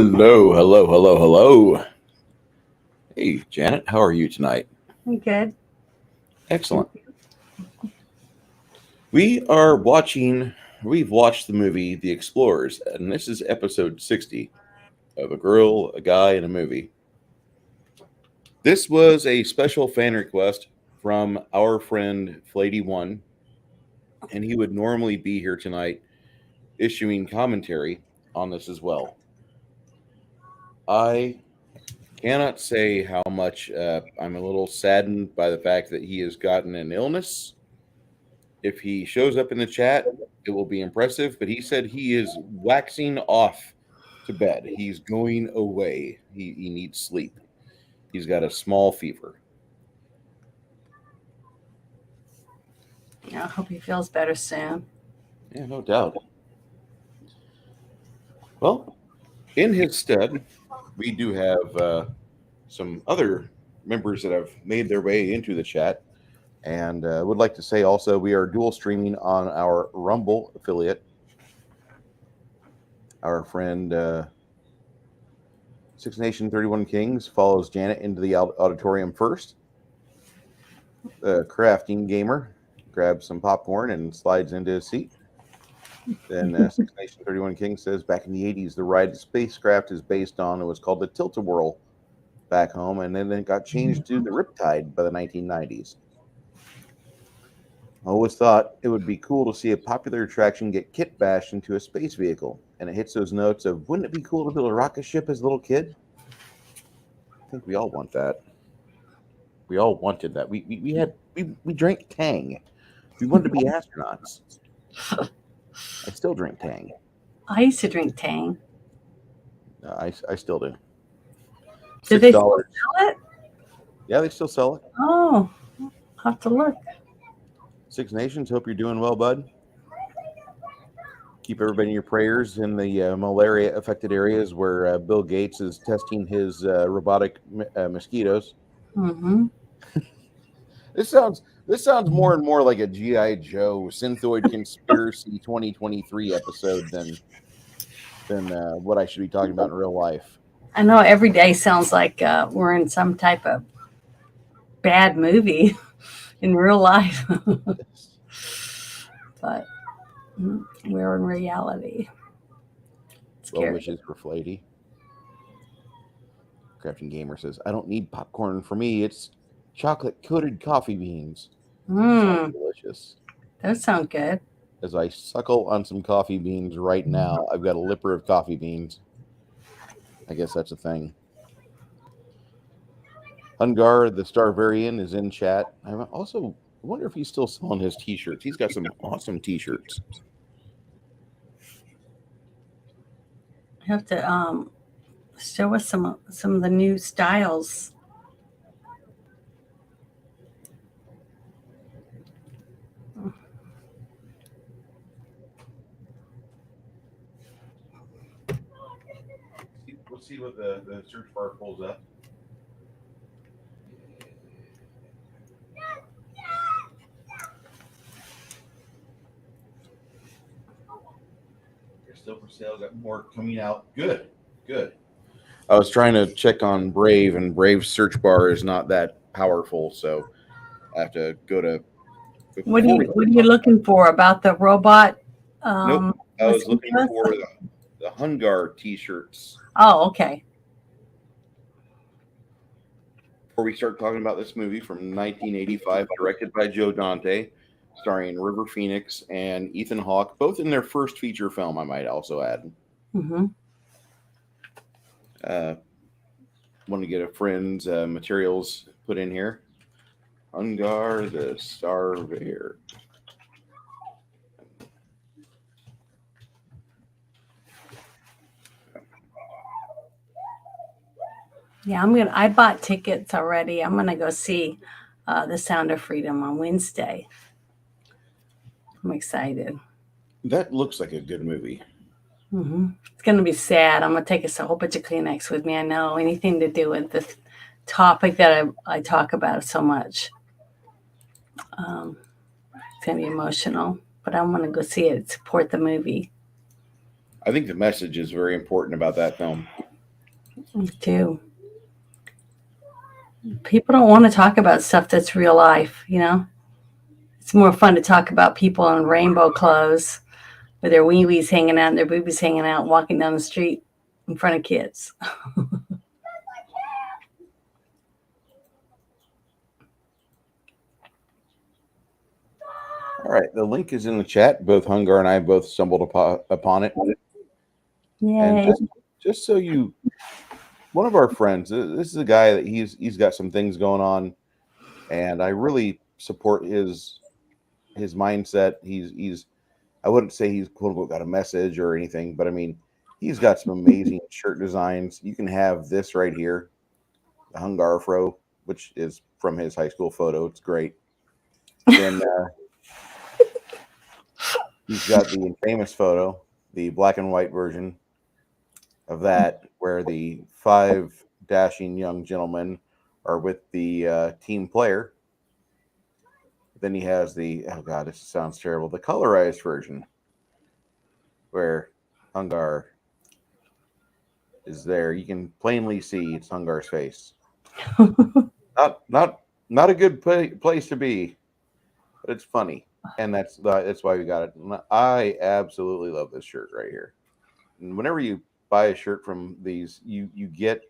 Hello, hello, hello, hello. Hey, Janet, how are you tonight? I'm good. Excellent. We've watched the movie The Explorers, and this is episode 60 of A Girl, a Guy, and a Movie. This was a special fan request from our friend Flady1, and he would normally be here tonight issuing commentary on this as well. I cannot say how much I'm a little saddened by the fact that he has gotten an illness. If he shows up in the chat, it will be impressive. But he said he is waxing off to bed. He's going away. He needs sleep. He's got a small fever. I hope he feels better soon. Yeah, no doubt. Well, in his stead, we do have some other members that have made their way into the chat. And would like to say also we are dual streaming on our Rumble affiliate. Our friend Six Nation 31 Kings follows Janet into the auditorium first. The crafting gamer grabs some popcorn and slides into his seat. Then Six Nation 31 Kings says back in the 80s, the ride spacecraft is based on, it was called the Tilt-A-Whirl back home, and then it got changed to the Riptide by the 1990s. I always thought it would be cool to see a popular attraction get kit bashed into a space vehicle, and it hits those notes of, wouldn't it be cool to build a rocket ship as a little kid? I think we all want that. We all wanted that. We drank Tang. We wanted to be astronauts. I still drink Tang. I used to drink Tang. I still do. Do they still sell it? Yeah, they still sell it. Oh, I'll have to look. Six Nations, hope you're doing well, bud. Keep everybody in your prayers in the malaria-affected areas where Bill Gates is testing his robotic mosquitoes. Mm-hmm. This sounds more and more like a G.I. Joe Synthoid Conspiracy 2023 episode than what I should be talking about in real life. I know every day sounds like we're in some type of bad movie in real life. But we're in reality. Well wishes for Flady. Crafting Gamer says, I don't need popcorn. For me, it's chocolate-coated coffee beans. Sounds delicious. Those sound good. As I suckle on some coffee beans right now, I've got a lipper of coffee beans. I guess that's a thing. Hungar, the Starvarian, is in chat. I wonder if he's still selling his t-shirts. He's got some awesome t-shirts. I have to show us some of the new styles. Let's see what the search bar pulls up. They're still for sale. Got more coming out. Good. I was trying to check on Brave, and Brave's search bar is not that powerful, so I have to go to. What are you looking for about the robot? Nope. I was looking for the Hungar t-shirts. Oh, okay. Before we start talking about this movie from 1985, directed by Joe Dante, starring River Phoenix and Ethan Hawke, both in their first feature film, I might also add. Mm-hmm. Want to get a friend's materials put in here. Hungar the Starvator. Yeah, I bought tickets already. I'm gonna go see The Sound of Freedom on Wednesday. I'm excited. That looks like a good movie. Mm-hmm. It's gonna be sad. I'm gonna take a whole bunch of Kleenex with me. I know anything to do with this topic that I talk about so much. It's gonna be emotional, but I want to go see it, support the movie. I think the message is very important about that film. Me too. People don't want to talk about stuff that's real life, you know? It's more fun to talk about people in rainbow clothes with their wee wees hanging out and their boobies hanging out, walking down the street in front of kids. All right, the link is in the chat. Both Hungar and I both stumbled upon it. And Yay. just so you, one of our friends, this is a guy that he's got some things going on, and I really support his mindset. He's I wouldn't say he's quote unquote got a message or anything, but I mean he's got some amazing shirt designs. You can have this right here, the Hungar Fro, which is from his high school photo. It's great. Then he's got the famous photo, the black and white version of that, where the 5 dashing young gentlemen are with the team player. Then he has the, oh God, this sounds terrible, the colorized version, where Hungar is there. You can plainly see it's Hungar's face. Not a good place to be, but it's funny, and that's why we got it. I absolutely love this shirt right here. And whenever you buy a shirt from these, you get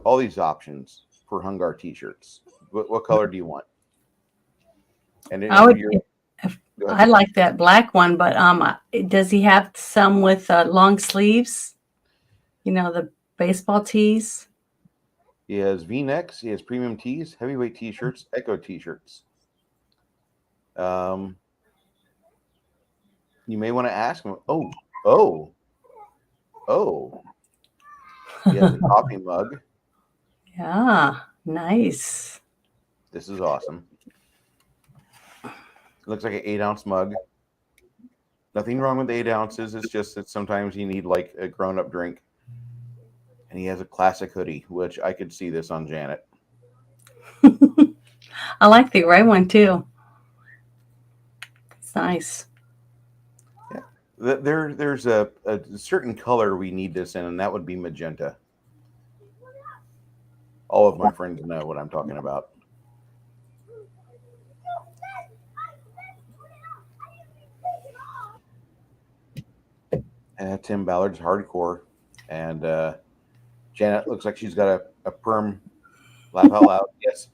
all these options for Hungar t-shirts. What color do you want? And I would. I like that black one, but does he have some with long sleeves? You know, the baseball tees. He has V-necks. He has premium tees, heavyweight t-shirts, Echo t-shirts. You may want to ask him. Oh. He has a coffee mug. Yeah, nice. This is awesome. It looks like an 8-ounce mug. Nothing wrong with 8 ounces. It's just that sometimes you need like a grown-up drink. And he has a classic hoodie, which I could see this on Janet. I like the gray one too. It's nice. Yeah, there's a certain color we need this in, and that would be magenta. All of my friends know what I'm talking about. Tim Ballard's hardcore, and Janet looks like she's got a perm. Laugh out loud. Yes.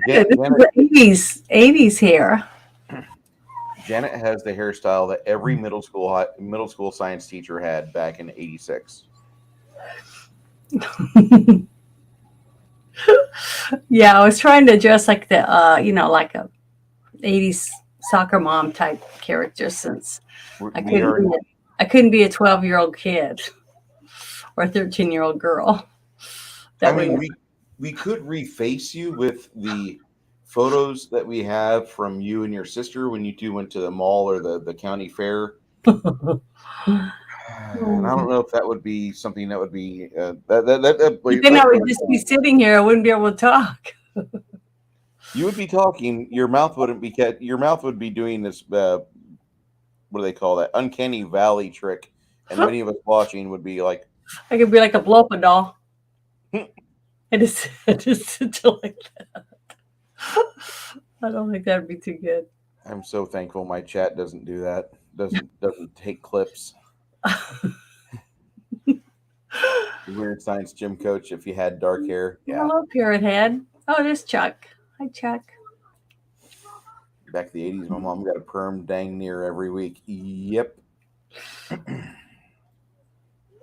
Janet, this is the 80s hair. Janet has the hairstyle that every middle school science teacher had back in '86. Yeah, I was trying to dress like the like a 80s soccer mom type character, since I couldn't be a 12-year-old kid or a 13-year-old girl. We could reface you with the photos that we have from you and your sister when you two went to the mall or the county fair. And I don't know if that would be something that would be then I would just be sitting here. I wouldn't be able to talk. You would be talking. Your mouth wouldn't be. Your mouth would be doing this. What do they call that? Uncanny valley trick. And many of us watching would be like, I could be like a blow-up doll. I just sit like that. I don't think that'd be too good. I'm so thankful my chat doesn't do that. Doesn't take clips. Weird science gym coach. If you had dark hair, yeah. Hello, Parrot Head. Oh, there's Chuck. Hi, Chuck. Back in the '80s, my mom got a perm dang near every week. Yep.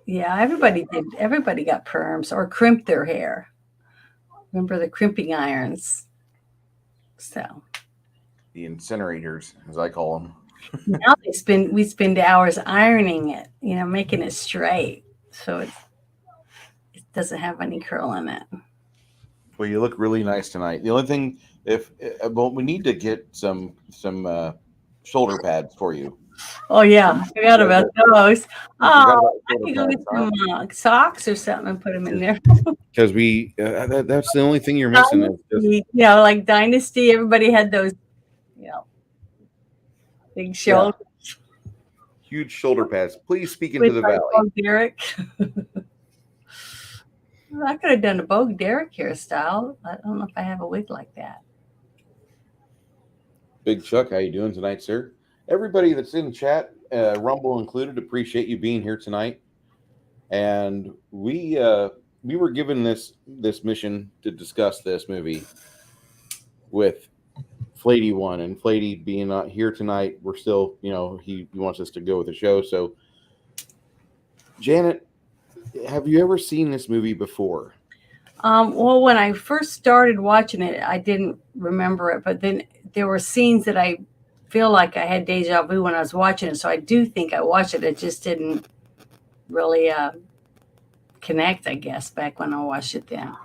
Yeah, everybody did. Everybody got perms or crimped their hair. Remember the crimping irons? So the incinerators, as I call them. Now we spend hours ironing it, making it straight, so it doesn't have any curl in it. Well, you look really nice tonight. The only thing, we need to get some shoulder pads for you. Oh yeah, I forgot about those. I can go get some socks or something and put them in there. Because that's the only thing you're missing. Like Dynasty, everybody had those, big shoulders. Yeah. Huge shoulder pads. Please speak into the valley. Derek. I could have done a Bo Derek hairstyle. I don't know if I have a wig like that. Big Chuck, how you doing tonight, sir? Everybody that's in chat, Rumble included, appreciate you being here tonight. And we were given this mission to discuss this movie with Flady one, and Flady being not here tonight, we're still, he wants us to go with the show. So, Janet, have you ever seen this movie before? Well, when I first started watching it, I didn't remember it, but then there were scenes that I feel like I had deja vu when I was watching it. So I do think I watched it. It just didn't really connect, I guess, back when I watched it then.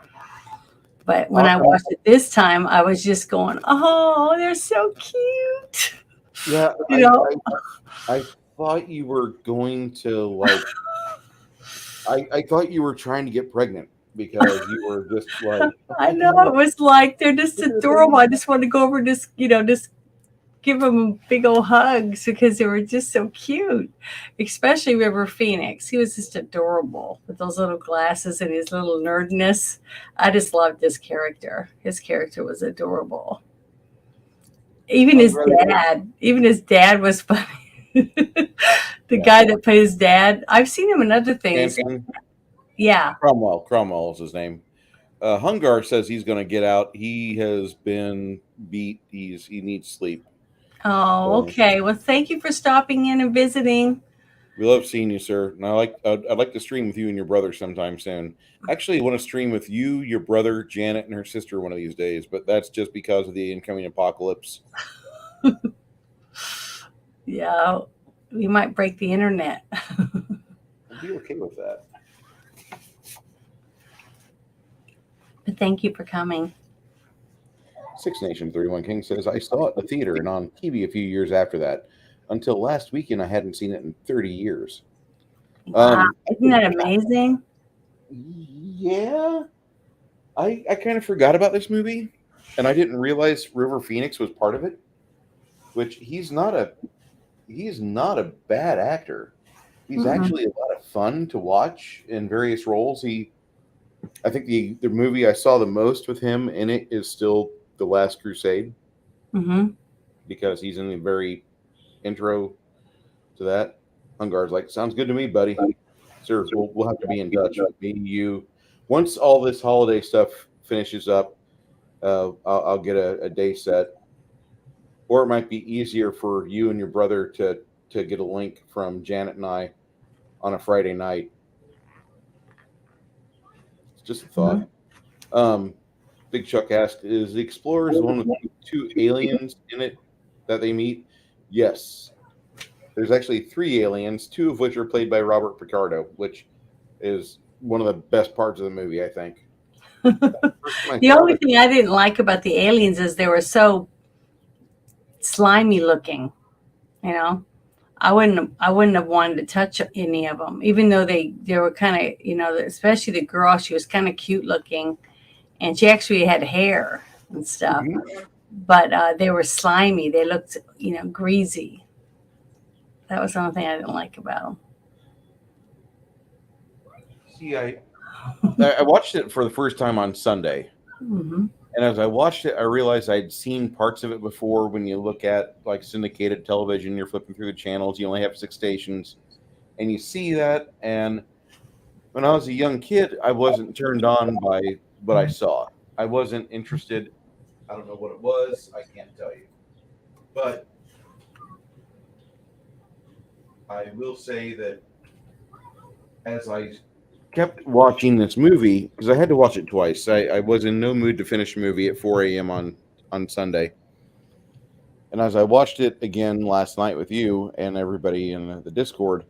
But when I watched it this time, I was just going, "Oh, they're so cute." Yeah, I thought you were going to like. I thought you were trying to get pregnant because you were just like. I know, it was like they're just adorable. I just want to go over and just give them big old hugs because they were just so cute. Especially River Phoenix. He was just adorable with those little glasses and his little nerdness. I just loved his character. His character was adorable. Even his dad was funny. The guy that played his dad, I've seen him in other things. Anson? Yeah. Cromwell is his name. Hungar says he's going to get out. He has been beat. He needs sleep. Oh, okay. Well, thank you for stopping in and visiting. We love seeing you, sir. And I'd like to stream with you and your brother sometime soon. Actually, I want to stream with you, your brother, Janet, and her sister one of these days. But that's just because of the incoming apocalypse. Yeah, we might break the internet. I'd be okay with that. But thank you for coming. Six Nation 31 King says, I saw it in the theater and on TV a few years after that. Until last weekend, I hadn't seen it in 30 years. Wow, isn't that amazing? Yeah. I kind of forgot about this movie, and I didn't realize River Phoenix was part of it, which he's not a bad actor. He's actually a lot of fun to watch in various roles. I think the movie I saw the most with him in it is still The Last Crusade, because he's in the very intro to that. Hungar's like, sounds good to me, buddy. Sir, we'll have to be in touch. Me, you. Once all this holiday stuff finishes up, I'll get a day set. Or it might be easier for you and your brother to get a link from Janet and I on a Friday night. It's just a thought. Big Chuck asked, is the Explorers the one with two aliens in it that they meet? Yes. There's actually three aliens, two of which are played by Robert Picardo, which is one of the best parts of the movie, I think. The only thing I didn't like about the aliens is they were so slimy looking. I wouldn't have wanted to touch any of them, even though they were kind of, especially the girl, she was kind of cute looking, and she actually had hair and stuff. But they were slimy. They looked, greasy. That was the only thing I didn't like about them. See, I watched it for the first time on Sunday. And as I watched it, I realized I'd seen parts of it before. When you look at like syndicated television, you're flipping through the channels, you only have 6 stations, and you see that. And when I was a young kid, I wasn't turned on by what I saw. I wasn't interested. I don't know what it was. I can't tell you. But I will say that as I kept watching this movie, because I had to watch it twice. I was in no mood to finish a movie at 4 a.m. on Sunday. And as I watched it again last night with you and everybody in the Discord,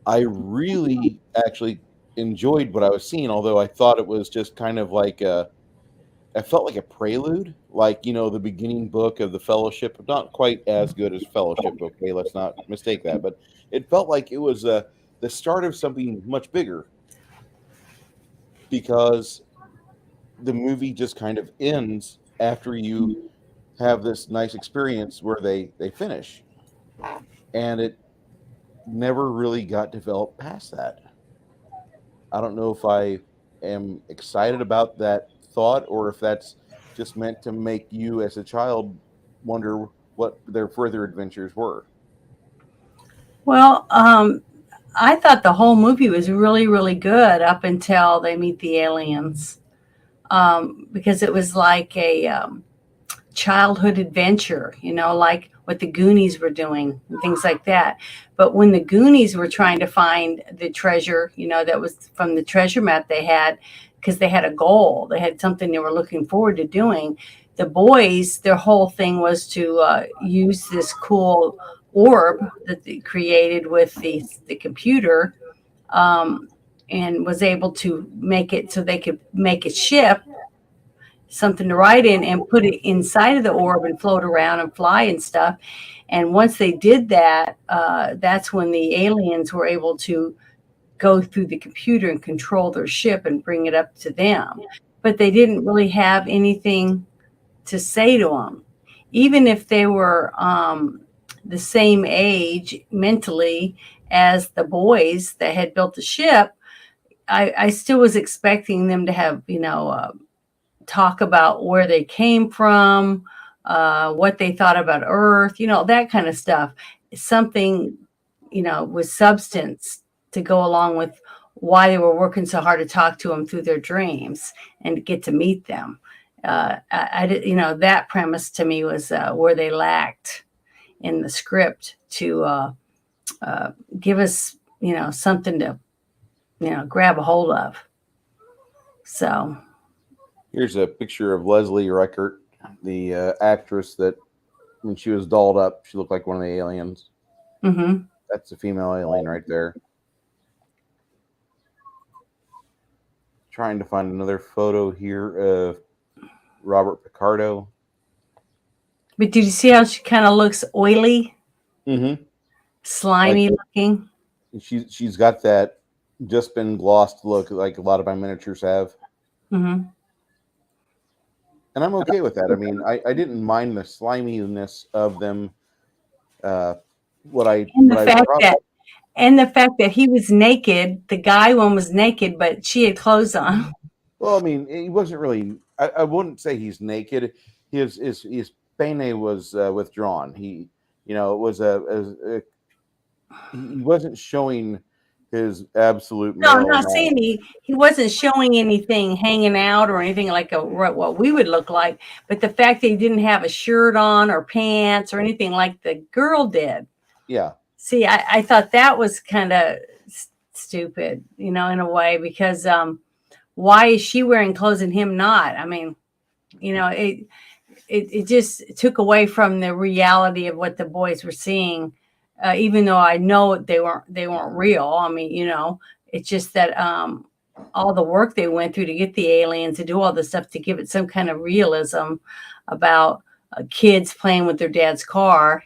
I really actually enjoyed what I was seeing, although I thought it was just kind of like I felt like a prelude, like, the beginning book of the Fellowship. Not quite as good as Fellowship, okay? Let's not mistake that. But it felt like it was the start of something much bigger, because the movie just kind of ends after you have this nice experience where they finish. And it never really got developed past that. I don't know if I am excited about that thought, or if that's just meant to make you as a child wonder what their further adventures were. Well, I thought the whole movie was really, really good up until they meet the aliens, because it was like a childhood adventure, like what the Goonies were doing and things like that. But when the Goonies were trying to find the treasure, that was from the treasure map they had, because they had a goal, they had something they were looking forward to doing. The boys, their whole thing was to use this cool orb that they created with the computer, um, and was able to make it so they could make a ship, something to write in, and put it inside of the orb and float around and fly and stuff. And once they did that, that's when the aliens were able to go through the computer and control their ship and bring it up to them. But they didn't really have anything to say to them. Even if they were the same age mentally as the boys that had built the ship, I still was expecting them to have, talk about where they came from, what they thought about Earth, that kind of stuff. Something, with substance to go along with why they were working so hard to talk to them through their dreams and to get to meet them. I did, that premise to me was where they lacked in the script to give us, something to, grab a hold of. So. Here's a picture of Leslie Reichert, the actress that when she was dolled up, she looked like one of the aliens. Mm-hmm. That's a female alien right there. Trying to find another photo here of Robert Picardo. But did you see how she kind of looks oily, Mm-hmm. slimy Like looking? she's got that just been glossed look, like a lot of my miniatures have. Mm-hmm. And I'm okay with that. I mean, I didn't mind the sliminess of them. Uh, what I And the what I fact probably that and the fact that he was naked, the guy one was naked, but she had clothes on. well, I mean, he wasn't really. I wouldn't say he's naked. His pene was withdrawn. It was he wasn't showing his absolute No, I'm male not saying knowledge. he wasn't showing anything hanging out or anything like what we would look like, but the fact that he didn't have a shirt on or pants or anything like the girl did. Yeah, See, I thought that was kind of stupid, in a way, because why is she wearing clothes and him not? I mean, it just took away from the reality of what the boys were seeing, even though I know they weren't real. I mean, it's just that all the work they went through to get the aliens to do all this stuff to give it some kind of realism about kids playing with their dad's car,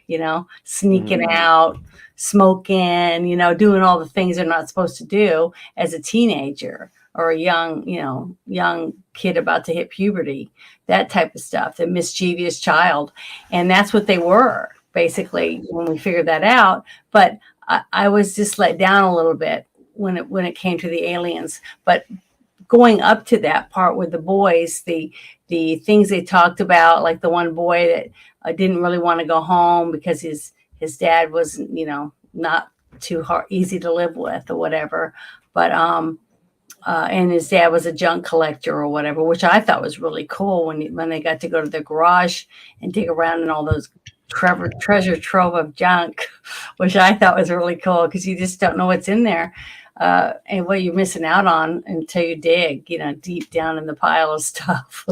sneaking mm-hmm. out, smoking, doing all the things they're not supposed to do as a teenager or a young kid about to hit puberty, that type of stuff, the mischievous child. And that's what they were basically when we figured that out. But I was just let down a little bit when it came to the aliens. But going up to that part with the boys, the things they talked about, like the one boy that didn't really want to go home because his dad was, not too easy to live with or whatever. But and his dad was a junk collector or whatever, which I thought was really cool when they got to go to the garage and dig around in all those treasure trove of junk, which I thought was really cool because you just don't know what's in there, and what you're missing out on until you dig, deep down in the pile of stuff,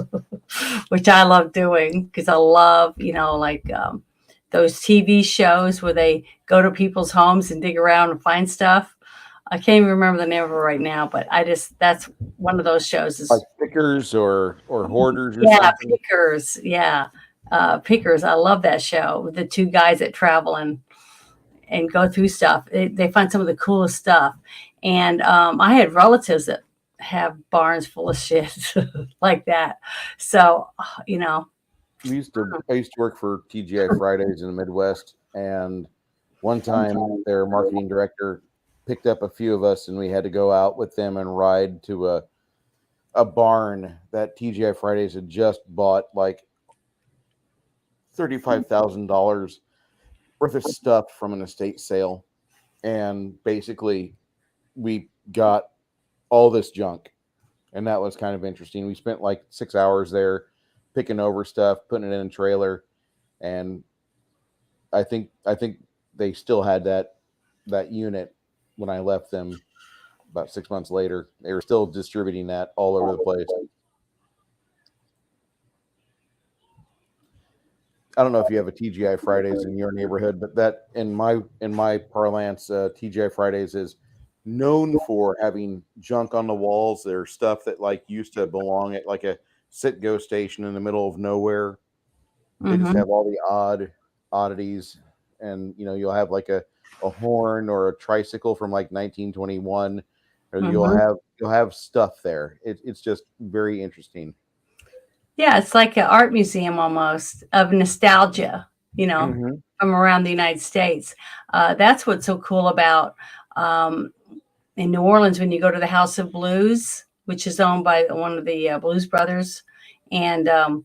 which I love doing because I love, like those TV shows where they go to people's homes and dig around and find stuff. I can't even remember the name of it right now, but that's one of those shows Like is, pickers or hoarders or yeah, something. Pickers. Yeah. Pickers. I love that show with the two guys that travel and go through stuff. They find some of the coolest stuff. And I had relatives that have barns full of shit like that. So, you know, I used to work for TGI Fridays in the Midwest, and one time their marketing director picked up a few of us, and we had to go out with them and ride to a barn that TGI Fridays had just bought like $35,000 worth of stuff from an estate sale, and basically we got all this junk, and that was kind of interesting. We spent like 6 hours there picking over stuff, putting it in a trailer, and I think they still had that unit when I left them about 6 months later. They were still distributing that all over the place. I don't know if you have a TGI Fridays in your neighborhood, but that in my parlance, TGI Fridays is known for having junk on the walls. There's stuff that like used to belong at like a sit-go station in the middle of nowhere. They just Mm-hmm. have all the oddities, and you'll have like a horn or a tricycle from like 1921, or Mm-hmm. you'll have stuff there. It's just very interesting. Yeah, it's like an art museum almost of nostalgia, Hmm. from around the United States. That's what's so cool about um, in New Orleans when you go to the House of Blues, which is owned by one of the Blues Brothers, and Dan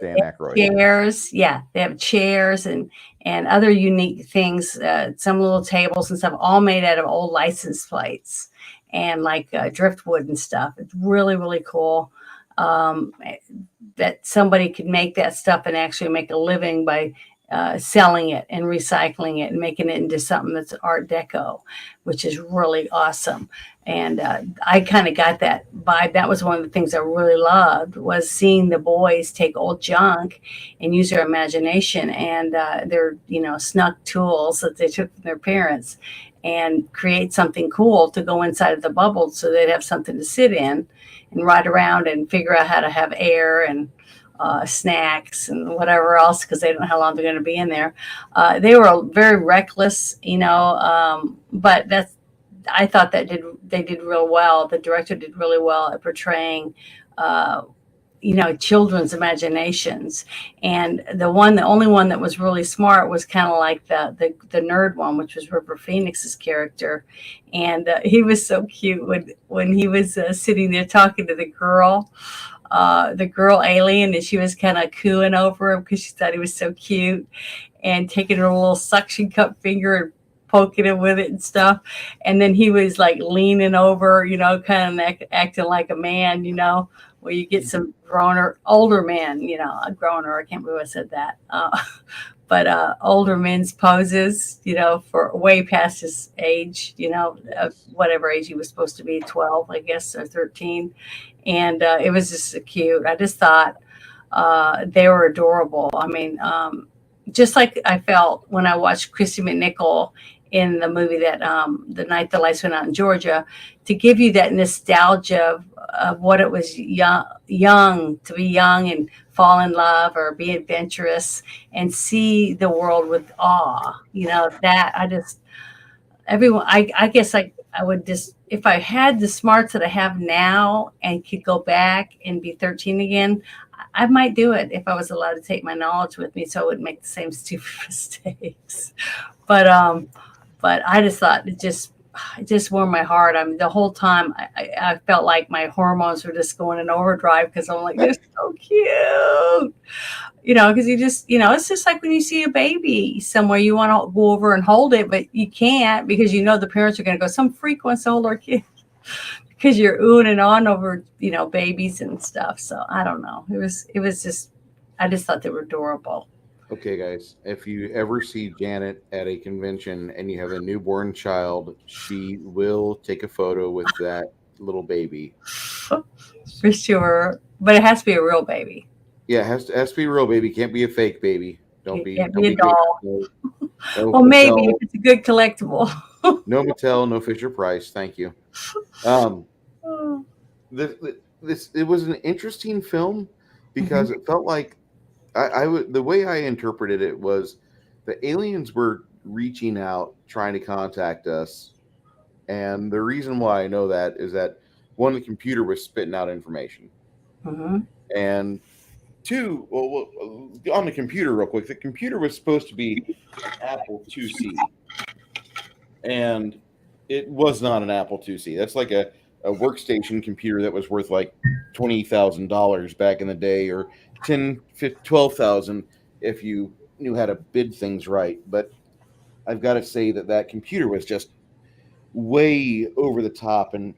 Aykroyd. chairs. Yeah, they have chairs and other unique things. Some little tables and stuff, all made out of old license plates and like driftwood and stuff. It's really really cool. Um, that somebody could make that stuff and actually make a living by selling it and recycling it and making it into something that's Art Deco, which is really awesome. And I kind of got that vibe. That was one of the things I really loved was seeing the boys take old junk and use their imagination and their snuck tools that they took from their parents and create something cool to go inside of the bubble so they'd have something to sit in and ride around and figure out how to have air and snacks and whatever else because they don't know how long they're going to be in there. They were very reckless, but that's I thought that they did real well. The director did really well at portraying. Uh, children's imaginations, and the only one that was really smart was kind of like the nerd one, which was River Phoenix's character, and he was so cute when he was sitting there talking to the girl alien, and she was kind of cooing over him because she thought he was so cute and taking her little suction cup finger and poking him with it and stuff. And then he was like leaning over, kind of acting like a man, where you get some older men, a groaner. I can't believe I said that. But older men's poses, for way past his age, Yes. whatever age he was supposed to be, 12, I guess, or 13. And it was just so cute. I just thought they were adorable. I mean, just like I felt when I watched Christy McNichol in the movie that The Night the Lights Went Out in Georgia, to give you that nostalgia of what it was young to be young and fall in love or be adventurous and see the world with awe. That I just everyone I guess I would just if I had the smarts that I have now and could go back and be 13 again, I might do it if I was allowed to take my knowledge with me so I wouldn't make the same stupid mistakes. But I just thought it just warmed my heart. I mean, the whole time I felt like my hormones were just going in overdrive because I'm like, they're so cute. Because it's just like when you see a baby somewhere, you want to go over and hold it, but you can't because the parents are going to go, some freak wants to hold our kid because you're oohing and on over, babies and stuff. So I don't know. It was just, I just thought they were adorable. Okay, guys, if you ever see Janet at a convention and you have a newborn child, she will take a photo with that little baby. For sure. But it has to be a real baby. Yeah, it has to be a real baby. Can't be a fake baby. Don't It be can't don't be a be Gator. doll. No Well, maybe if Mattel. it's a good collectible. No Mattel. No Fisher Price. Thank you. Um, this it was an interesting film Mhm. because it felt like the way I interpreted it was the aliens were reaching out, trying to contact us, and the reason why I know that is that one, the computer was spitting out information, Mhm. and two, on the computer real quick, the computer was supposed to be an Apple IIc, and it was not an Apple IIc. That's like a a workstation computer that was worth like $20,000 back in the day, or 10, 15, 12,000 if you knew how to bid things right. But I've got to say that computer was just way over the top, and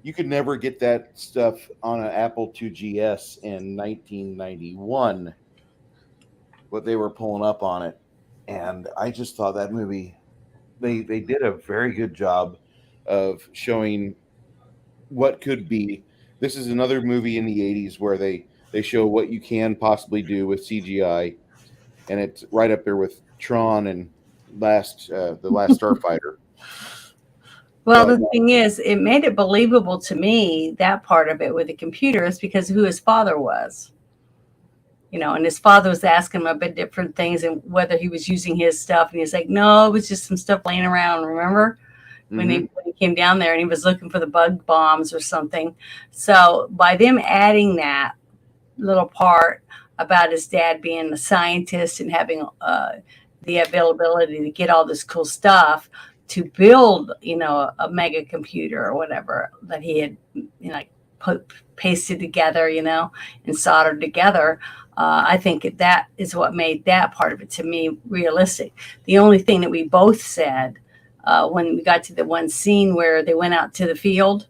you could never get that stuff on an Apple IIgs in 1991. What they were pulling up on it, and I just thought that movie, they did a very good job of showing what could be. This is another movie in the 80s where they show what you can possibly do with CGI, and it's right up there with Tron and the last Starfighter. Well, the thing is, it made it believable to me, that part of it with the computers, because of who his father was. And his father was asking him about different things and whether he was using his stuff. And he was like, no, it was just some stuff laying around. Remember when he came down there and he was looking for the bug bombs or something. So by them adding that little part about his dad being a scientist and having the availability to get all this cool stuff to build, a mega computer or whatever that he had, pasted together, and soldered together. I think that is what made that part of it, to me, realistic. The only thing that we both said when we got to the one scene where they went out to the field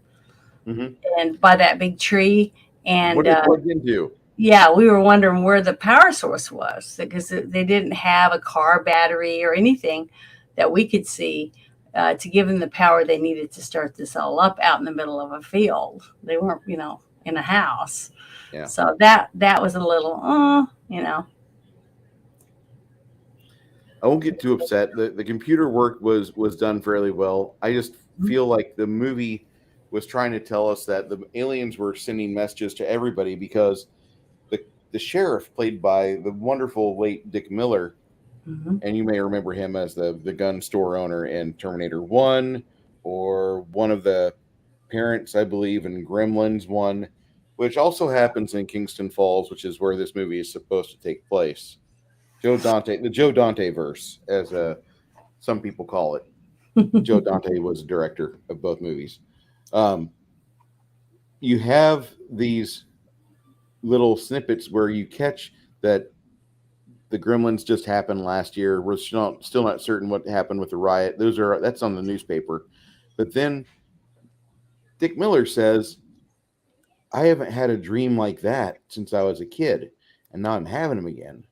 and by that big tree, and what it plugged into. Yeah, we were wondering where the power source was, because they didn't have a car battery or anything that we could see to give them the power they needed to start this all up out in the middle of a field. They weren't, in a house. Yeah. So that was a little, I won't get too upset. The computer work was done fairly well. I just feel like the movie was trying to tell us that the aliens were sending messages to everybody, because the sheriff, played by the wonderful late Dick Miller, and you may remember him as the gun store owner in Terminator 1, or one of the parents, I believe, in Gremlins 1, which also happens in Kingston Falls, which is where this movie is supposed to take place. Joe Dante, the Joe Dante verse, as some people call it. Joe Dante was the director of both movies. You have these little snippets where you catch that the Gremlins just happened last year. We're still not certain what happened with the riot. That's on the newspaper. But then Dick Miller says, I haven't had a dream like that since I was a kid, and now I'm having them again.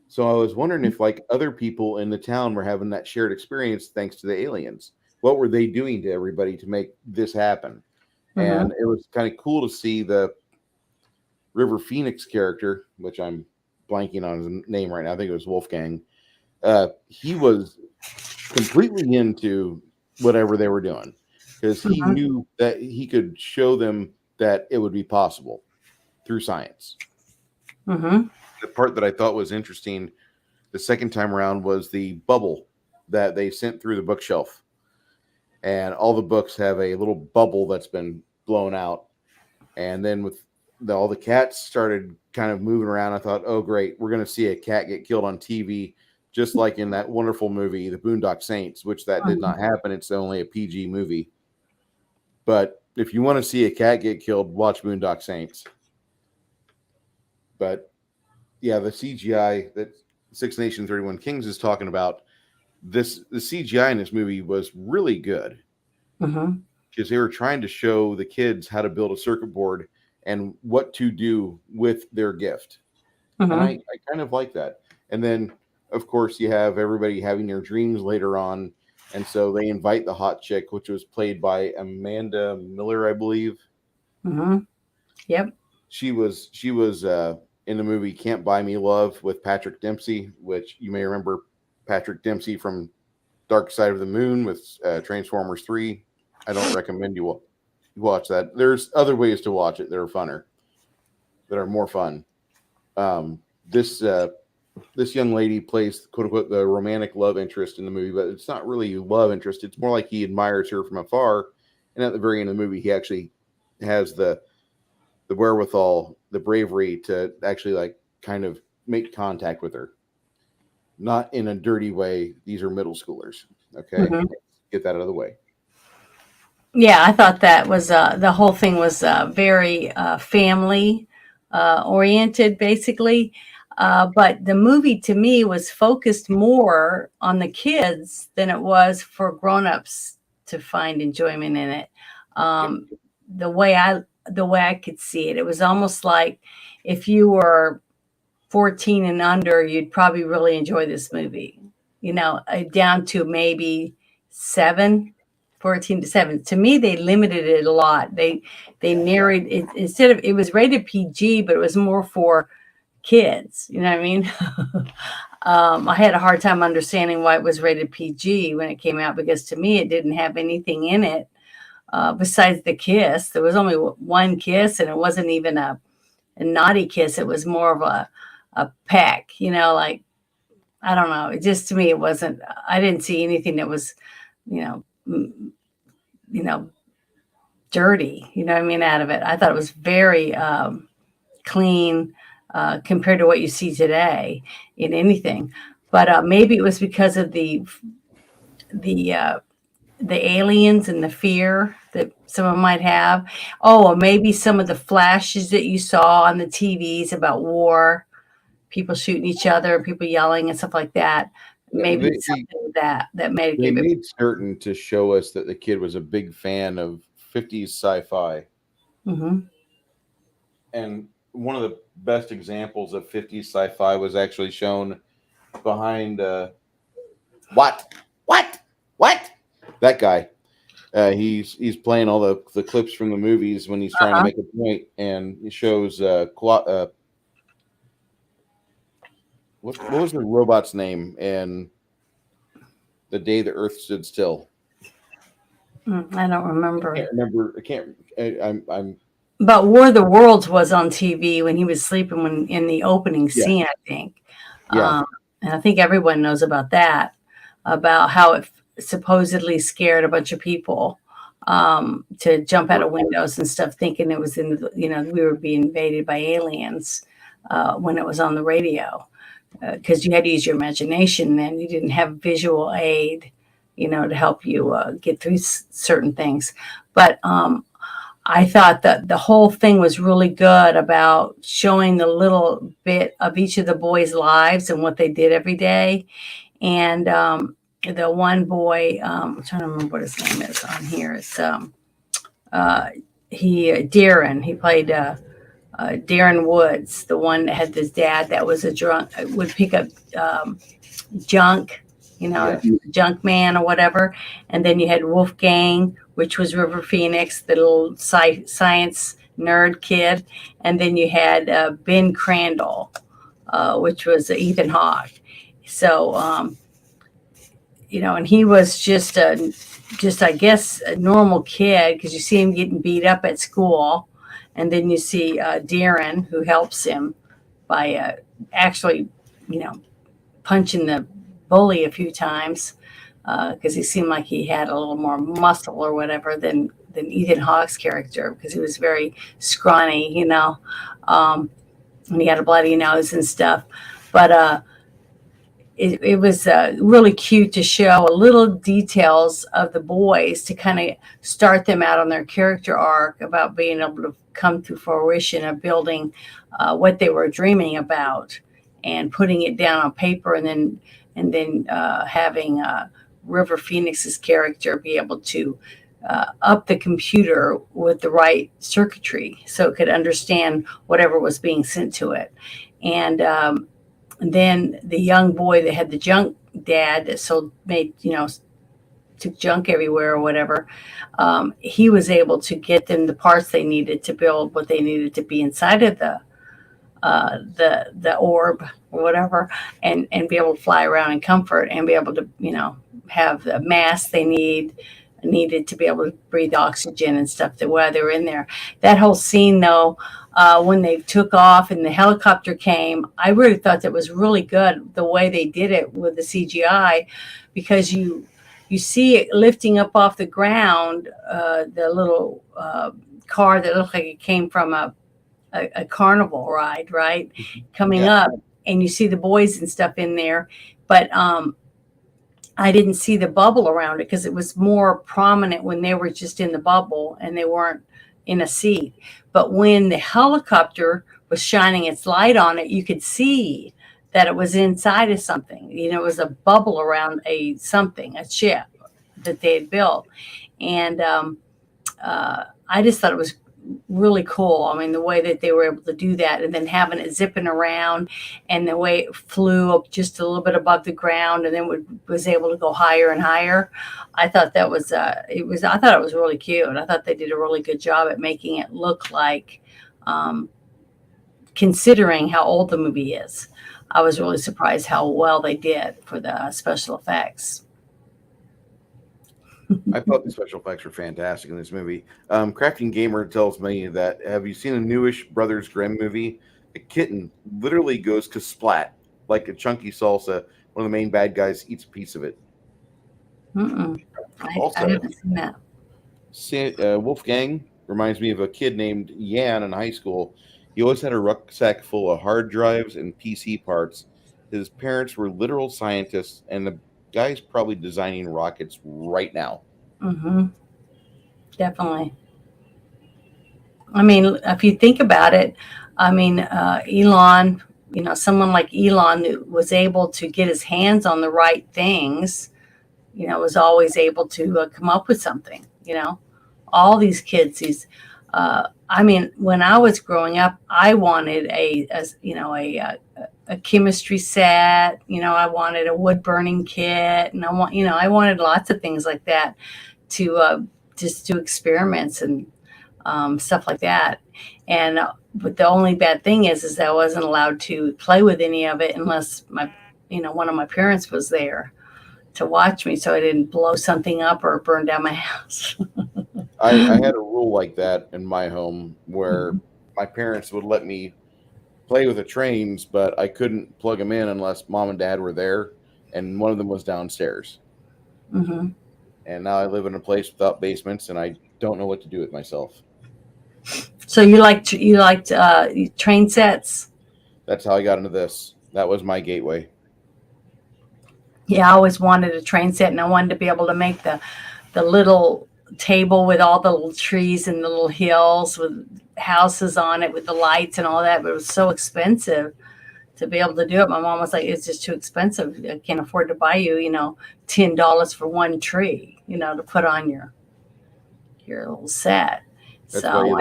So I was wondering if other people in the town were having that shared experience thanks to the aliens. What were they doing to everybody to make this happen? And it was kind of cool to see the River Phoenix character, which I'm blanking on his name right now. I think it was Wolfgang. He was completely into whatever they were doing, because he knew that he could show them that it would be possible through science. The part that I thought was interesting the second time around was the bubble that they sent through the bookshelf. And all the books have a little bubble that's been blown out. And then with all the cats started kind of moving around, I thought, oh, great, we're going to see a cat get killed on TV, just like in that wonderful movie, The Boondock Saints, which that did not happen. It's only a PG movie. But if you want to see a cat get killed, watch Boondock Saints. But yeah, the CGI that Six Nations 31 Kings is talking about, the CGI in this movie was really good, because they were trying to show the kids how to build a circuit board and what to do with their gift. And I kind of like that. And then, of course, you have everybody having their dreams later on. And so they invite the hot chick, which was played by Amanda Miller, I believe. Yep. She was in the movie Can't Buy Me Love with Patrick Dempsey, which you may remember Patrick Dempsey from Dark Side of the Moon with Transformers 3. I don't recommend you watch that. There's other ways to watch it that are funner, that are more fun. This young lady plays, quote unquote, the romantic love interest in the movie, but it's not really love interest. It's more like he admires her from afar. And at the very end of the movie, he actually has the wherewithal, the bravery to actually kind of make contact with her. Not in a dirty way. These are middle schoolers. Okay. Get that out of the way. Yeah, I thought that was the whole thing was very family oriented, basically. But the movie to me was focused more on the kids than it was for grown-ups to find enjoyment in it. Yep. Um, the way I could see it, it was almost like if you were 14 and under, you'd probably really enjoy this movie. Down to maybe 7, 14 to 7. To me, they limited it a lot. They narrated it instead of it was rated PG, but it was more for kids. You know what I mean? I had a hard time understanding why it was rated PG when it came out because to me, it didn't have anything in it besides the kiss. There was only one kiss, and it wasn't even a naughty kiss. It was more of a peck, like I don't know. It just to me, it wasn't. I didn't see anything that was, you know, you know, dirty. You know what I mean? Out of it, I thought it was very clean compared to what you see today in anything. But maybe it was because of the uh, the aliens and the fear that someone might have. Oh, or maybe some of the flashes that you saw on the TVs about war, people shooting each other, people yelling and stuff like that. Maybe They, it's something with that may they give it. made certain to show us that the kid was a big fan of 50s sci-fi. Hmm. And one of the best examples of 50s sci-fi was actually shown behind what what that guy. He's playing all the clips from the movies when he's trying to Uh-huh. make a point, and he shows what was the robot's name and the day the Earth stood still. I don't I can't remember. remember. I can't. I'm But War of the Worlds was on TV when he was sleeping when in the opening yeah, scene, I think. yeah. And I think everyone knows about that, about how it supposedly scared a bunch of people to jump out of windows and stuff, thinking it was we were being invaded by aliens when it was on the radio. Because you had to use your imagination then. You didn't have visual aid, to help you get through certain things. But I thought that the whole thing was really good about showing the little bit of each of the boys' lives and what they did every day. And the one boy, I'm trying to remember what his name is on here. It's uh, Darren. He played Darren Woods, the one that had this dad that was a drunk, would pick up junk, Yes. junk man or whatever. And then you had Wolfgang, which was River Phoenix, the little science nerd kid. And then you had Ben Crandall, which was Ethan Hawke. So, and he was just I guess a normal kid because you see him getting beat up at school, and then you see Darren who helps him by actually, you know, punching the bully a few times because he seemed like he had a little more muscle or whatever than Ethan Hawke's character because he was very scrawny, and he had a bloody nose and stuff. But it was really cute to show a little details of the boys to kind of start them out on their character arc about being able to come to fruition of building what they were dreaming about and putting it down on paper and then having River Phoenix's character be able to up the computer with the right circuitry so it could understand whatever was being sent to it. And then the young boy that had the junk dad that took junk everywhere or whatever, he was able to get them the parts they needed to build what they needed to be inside of the orb or whatever, and be able to fly around in comfort and be able to have the mask they needed to be able to breathe oxygen and stuff that while they were in there. That whole scene though, when they took off and the helicopter came, I really thought that was really good the way they did it with the CGI, because you see it lifting up off the ground, the little car that looked like it came from a carnival ride, right? Coming Yeah. up, and you see the boys and stuff in there, but I didn't see the bubble around it because it was more prominent when they were just in the bubble and they weren't in a seat. But when the helicopter was shining its light on it, you could see that it was inside of something. It was a bubble around a ship that they had built. And I just thought it was really cool. I mean, the way that they were able to do that, and then having it zipping around, and the way it flew up just a little bit above the ground, and then was able to go higher and higher. I thought that was I thought it was really cute. I thought they did a really good job at making it look like, considering how old the movie is. I was really surprised how well they did for the special effects. I thought the special effects were fantastic in this movie. Crafting Gamer tells me that, have you seen a newish Brothers Grimm movie? A kitten literally goes to splat like a chunky salsa. One of the main bad guys eats a piece of it. I haven't seen that. Wolfgang reminds me of a kid named Yan in high school. He always had a rucksack full of hard drives and PC parts. His parents were literal scientists, and the guy's probably designing rockets right now. Definitely. I mean, if you think about it, I mean, Elon, someone like Elon who was able to get his hands on the right things, was always able to come up with something. All these kids, I mean, when I was growing up, I wanted a chemistry set. I wanted a wood burning kit, and I wanted lots of things like that to just do experiments and stuff like that. And but the only bad thing is that I wasn't allowed to play with any of it unless one of my parents was there to watch me, so I didn't blow something up or burn down my house. I had a rule like that in my home where my parents would let me play with the trains, but I couldn't plug them in unless mom and dad were there, and one of them was downstairs. Mm-hmm. And now I live in a place without basements, and I don't know what to do with myself. So you liked train sets? That's how I got into this. That was my gateway. Yeah, I always wanted a train set, and I wanted to be able to make the little table with all the little trees and the little hills with houses on it with the lights and all that, but it was so expensive to be able to do it. My mom was like, it's just too expensive. I can't afford to buy you, $10 for one tree, to put on your little set. That's so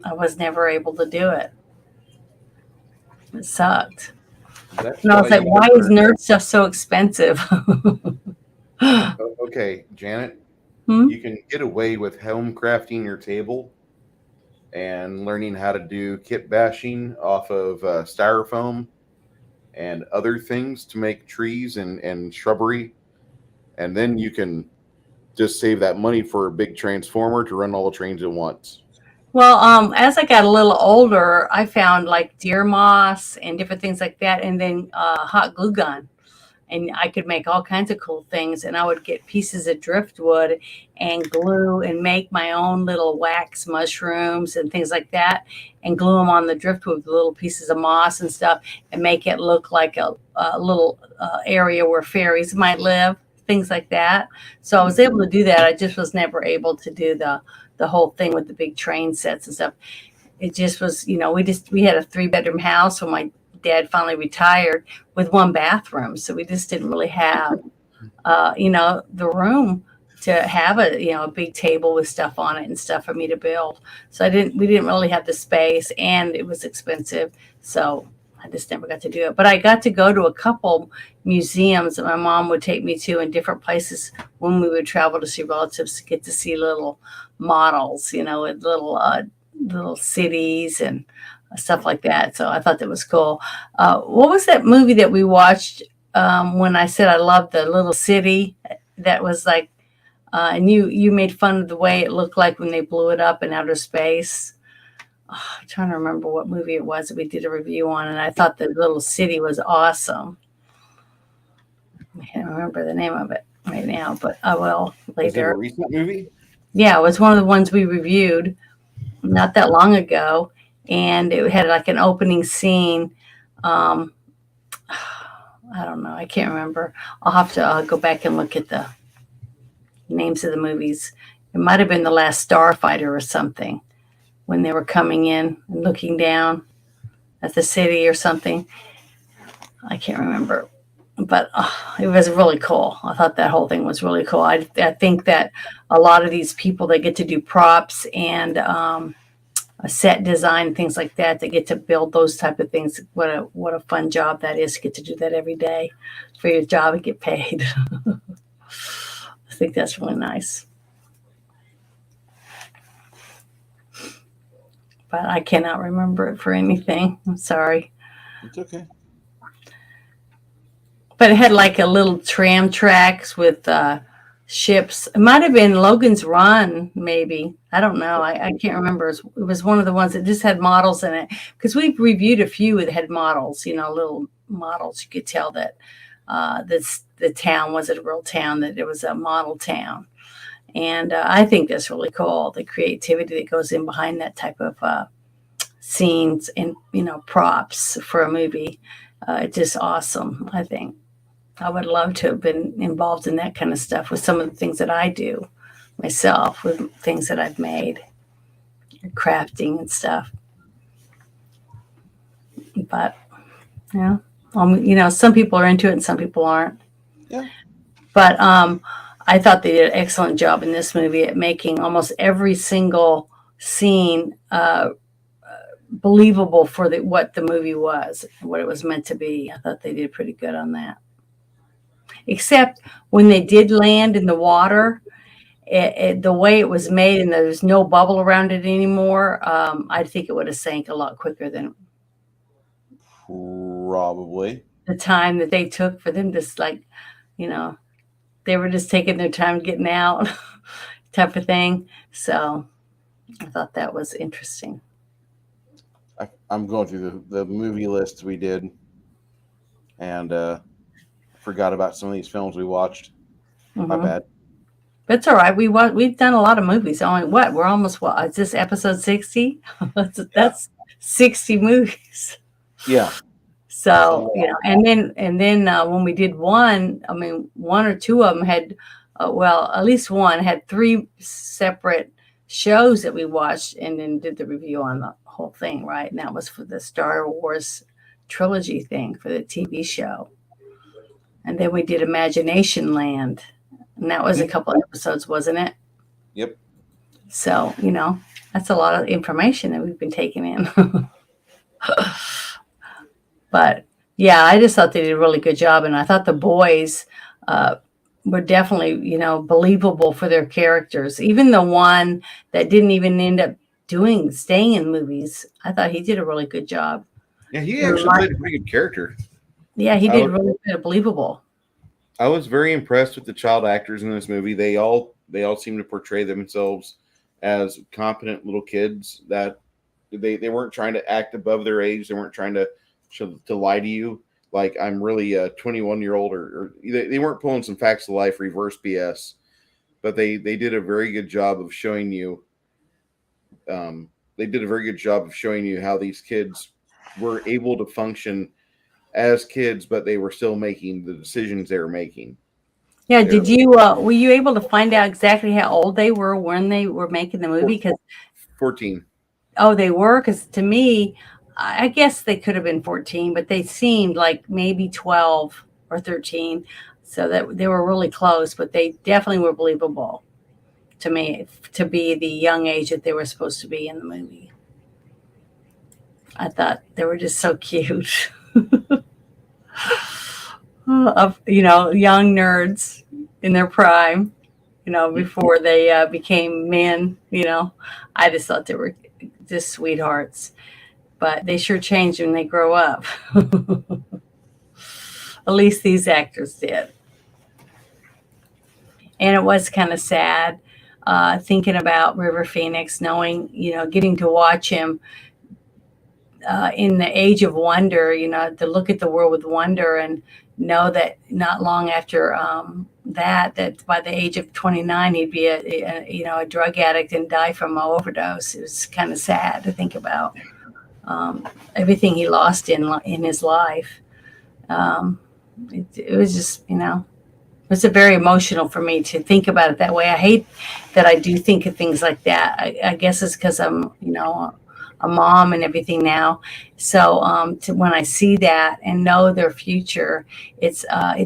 I was never able to do it. It sucked. And I was like, why is nerd stuff so expensive? Okay, Janet, you can get away with home crafting your table and learning how to do kit bashing off of styrofoam and other things to make trees and shrubbery. And then you can just save that money for a big transformer to run all the trains at once. Well, as I got a little older, I found like deer moss and different things like that, and then hot glue gun. And I could make all kinds of cool things. And I would get pieces of driftwood and glue and make my own little wax mushrooms and things like that, and glue them on the driftwood with little pieces of moss and stuff, and make it look like a little area where fairies might live, things like that. So I was able to do that. I just was never able to do the whole thing with the big train sets and stuff. It just was, we had a 3-bedroom house when my dad finally retired with 1 bathroom. So we just didn't really have, the room to have a big table with stuff on it and stuff for me to build. So we didn't really have the space, and it was expensive. So I just never got to do it. But I got to go to a couple museums that my mom would take me to in different places when we would travel to see relatives, to get to see little models, with little cities and stuff like that. So I thought that was cool. What was that movie that we watched when I said I loved the little city? That was like, and you made fun of the way it looked like when they blew it up in outer space. I'm trying to remember what movie it was that we did a review on, and I thought the little city was awesome. I can't remember the name of it right now, but I will later. Is it a recent movie? Yeah, it was one of the ones we reviewed not that long ago, and it had like an opening scene. I don't know. I can't remember. I'll have to go back and look at the names of the movies. It might have been The Last Starfighter or something when they were coming in and looking down at the city or something. I can't remember. But it was really cool. I thought that whole thing was really cool. I think that a lot of these people that get to do props and a set design, things like that, they get to build those type of things. What a fun job that is to get to do that every day for your job and get paid. I think that's really nice. But I cannot remember it for anything. I'm sorry. It's okay. But it had like a little tram tracks with ships. It might have been Logan's Run, maybe. I don't know. I can't remember. It was one of the ones that just had models in it. Because we've reviewed a few that had models, little models. You could tell that the town wasn't a real town, that it was a model town. And I think that's really cool, the creativity that goes in behind that type of scenes and, props for a movie. It's just awesome, I think. I would love to have been involved in that kind of stuff with some of the things that I do myself, with things that I've made, crafting and stuff. But, some people are into it and some people aren't. Yeah. But I thought they did an excellent job in this movie at making almost every single scene believable for what the movie was, what it was meant to be. I thought they did pretty good on that. Except when they did land in the water, the way it was made and there's no bubble around it anymore, I think it would have sank a lot quicker than probably the time that they took for them to they were just taking their time getting out type of thing. So I thought that was interesting. I'm going through the movie list we did and forgot about some of these films we watched. Mm-hmm. My bad. That's all right. We've done a lot of movies. Only we're almost is this episode 60? That's 60 movies. Yeah. So and then when we did one or two of them had, at least one had 3 separate shows that we watched and then did the review on the whole thing, right? And that was for the Star Wars trilogy thing for the TV show. And then we did Imagination Land, and that was a couple of episodes, wasn't it? Yep. So that's a lot of information that we've been taking in. But yeah, I just thought they did a really good job. And I thought the boys were definitely, believable for their characters. Even the one that didn't even end up staying in movies, I thought he did a really good job. Yeah, he actually played a pretty good character. Yeah, he did really good, believable. I was very impressed with the child actors in this movie. They all seem to portray themselves as competent little kids that they weren't trying to act above their age. They weren't trying to lie to you like I'm really a 21-year-old or they weren't pulling some facts of life reverse BS, but they did a very good job of showing you how these kids were able to function as kids, but they were still making the decisions they were making. Yeah. Did you were you able to find out exactly how old they were when they were making the movie? Because 14. Oh, they were? Because to me, I guess they could have been 14, but they seemed like maybe 12 or 13. So that they were really close, but they definitely were believable to me to be the young age that they were supposed to be in the movie. I thought they were just so cute. Young nerds in their prime, before they became men, I just thought they were just sweethearts. But they sure change when they grow up. At least these actors did. And it was kind of sad thinking about River Phoenix, knowing, getting to watch him in the age of wonder, to look at the world with wonder and know that not long after that by the age of 29, he'd be a drug addict and die from an overdose. It was kind of sad to think about. Everything he lost in his life. it was just, it's a very emotional for me to think about it that way. I hate that I do think of things like that. I guess it's because I'm, a mom and everything now. So when I see that and know their future, it's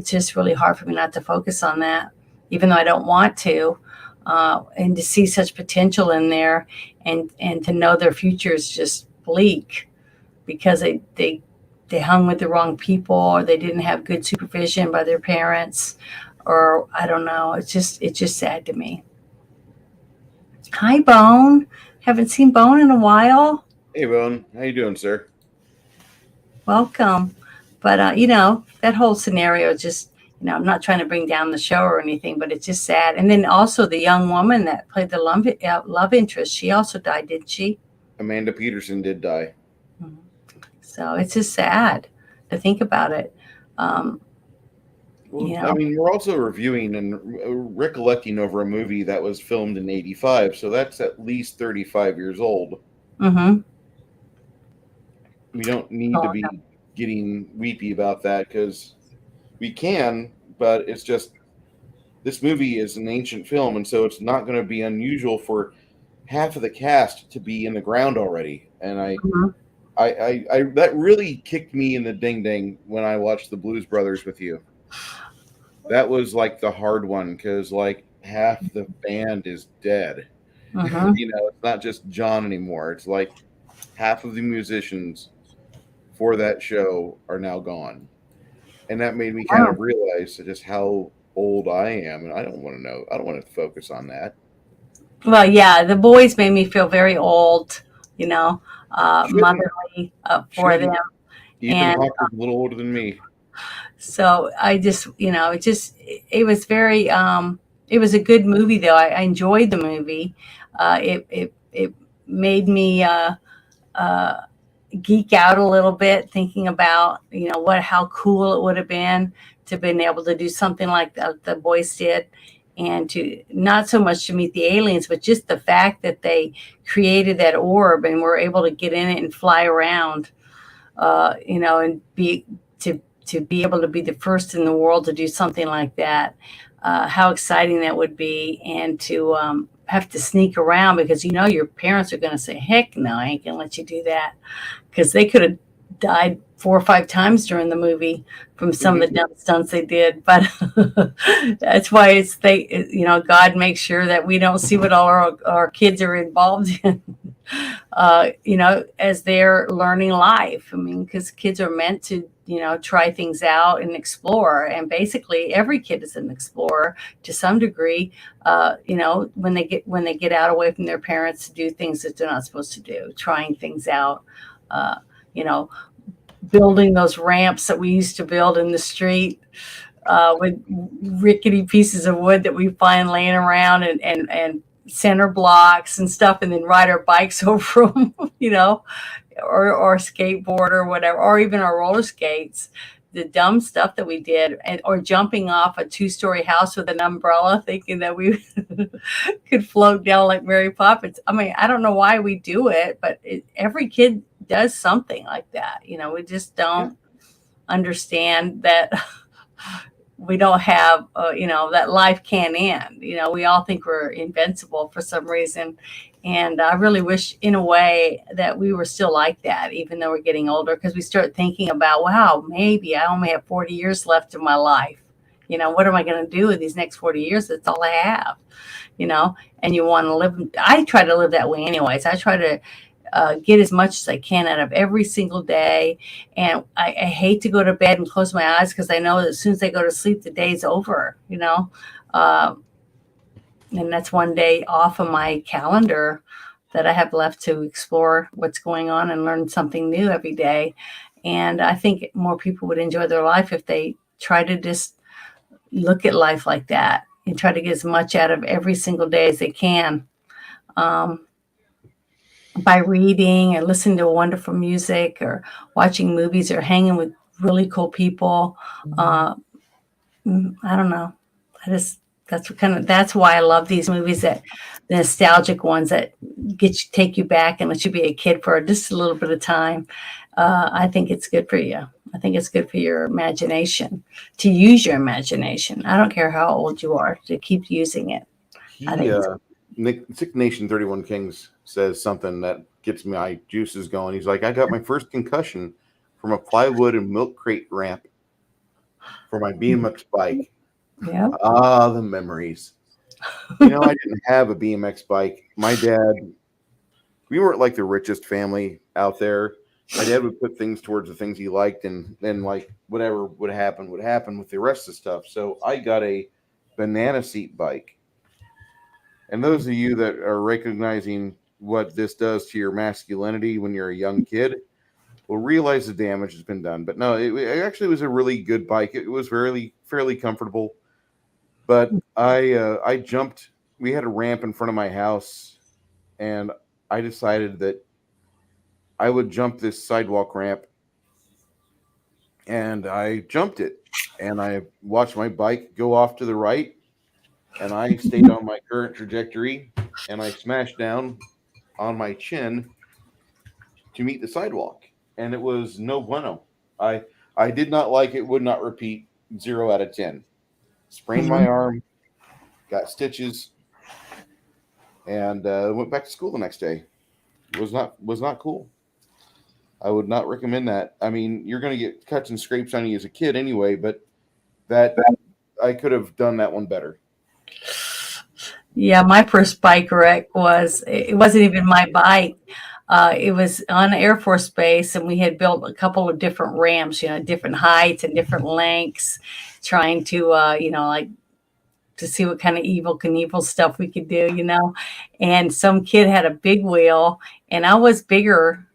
just really hard for me not to focus on that, even though I don't want to. And to see such potential in there, and to know their future is just bleak because they hung with the wrong people, or they didn't have good supervision by their parents, or I don't know. It's just sad to me. Hi, Bone. Haven't seen Bone in a while. Hey, Bone. How you doing, sir? Welcome. But that whole scenario just, I'm not trying to bring down the show or anything, but it's just sad. And then also the young woman that played the love interest, she also died, didn't she? Amanda Peterson did die. Mhm. So it's just sad to think about it. Um, I mean, we're also reviewing and recollecting over a movie that was filmed in '85, so that's at least 35 years old. Mm-hmm. We don't need to be getting weepy about that because we can, but it's just this movie is an ancient film, and so it's not going to be unusual for half of the cast to be in the ground already. And Mm-hmm. I that really kicked me in the ding ding when I watched the Blues Brothers with you. That was like the hard one because like half the band is dead. Mm-hmm. It's not just John anymore. It's like half of the musicians for that show are now gone. And that made me kind Wow. of realize just how old I am. And I don't want to know. I don't want to focus on that. Well, yeah, the boys made me feel very old, Shouldn't. motherly for them. Shouldn't. Ethan And Hawke is a little older than me. so I just, it was very, it was a good movie though. I enjoyed the movie. It made me geek out a little bit thinking about, how cool it would have been to been able to do something like the boys did, and to not so much to meet the aliens, but just the fact that they created that orb and were able to get in it and fly around, and to be able to be the first in the world to do something like that. How exciting that would be, and to have to sneak around because your parents are going to say, "Heck no, I ain't going to let you do that," because they could have died 4 or 5 times during the movie from some of the dumb stunts they did. But that's why God makes sure that we don't see what all our kids are involved in, as they're learning life. I mean, because kids are meant to, try things out and explore. And basically every kid is an explorer to some degree, when they get out away from their parents to do things that they're not supposed to do, trying things out, uh, you know, building those ramps that we used to build in the street, with rickety pieces of wood that we find laying around, and center blocks and stuff, and then ride our bikes over them, or skateboard or whatever, or even our roller skates. The dumb stuff that we did, or jumping off a 2-story house with an umbrella, thinking that we could float down like Mary Poppins. I mean, I don't know why we do it, but every kid does something like that. We just don't understand that we don't have, that life can't end. We all think we're invincible for some reason. And I really wish in a way that we were still like that, even though we're getting older, because we start thinking about, wow, maybe I only have 40 years left in my life. What am I going to do with these next 40 years? That's all I have, and you want to live. I try to live that way anyways. I try to get as much as I can out of every single day. And I hate to go to bed and close my eyes because I know that as soon as I go to sleep, the day's over, and that's one day off of my calendar that I have left to explore what's going on and learn something new every day. And I think more people would enjoy their life if they try to just look at life like that and try to get as much out of every single day as they can. By reading or listening to wonderful music or watching movies or hanging with really cool people. I don't know. That's why I love these movies, that the nostalgic ones that take you back and let you be a kid for just a little bit of time. I think it's good for you. I think it's good for your imagination, to use your imagination. I don't care how old you are, to keep using it. I think Sick Nation 31 Kings says something that gets my juices going. He's like, I got my first concussion from a plywood and milk crate ramp for my BMX bike. yeah. Ah, the memories. I didn't have a BMX bike. My dad, we weren't like the richest family out there. My dad would put things towards the things he liked, and then like whatever would happen with the rest of the stuff. So I got a banana seat bike. And those of you that are recognizing what this does to your masculinity when you're a young kid will realize the damage has been done. But no, it actually was a really good bike. It was fairly comfortable. But I jumped. We had a ramp in front of my house, and I decided that I would jump this sidewalk ramp, and I jumped it, and I watched my bike go off to the right, and I stayed on my current trajectory, and I smashed down on my chin to meet the sidewalk, and it was no bueno. I did not like it. Would not repeat. 0 out of 10. Sprained my arm, got stitches, and went back to school the next day. It was not cool. I would not recommend that. I mean, you're going to get cuts and scrapes on you as a kid anyway, but that I could have done that one better. Yeah, my first bike wreck it wasn't even my bike. It was on Air Force Base, and we had built a couple of different ramps, different heights and different lengths, trying to, like to see what kind of evil Knievel stuff we could do, And some kid had a big wheel, and I was bigger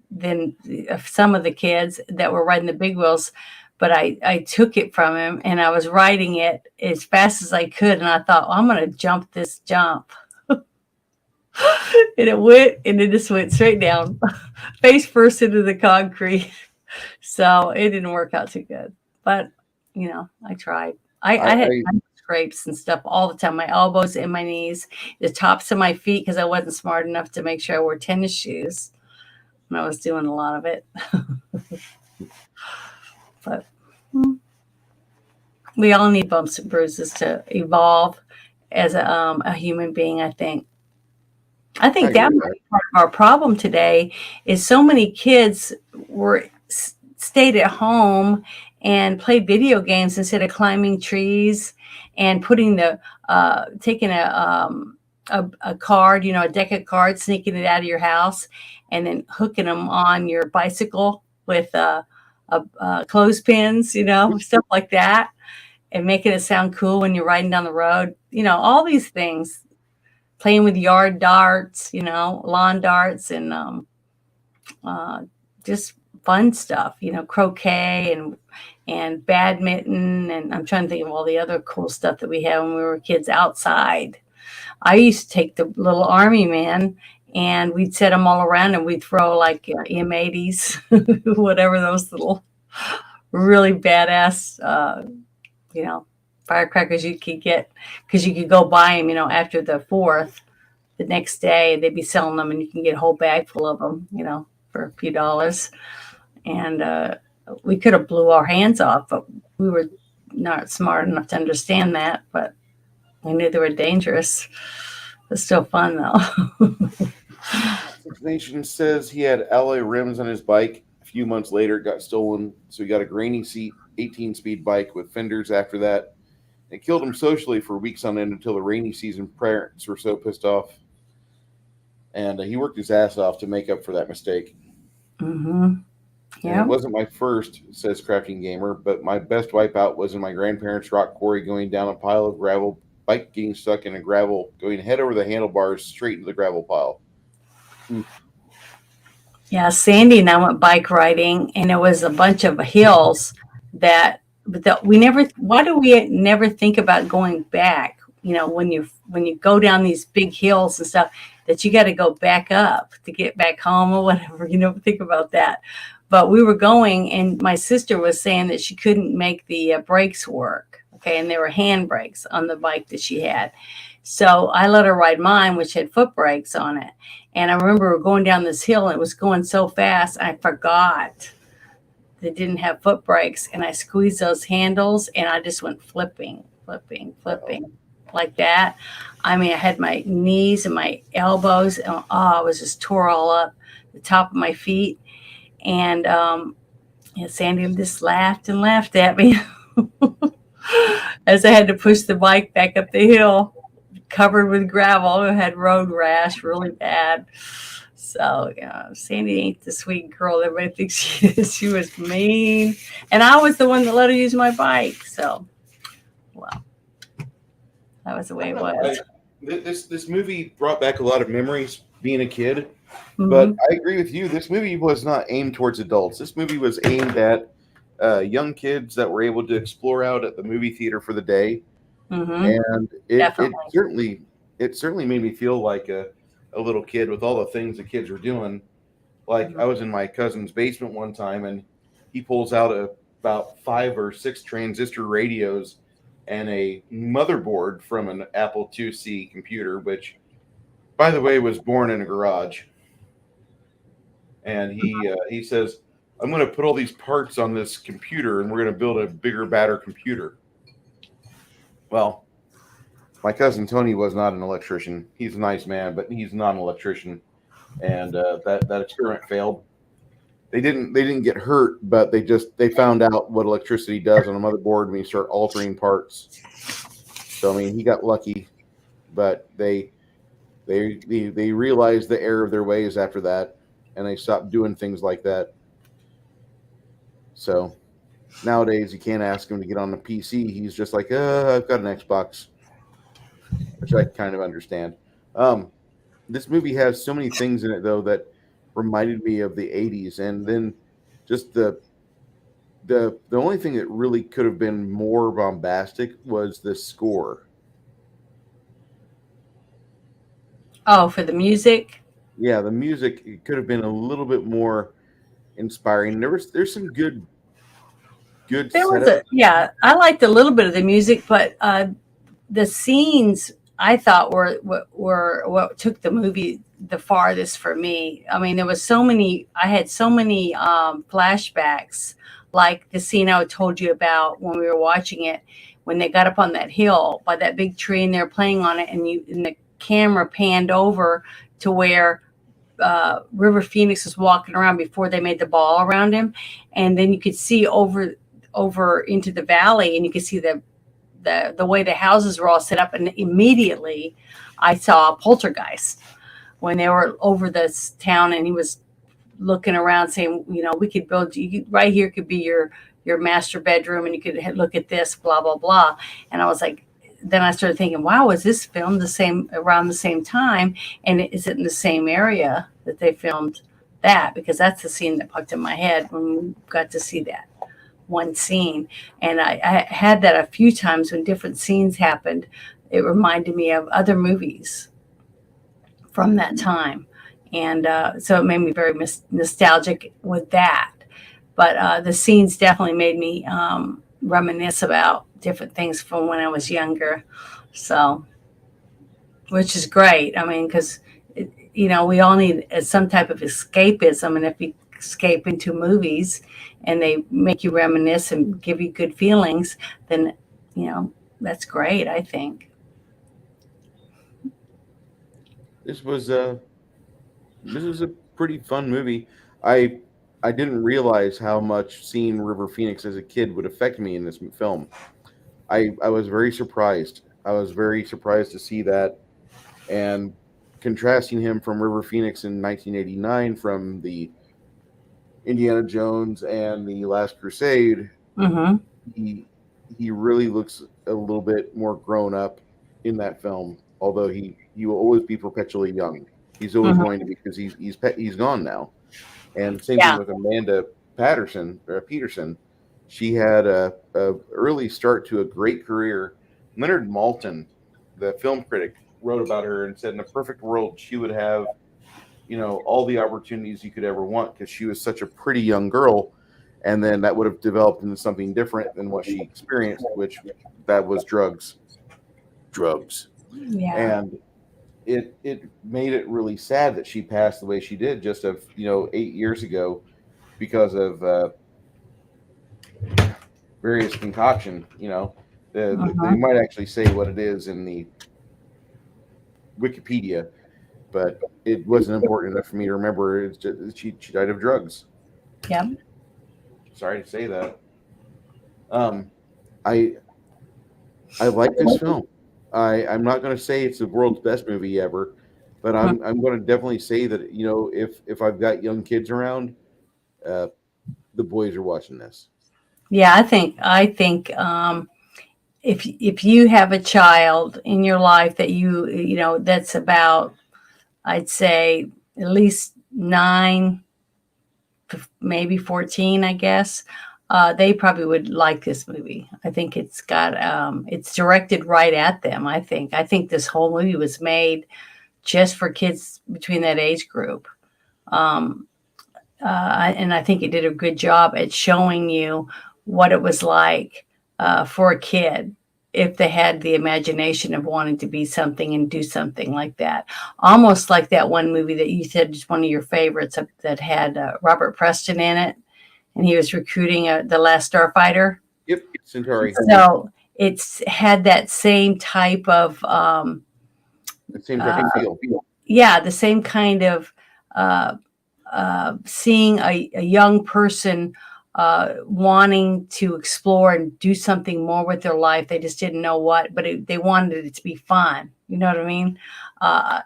than some of the kids that were riding the big wheels. But I took it from him, and I was riding it as fast as I could. And I thought, well, I'm going to jump this jump. And it just went straight down, face first into the concrete. So it didn't work out too good. But, I tried. I had scrapes and stuff all the time, my elbows and my knees, the tops of my feet, because I wasn't smart enough to make sure I wore tennis shoes when I was doing a lot of it. But we all need bumps and bruises to evolve as a human being, I think. I think that might be part of our problem today is so many kids stayed at home and played video games instead of climbing trees and taking a card, a deck of cards, sneaking it out of your house and then hooking them on your bicycle with clothespins, stuff like that, and making it sound cool when you're riding down the road. All these things, playing with yard darts, lawn darts, and just fun stuff, croquet and badminton. And I'm trying to think of all the other cool stuff that we had when we were kids outside. I used to take the little army men, and we'd set them all around, and we'd throw like M80s, whatever those little really badass, firecrackers you could get, because you could go buy them, after the 4th, the next day they'd be selling them, and you can get a whole bag full of them, for a few dollars. And we could have blew our hands off, but we were not smart enough to understand that. But we knew they were dangerous. It was still fun, though. Six Nation says he had alloy rims on his bike. A few months later, it got stolen, so he got a grainy seat 18-speed bike with fenders after that. It killed him socially for weeks on end until the rainy season. Parents were so pissed off. And he worked his ass off to make up for that mistake. Mm-hmm. Yeah. It wasn't my first, says Crafting Gamer, but my best wipeout was in my grandparents' rock quarry, going down a pile of gravel, bike getting stuck in a gravel, going head over the handlebars straight into the gravel pile. Yeah, Sandy and I went bike riding, and there was a bunch of hills that why do we never think about going back? When you go down these big hills and stuff, that you got to go back up to get back home or whatever. Think about that. But we were going, and my sister was saying that she couldn't make the brakes work. Okay, and there were hand brakes on the bike that she had. So I let her ride mine, which had foot brakes on it. And I remember going down this hill, and it was going so fast, I forgot that didn't have foot brakes, and I squeezed those handles, and I just went flipping, like that. I mean, I had my knees and my elbows, and I was just tore all up the top of my feet. And Sandy just laughed and laughed at me as I had to push the bike back up the hill, covered with gravel. I had road rash really bad. So, yeah, Sandy ain't the sweet girl everybody thinks she is. She was mean. And I was the one that let her use my bike. So, well, that was the way it was. This movie brought back a lot of memories being a kid. Mm-hmm. But I agree with you. This movie was not aimed towards adults. This movie was aimed at young kids that were able to explore out at the movie theater for the day. Mm-hmm. And it certainly made me feel like a little kid with all the things the kids were doing. Like I was in my cousin's basement one time, and he pulls out about 5 or 6 transistor radios and a motherboard from an Apple IIc computer, which, by the way, was born in a garage. And he says, "I'm going to put all these parts on this computer, and we're going to build a bigger, badder computer." Well, my cousin Tony was not an electrician. He's a nice man, but he's not an electrician, and that experiment failed. They didn't get hurt, but they found out what electricity does on a motherboard when you start altering parts. So I mean, he got lucky, but they realized the error of their ways after that, and they stopped doing things like that. So nowadays, you can't ask him to get on the PC. He's just like, I've got an Xbox, which I kind of understand. This movie has so many things in it, though, that reminded me of the 80s. And then just the only thing that really could have been more bombastic was the score. Oh, for the music? Yeah, the music, it could have been a little bit more inspiring. There's some good setup. I liked a little bit of the music, but the scenes I thought were what took the movie the farthest for me. I mean, I had so many flashbacks, like the scene I told you about when we were watching it, when they got up on that hill by that big tree and they're playing on it, and the camera panned over to where River Phoenix was walking around before they made the ball around him, and then you could see over into the valley, and you could see the way the houses were all set up, and immediately I saw Poltergeist when they were over this town, and he was looking around saying, we could build right here could be your master bedroom, and you could look at this, blah blah blah. And I was like, then I started thinking, wow, was this filmed around the same time, and is it in the same area that they filmed that? Because that's the scene that popped in my head when we got to see that one scene. And I had that a few times when different scenes happened. It reminded me of other movies from that time. And so it made me very nostalgic with that. But the scenes definitely made me reminisce about different things from when I was younger. So, which is great. I mean, because, we all need some type of escapism. And if you escape into movies and they make you reminisce and give you good feelings, then, that's great, I think. This was a pretty fun movie. I didn't realize how much seeing River Phoenix as a kid would affect me in this film. I was very surprised. I was very surprised to see that, and contrasting him from River Phoenix in 1989 from the Indiana Jones and the Last Crusade. Mm-hmm. He really looks a little bit more grown up in that film, although he will always be perpetually young. He's always going to be, because he's gone now. And same thing with Amanda Peterson. She had a early start to a great career. Leonard Maltin, the film critic, wrote about her and said, in a perfect world, she would have, all the opportunities you could ever want, because she was such a pretty young girl. And then that would have developed into something different than what she experienced, which that was drugs. Yeah. And it made it really sad that she passed the way she did just 8 years ago, because of various concoction. They Uh-huh. might actually say what it is in the Wikipedia, but it wasn't important enough for me to remember. It's just, she died of drugs. Yep. Sorry to say that. Um, I I like this film. I'm not going to say it's the world's best movie ever, but I'm going to definitely say that if I've got young kids around, uh, the boys are watching this. Yeah, I think if you have a child in your life that that's about, I'd say at least 9, maybe 14, I guess. They probably would like this movie. I think it's directed right at them. I think this whole movie was made just for kids between that age group. Um, and I think it did a good job at showing you what it was like for a kid if they had the imagination of wanting to be something and do something like that. Almost like that one movie that you said is one of your favorites that had Robert Preston in it, and he was recruiting the last starfighter. Yep, Centauri. So it's had that same type of The same type of feel. yeah, the same kind of uh, seeing a young person wanting to explore and do something more with their life. They just didn't know what, but they wanted it to be fun. You know what I mean?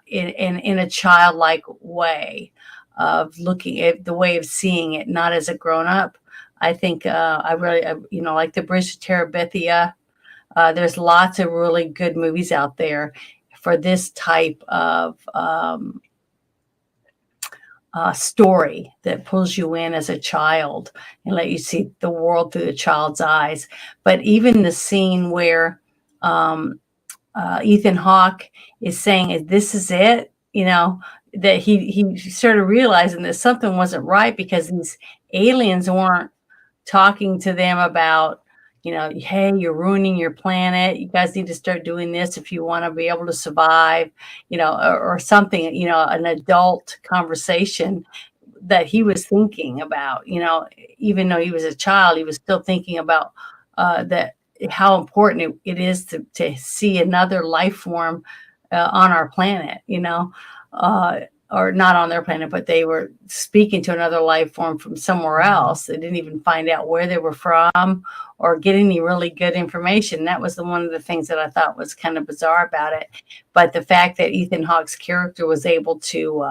In a childlike way of looking at the way of seeing it, not as a grown up. I think I really, like the Bridge to Terabithia. There's lots of really good movies out there for this type of story that pulls you in as a child and let you see the world through the child's eyes. But even the scene where Ethan Hawke is saying, "This is it," that he started realizing that something wasn't right because these aliens weren't talking to them about, hey, you're ruining your planet. You guys need to start doing this if you want to be able to survive, or something, an adult conversation that he was thinking about, even though he was a child, he was still thinking about that how important it is to see another life form on our planet, or not on their planet, but they were speaking to another life form from somewhere else. They didn't even find out where they were from or get any really good information. That was one of the things that I thought was kind of bizarre about it. But the fact that Ethan Hawke's character was able to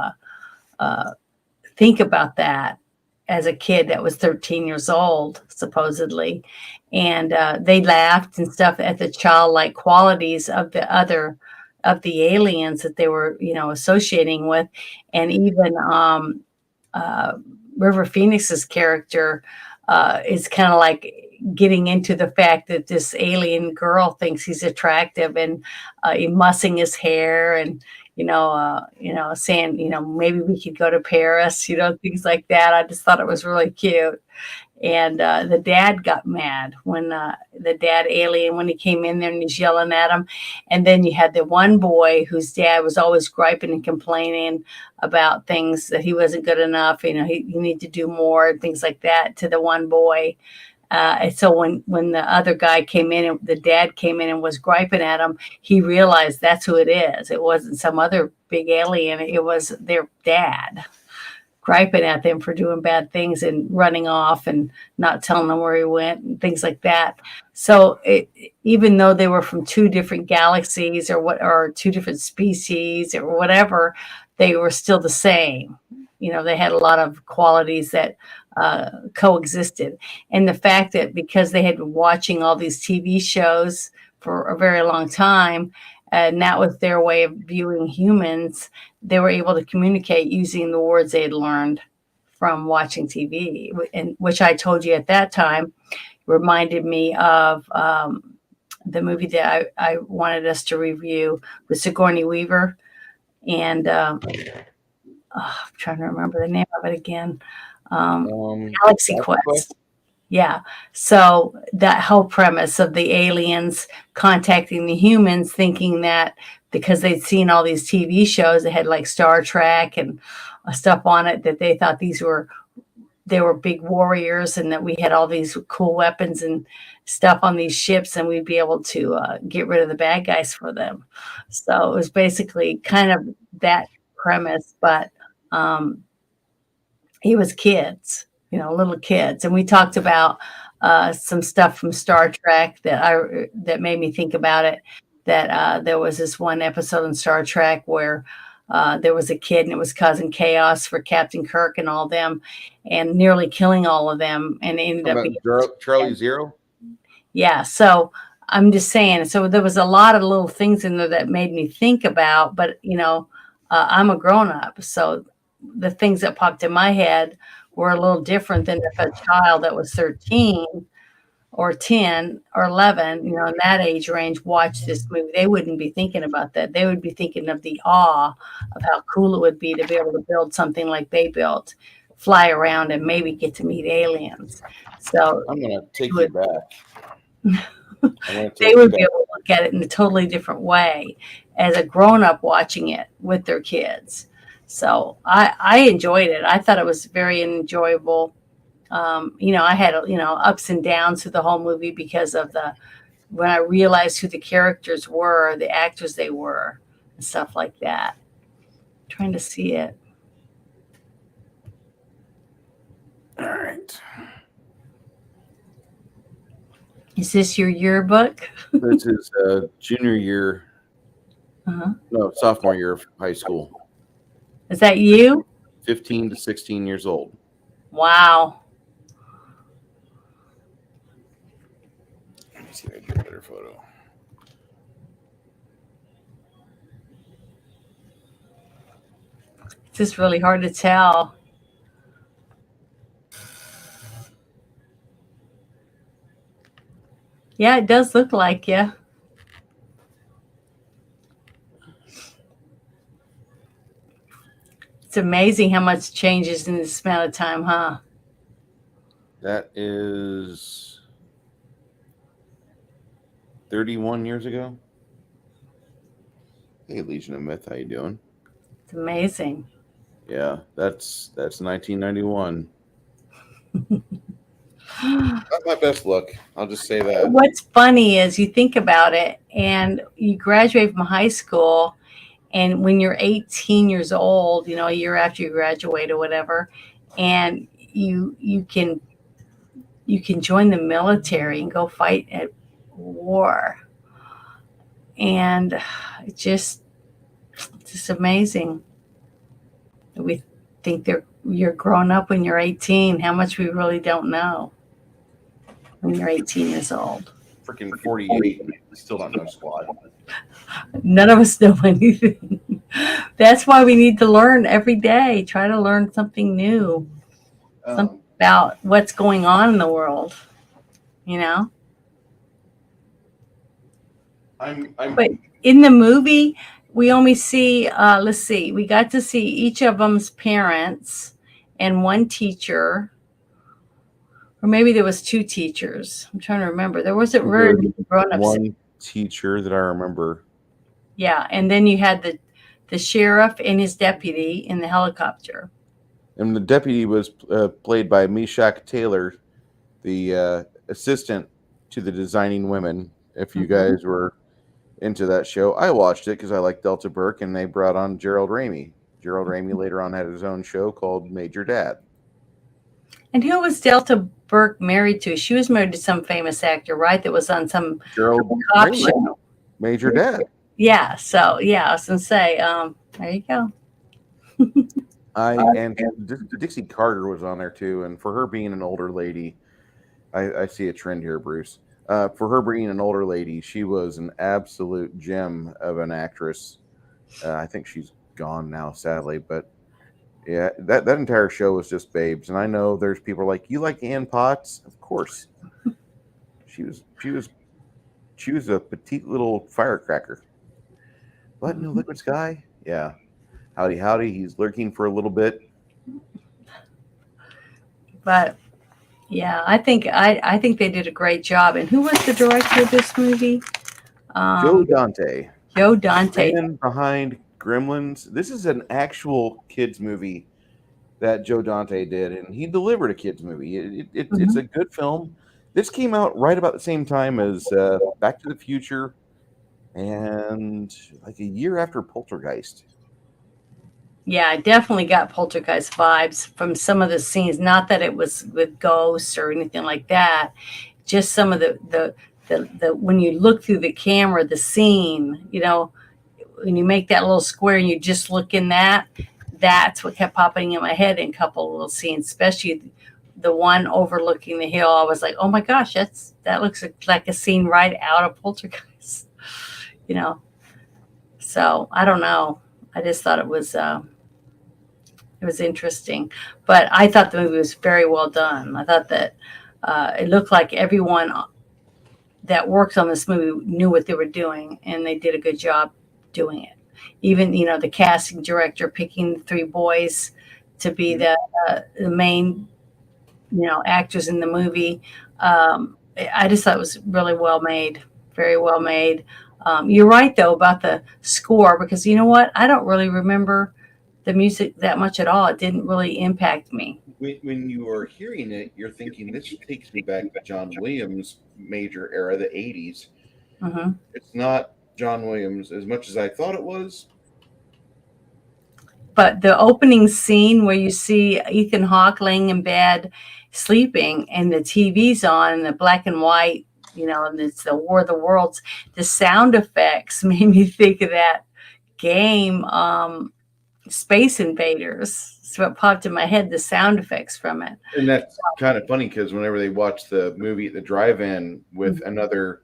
think about that as a kid that was 13 years old, supposedly. And they laughed and stuff at the childlike qualities of the aliens that they were, associating with. And even River Phoenix's character is kind of like getting into the fact that this alien girl thinks he's attractive and he mussing his hair and saying, maybe we could go to Paris, things like that. I just thought it was really cute. And the dad got mad when the dad alien, when he came in there and he's yelling at him. And then you had the one boy whose dad was always griping and complaining about things that he wasn't good enough. He need to do more and things like that to the one boy. And so when the other guy came in and the dad came in and was griping at him, he realized that's who it is. It wasn't some other big alien. It was their dad griping at them for doing bad things and running off and not telling them where he went and things like that. So even though they were from two different galaxies or two different species or whatever, they were still the same. They had a lot of qualities that coexisted. And the fact that because they had been watching all these TV shows for a very long time, and that was their way of viewing humans, they were able to communicate using the words they had learned from watching TV, and which I told you at that time reminded me of the movie that I wanted us to review with Sigourney Weaver. And I'm trying to remember the name of it again. Galaxy Quest. Yeah. So that whole premise of the aliens contacting the humans, thinking that because they'd seen all these TV shows that had like Star Trek and stuff on it, that they thought these were they were big warriors and that we had all these cool weapons and stuff on these ships and we'd be able to get rid of the bad guys for them. So it was basically kind of that premise, but it was kids, little kids. And we talked about some stuff from Star Trek that made me think about it. That there was this one episode in Star Trek where there was a kid and it was causing chaos for Captain Kirk and all them, and nearly killing all of them. And it ended up being Charlie Zero. Yeah. So I'm just saying. So there was a lot of little things in there that made me think about. But I'm a grown up, so the things that popped in my head were a little different than if a child that was 13 or 10 or 11, in that age range, watched this movie. They wouldn't be thinking about that. They would be thinking of the awe of how cool it would be to be able to build something like they built, fly around and maybe get to meet aliens. So I'm going to take you back. They would be able to look at it in a totally different way as a grown-up watching it with their kids. So I enjoyed it. I thought it was very enjoyable. I had ups and downs through the whole movie because of when I realized who the characters were, the actors they were, and stuff like that. I'm trying to see it. All right. Is this your yearbook? This is junior year. No, sophomore year of high school. Is that you? 15 to 16 years old. Wow. Let me see if I get a better photo. It's just really hard to tell. Yeah, it does look like you. It's amazing how much changes in this amount of time, huh? That is 31 years ago. Hey, Legion of Myth, how you doing? It's amazing. Yeah, that's 1991. Not my best look. I'll just say that. What's funny is you think about it, and you graduate from high school, and when you're 18 years old, a year after you graduate or whatever, and you can join the military and go fight at war, and it's just amazing. We think you're grown up when you're 18. How much we really don't know when you're 18 years old. Freaking 48. Still don't know squat. None of us know anything. That's why we need to learn every day. Try to learn something new. Something about what's going on in the world. But in the movie, we only see, let's see, we got to see each of them's parents and one teacher, or maybe there was two teachers. I'm trying to remember. There wasn't very many grown-ups. One teacher that I remember. Yeah, and then you had the sheriff and his deputy in the helicopter. And the deputy was played by Meshach Taylor, the assistant to the Designing Women. If you guys were into that show, I watched it because I like Delta Burke, and they brought on Gerald Ramey. Gerald Ramey later on had his own show called Major Dad. And who was Delta Burke married to? She was married to some famous actor, right? That was on some cop show. Major Dad. Yeah. So I was gonna say, there you go. And Dixie Carter was on there too, and for her being an older lady, I see a trend here, Bruce. For her being an older lady, she was an absolute gem of an actress. I think she's gone now, sadly, but yeah, that entire show was just babes. And I know there's people like, you like Ann Potts? Of course. She was a petite little firecracker. What, no liquid sky? Yeah. Howdy. He's lurking for a little bit. But yeah, I think they did a great job. And who was the director of this movie? Joe Dante. Joe Dante. Man behind Gremlins. This is an actual kids movie that Joe Dante did, and he delivered a kids movie. It's Mhm. a good film. This came out right about the same time as Back to the Future, and like a year after Poltergeist. Yeah, I definitely got poltergeist vibes from some of the scenes. Not that it was with ghosts or anything like that. Just some of the when you look through the camera, the scene, when you make that little square and you just look in that, that's what kept popping in my head in a couple of little scenes, especially the one overlooking the hill. I was like, oh my gosh, that looks like a scene right out of Poltergeist, you know. So I don't know. I just thought it was interesting, but I thought the movie was very well done. I thought that it looked like everyone that worked on this movie knew what they were doing, and they did a good job doing it. Even the casting director picking the three boys to be the main actors in the movie. I just thought it was really well made, very well made. You're right though about the score, because you know what, I don't really remember the music that much at all. It didn't really impact me. When you are hearing it, you're thinking this takes me back to John Williams' major era, the '80s. Hmm. It's not John Williams as much as I thought it was. But the opening scene where you see Ethan Hawke laying in bed sleeping and the TV's on and the black and white, and it's the War of the Worlds, the sound effects made me think of that game, Space Invaders. So it popped in my head, the sound effects from it. And that's kind of funny because whenever they watch the movie at the drive-in with another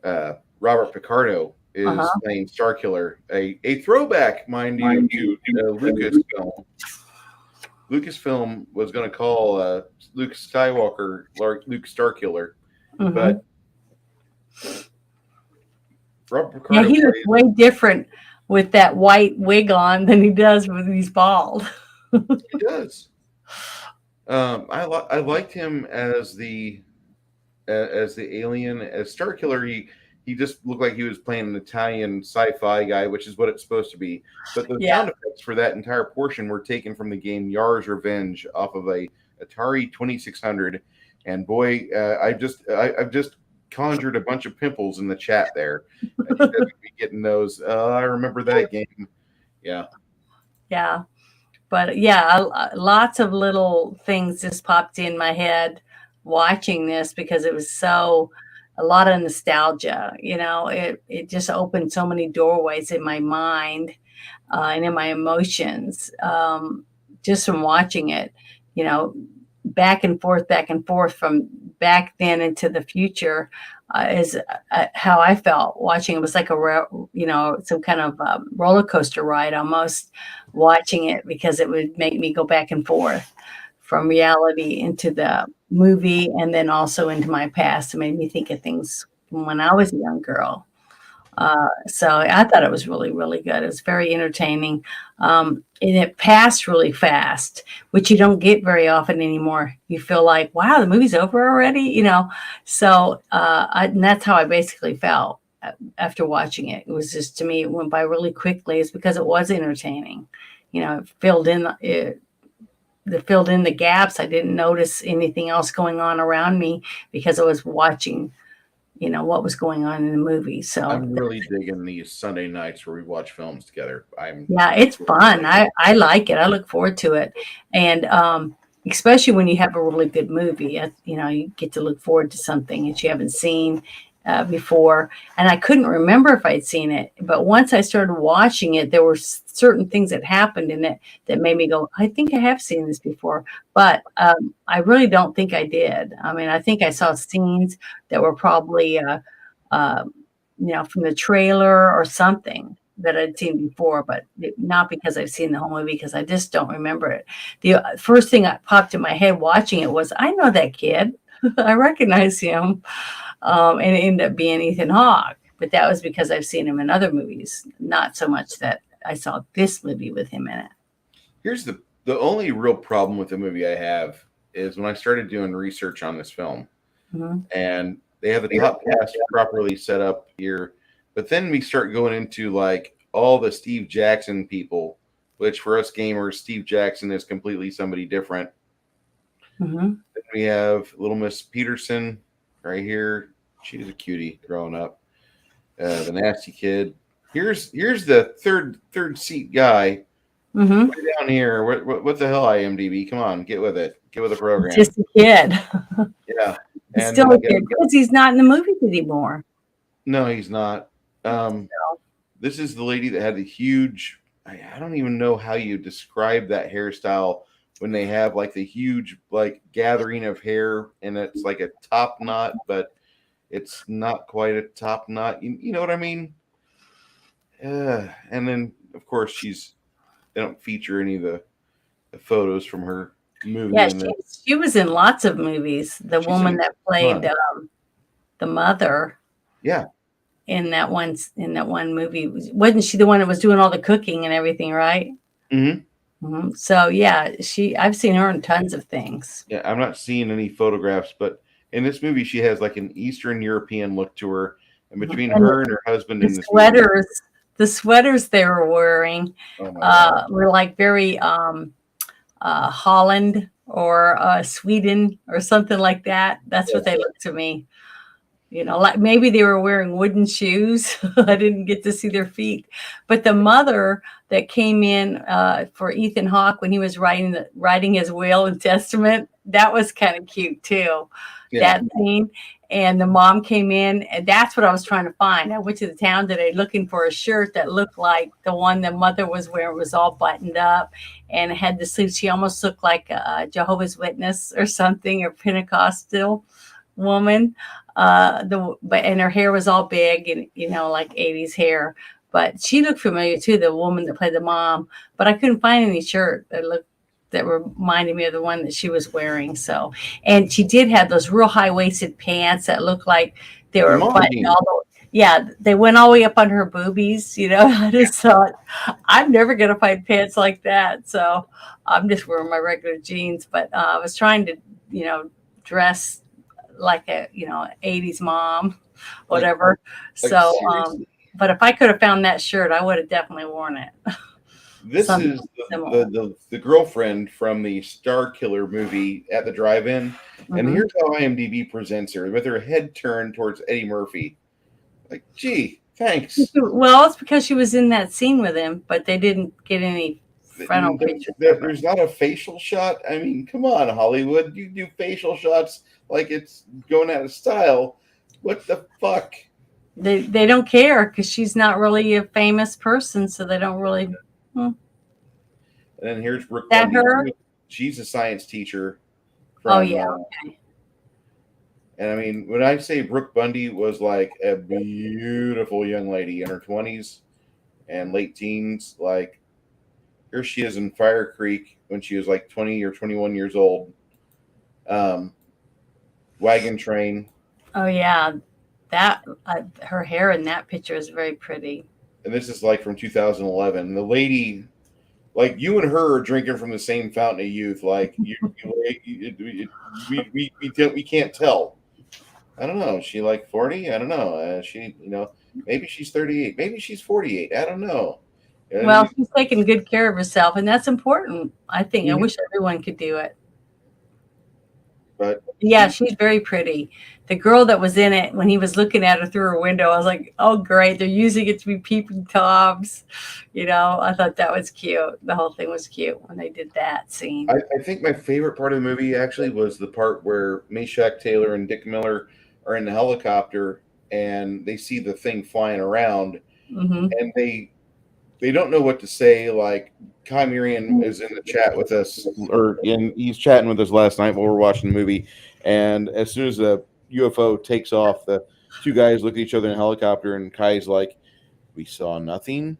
Robert Picardo is Uh-huh. playing Starkiller, a throwback, mind you, to Lucasfilm. Lucasfilm was going to call Luke Skywalker Luke Starkiller, Hmm. but Robert Yeah, Picardo he looks plays. way different with that white wig on than he does when he's bald. He does. I liked him as the alien, as Starkiller. He just looked like he was playing an Italian sci-fi guy, which is what it's supposed to be. But the Yeah. sound effects for that entire portion were taken from the game Yar's Revenge off of a Atari 2600. And boy, I've just conjured a bunch of pimples in the chat there. You guys will be getting those. I remember that game. Yeah. Yeah. But yeah, lots of little things just popped in my head watching this because it was a lot of nostalgia. It just opened so many doorways in my mind and in my emotions, just from watching it. You know, back and forth from back then into the future is how I felt watching. It was like some kind of roller coaster ride almost, watching it, because it would make me go back and forth from reality into the movie and then also into my past. It made me think of things from when I was a young girl. So I thought it was really, really good. It was very entertaining. And it passed really fast, which you don't get very often anymore. You feel like, wow, the movie's over already. So and that's how I basically felt after watching it. It was just, to me, it went by really quickly. It's because it was entertaining. It filled in the gaps. I didn't notice anything else going on around me because I was watching what was going on in the movie. So I'm really digging these Sunday nights where we watch films together. yeah, it's Really fun. digging it. I like it. I look forward to it. And especially when you have a really good movie, you get to look forward to something that you haven't seen before. And I couldn't remember if I'd seen it, but once I started watching it, there were certain things that happened in it that made me go, I think I have seen this before. But I really don't think I did. I mean, I think I saw scenes that were probably uh, from the trailer or something that I'd seen before, but not because I've seen the whole movie, because I just don't remember it. The first thing that popped in my head watching it was, I know that kid. I recognize him. And it ended up being Ethan Hawke. But that was because I've seen him in other movies, not so much that I saw this movie with him in it. Here's the only real problem with the movie I have is when I started doing research on this film, Mhm. and they have the top cast properly set up here, but then we start going into like all the Steve Jackson people which for us gamers, Steve Jackson is completely somebody different. Mm-hmm. Then we have Little Miss Peterson right here. She's a cutie growing up. The nasty kid. Here's the third seat guy. Mm-hmm. Way down here. What the hell, IMDb? Come on, get with it. Get with the program. Just a kid. Yeah. He's And still a kid because he's not in the movies anymore. no, he's not. This is the lady that had the huge. I don't even know how you describe that hairstyle when they have like the huge like gathering of hair and it's like a top knot, but it's not quite a top knot. You know what I mean? And then of course they don't feature any of the photos from her movie. Yeah, she was in lots of movies. The She's woman in that played the mother. Yeah. In that one movie, wasn't she the one that was doing all the cooking and everything, right? Mm-hmm. Mm-hmm. So yeah, I've seen her in tons of things. Yeah, I'm not seeing any photographs, but in this movie, she has like an Eastern European look to her, and between her and her husband in this sweaters, the sweaters they were wearing were like very Holland or Sweden or something like that. That's what they look to me. You know, like maybe they were wearing wooden shoes. I didn't get to see their feet. But the mother that came in for Ethan Hawke when he was writing his will and testament, that was kind of cute too. Yeah. That scene. And the mom came in, and that's what I was trying to find. I went to the town today looking for a shirt that looked like the one the mother was wearing. It was all buttoned up and had the sleeves. She almost looked like a Jehovah's Witness or something, or Pentecostal woman. And her hair was all big and, you know, like 80s hair, but she looked familiar too, the woman that played the mom, but I couldn't find any shirt that reminded me of the one that she was wearing. So, and she did have those real high-waisted pants that looked like they were buttoned they went all the way up on her boobies, you know. I just thought, I'm never going to find pants like that. So I'm just wearing my regular jeans, but I was trying to, you know, dress like a 80s mom, whatever. But if I could have found that shirt, I would have definitely worn it. This is the girlfriend from the Star Killer movie at the drive-in. Mm-hmm. And here's how IMDb presents her with her head turned towards Eddie Murphy. Like, gee, thanks. Well, it's because she was in that scene with him, but they didn't get any frontal pictures. There's not a facial shot. I mean, come on, Hollywood. You do facial shots like it's going out of style. What the fuck? They don't care because she's not really a famous person, so they don't really. And then here's Brooke Bundy. Her? She's a science teacher. Okay. And I mean, when I say Brooke Bundy was like a beautiful young lady in her 20s and late teens, like here she is in Fire Creek when she was like 20 or 21 years old. Wagon Train. Oh yeah, that her hair in that picture is very pretty. And this is like from 2011. The lady, like you and her are drinking from the same fountain of youth. Like we can't tell. I don't know. Is she like 40? I don't know. Maybe she's 38. Maybe she's 48. I don't know. Well, she's taking good care of herself, and that's important. I think. Mm-hmm. I wish everyone could do it. But yeah, she's very pretty. The girl that was in it, when he was looking at her through her window, I was like, oh, great. They're using it to be peeping toms. You know, I thought that was cute. The whole thing was cute when they did that scene. I think my favorite part of the movie actually was the part where Meshack Taylor and Dick Miller are in the helicopter and they see the thing flying around. Mm-hmm. And they don't know what to say. Like Kai Mirian is in the chat with us, he's chatting with us last night while we're watching the movie. And as soon as the UFO takes off, the two guys look at each other in a helicopter, and Kai's like, "We saw nothing.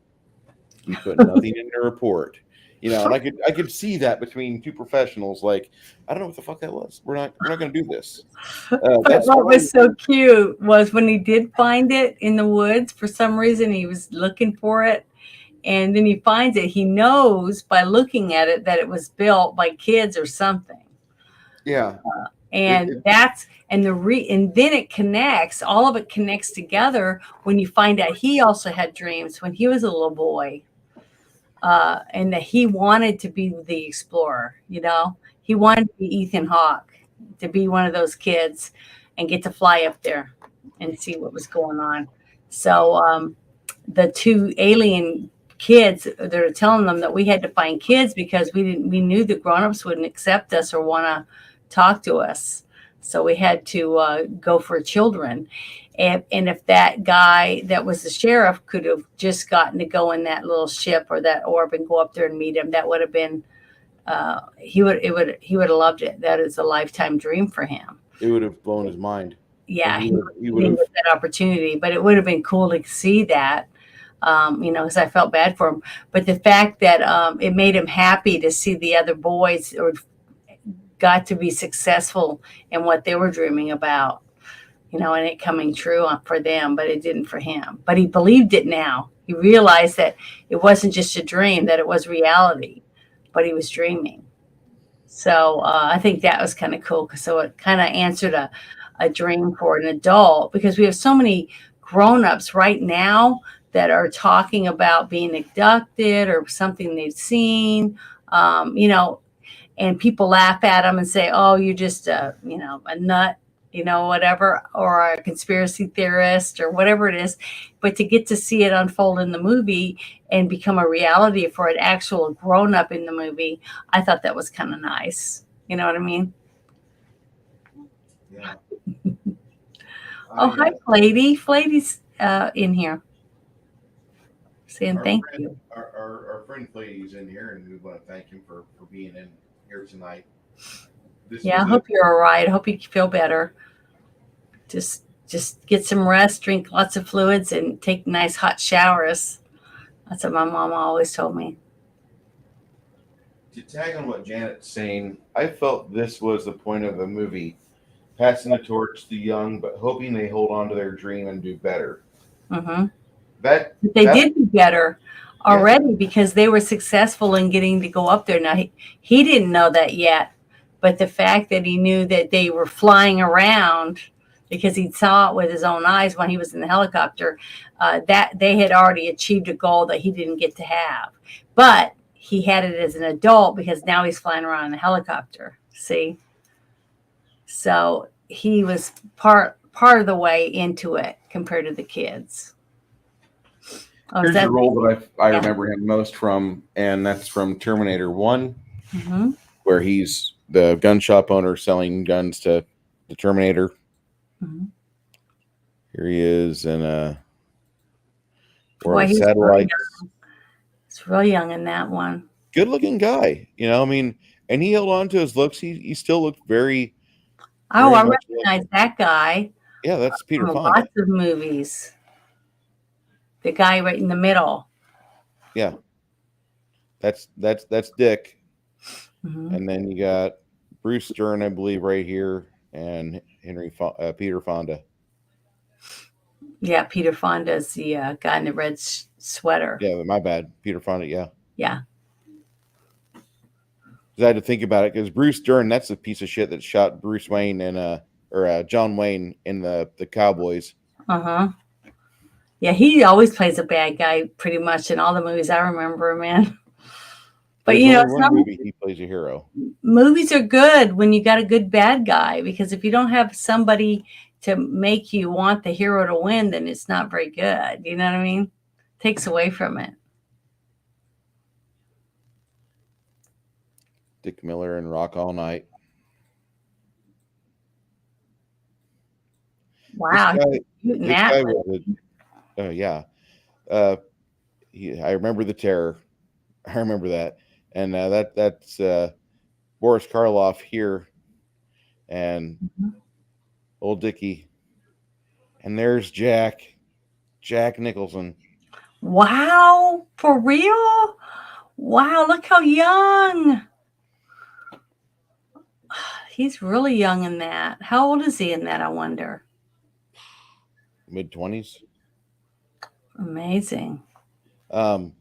We put nothing in the report." You know, and I could see that between two professionals. Like, I don't know what the fuck that was. We're not going to do this. But what was so cute was when he did find it in the woods. For some reason, he was looking for it. And then he finds it. He knows by looking at it that it was built by kids or something. Yeah. And then it connects. All of it connects together when you find out he also had dreams when he was a little boy. and that he wanted to be the explorer. He wanted to be Ethan Hawke, to be one of those kids, and get to fly up there and see what was going on. So the two alien kids, they're telling them that we had to find kids because we knew the grown-ups wouldn't accept us or want to talk to us, so we had to go for children. And if that guy that was the sheriff could have just gotten to go in that little ship or that orb and go up there and meet him, that would have been he would have loved it. That is a lifetime dream for him. It would have blown his mind. Yeah, he would have that opportunity, but it would have been cool to see that. Because I felt bad for him. But the fact that it made him happy to see the other boys or got to be successful in what they were dreaming about, and it coming true for them, but it didn't for him. But he believed it now. He realized that it wasn't just a dream, that it was reality, but he was dreaming. So I think that was kind of cool. So it kind of answered a dream for an adult, because we have so many grown-ups right now that are talking about being abducted or something they've seen, and people laugh at them and say, oh, you're just a nut, whatever, or a conspiracy theorist or whatever it is. But to get to see it unfold in the movie and become a reality for an actual grown-up in the movie, I thought that was kind of nice. You know what I mean? Yeah. Oh, hi, Flady. Flady's in here saying thank you. Our friend Flady's in here, and we want to thank him for being in here tonight. I hope you're all right. I hope you feel better. Just get some rest, drink lots of fluids, and take nice hot showers. That's what my mom always told me. To tag on what Janet's saying, I felt this was the point of the movie, passing the torch to the young, but hoping they hold on to their dream and do better. Mm-hmm. They did do better already, because they were successful in getting to go up there. Now, he didn't know that yet, but the fact that he knew that they were flying around, because he saw it with his own eyes when he was in the helicopter, that they had already achieved a goal that he didn't get to have. But he had it as an adult, because now he's flying around in a helicopter. See? So he was part of the way into it compared to the kids. Here's the role that I remember him most from, and that's from Terminator 1, where he's the gun shop owner selling guns to the Terminator. Here he is in a satellite. He's real young in that one. Good looking guy, and he held on to his looks. He still looked very. Oh, I recognize that guy. Yeah, that's Peter Fonda. Lots of movies. The guy right in the middle. Yeah, that's Dick, and then you got Bruce Dern, I believe, right here, and Peter Fonda. Yeah, Peter Fonda's the guy in the red sweater. Yeah, my bad, Peter Fonda. Yeah. Yeah. I had to think about it, because Bruce Dern, that's a piece of shit that shot Bruce Wayne and John Wayne in the Cowboys. Yeah, he always plays a bad guy pretty much in all the movies I remember him in. But one movie he plays a hero. Movies are good when you got a good bad guy, because if you don't have somebody to make you want the hero to win, then it's not very good. You know what I mean? Takes away from it. Dick Miller and Rock All Night. Wow. This guy was yeah. I remember The Terror. I remember that. And that's Boris Karloff here, and old Dickie. And there's Jack Nicholson. Wow. For real? Wow. Look how young. He's really young in that. How old is he in that, I wonder? Mid-20s. Amazing. I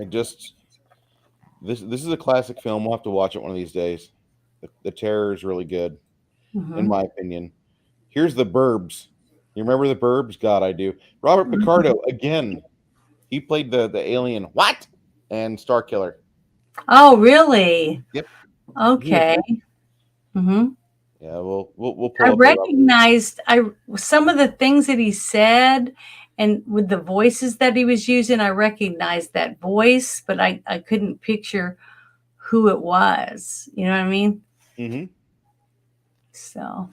just this is a classic film. We'll have to watch it one of these days. The Terror is really good, in my opinion. Here's The Burbs. You remember The Burbs? God, I do. Robert Picardo again. He played the alien what and Star Killer. Oh, really? Yep. Okay. Mm-hmm. Yeah, we'll I pull up a recognized some of the things that he said, and with the voices that he was using, I recognized that voice, but I couldn't picture who it was. You know what I mean? Mm-hmm. So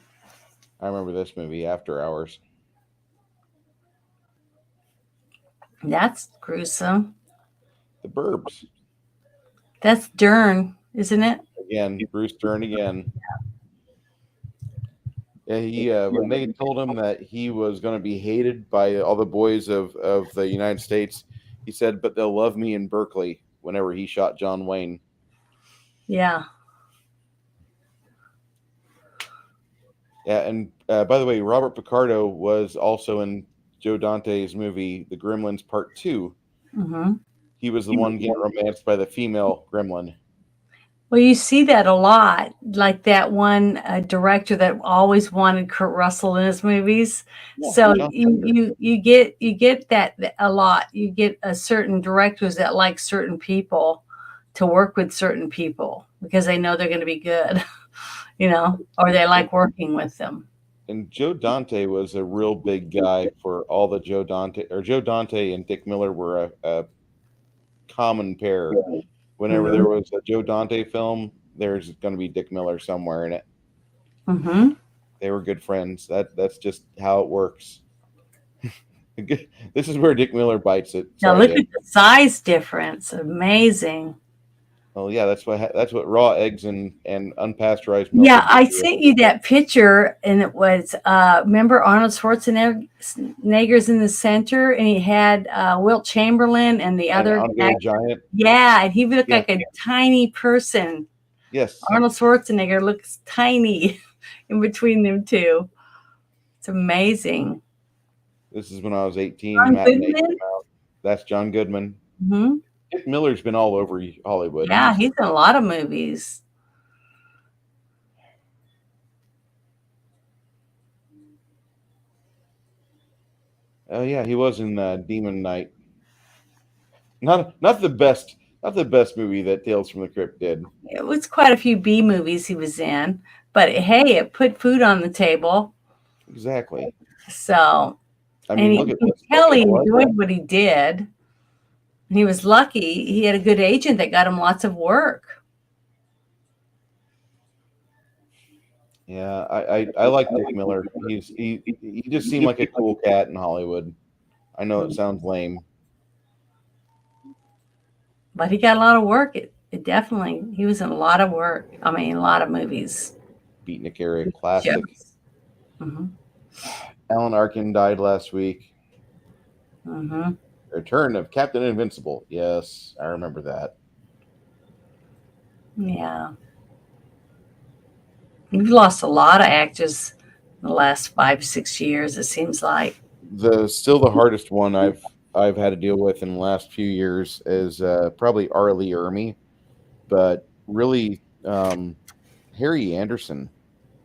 I remember this movie, After Hours. that's gruesome. The Burbs. That's Dern, isn't it? Again, Bruce Dern again. Yeah, he when they told him that he was going to be hated by all the boys of the United States, he said, "But they'll love me in Berkeley." Whenever he shot John Wayne. Yeah. Yeah, and by the way, Robert Picardo was also in Joe Dante's movie, The Gremlins Part 2. Mm-hmm. He was the one getting romanced by the female gremlin. Well, you see that a lot, like that one director that always wanted Kurt Russell in his movies. Yeah, So John you get that a lot. You get a certain directors that like certain people to work with certain people because they know they're going to be good, or they like working with them. And Joe Dante was a real big guy for all the Joe Dante and Dick Miller were a common pair. Whenever there was a Joe Dante film, there's going to be Dick Miller somewhere in it. Mm-hmm. They were good friends. That's just how it works. This is where Dick Miller bites it. Now Sorry, look Dave. at the size difference. Amazing. Oh yeah, that's what raw eggs and unpasteurized milk. Yeah, I sent you that picture, and it was remember Arnold Schwarzenegger's in the center, and he had Wilt Chamberlain and the other Andre the Giant. Yeah, and he looked like a tiny person. Yes, Arnold Schwarzenegger looks tiny in between them two. It's amazing. this is when I was 18. John Matinee Goodman? came out. That's John Goodman. Mm-hmm. Dick Miller's been all over Hollywood. Yeah, he's in a lot of movies. Oh yeah, he was in Demon Knight. Not the best movie that Tales from the Crypt did. It was quite a few B movies he was in, but hey, it put food on the table. Exactly. So, I mean, look at this. Kelly enjoyed what he did. He was lucky. He had a good agent that got him lots of work. Yeah, I like Dick Miller. He just seemed like a cool cat in Hollywood. I know it sounds lame, but he got a lot of work. It definitely, he was in a lot of work. I mean, a lot of movies. Beatnik era classic. Mm-hmm. Alan Arkin died last week. Mm-hmm. Return of Captain Invincible. Yes, I remember that. Yeah. We've lost a lot of actors in the last 5-6 years, it seems like. Still the hardest one I've had to deal with in the last few years is probably R. Lee Ermey, but really Harry Anderson,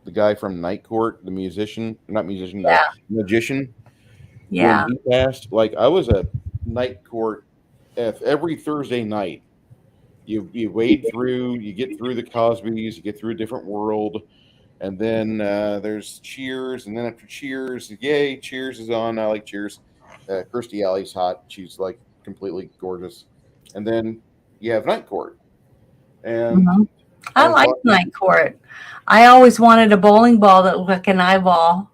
the guy from Night Court, the magician. Yeah. When he passed, like I was at Night Court every Thursday night. You wade through, you get through the Cosbys, you get through a different world, and then there's Cheers, and then after Cheers, yay, Cheers is on. I like Cheers. Kirstie Alley's hot. She's like completely gorgeous. And then you have Night Court. And I like Night Court. I always wanted a bowling ball that looked like an eyeball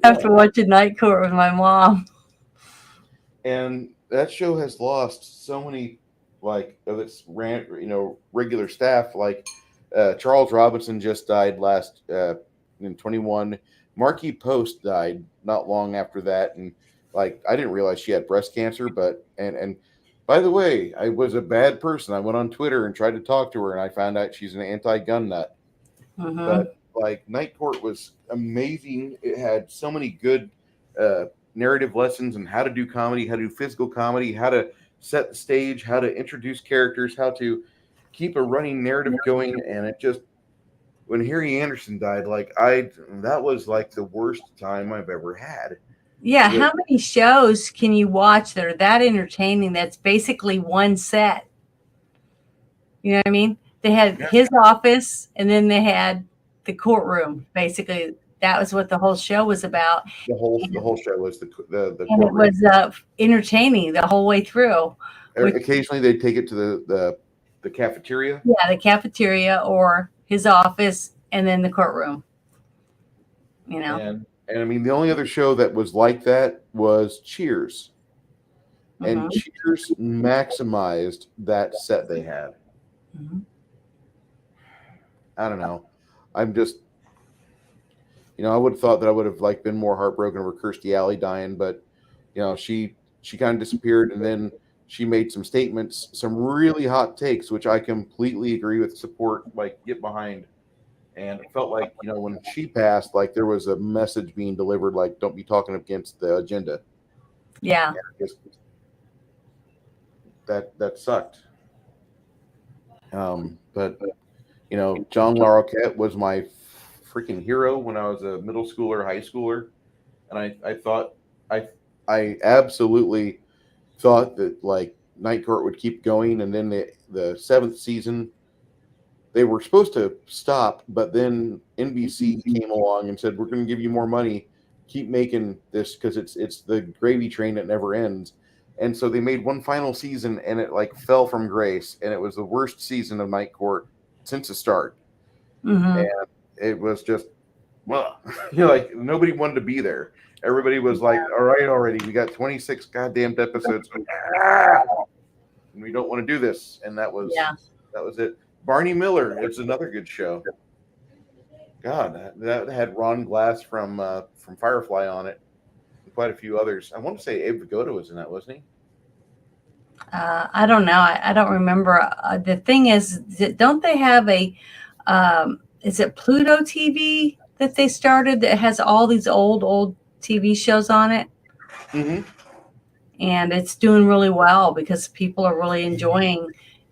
after watching Night Court with my mom. And that show has lost so many of its regular staff. Like Charles Robinson just died in 21. Marquis Post died not long after that, and I didn't realize she had breast cancer. But and by the way, I was a bad person. I went on Twitter and tried to talk to her, and I found out she's an anti-gun nut. Mm-hmm. But Night Court was amazing. It had so many good narrative lessons on how to do comedy, how to do physical comedy, how to set the stage, how to introduce characters, how to keep a running narrative going. And it just, when Harry Anderson died, that was like the worst time I've ever had. Yeah, how many shows can you watch that are that entertaining? That's basically one set. You know what I mean? They had his office, and then they had the courtroom. Basically, that was what the whole show was about. The whole show was the And it courtroom. was entertaining the whole way through. Which, Occasionally, they'd take it to the cafeteria. yeah, the cafeteria or his office, and then the courtroom. You know, And I mean, the only other show that was like that was Cheers, and Cheers maximized that set they had. I don't know. I'm just, I would have thought that I would have like been more heartbroken over Kirstie Alley dying, but she kind of disappeared, and then she made some statements, some really hot takes, which I completely agree with, support, like get behind. And it felt like, when she passed, like there was a message being delivered, like don't be talking against the agenda. Yeah. That sucked. But John Larroquette was my freaking hero when I was a middle schooler, high schooler, and I thought I absolutely thought that like Night Court would keep going, and then the seventh season they were supposed to stop, but then NBC came along and said, we're going to give you more money, keep making this because it's the gravy train that never ends. And so they made one final season, and it like fell from grace, and it was the worst season of Night Court since the start. And it was just, well, like nobody wanted to be there. Everybody was like, all right, already, we got 26 goddamn episodes, and we don't want to do this. And that was it. Barney Miller, it's another good show. God, that had Ron Glass from Firefly on it, and quite a few others. I want to say Abe Vigoda was in that, wasn't he? I don't know. I don't remember. The thing is, don't they have a? Is it Pluto TV that they started that has all these old TV shows on it? And it's doing really well because people are really enjoying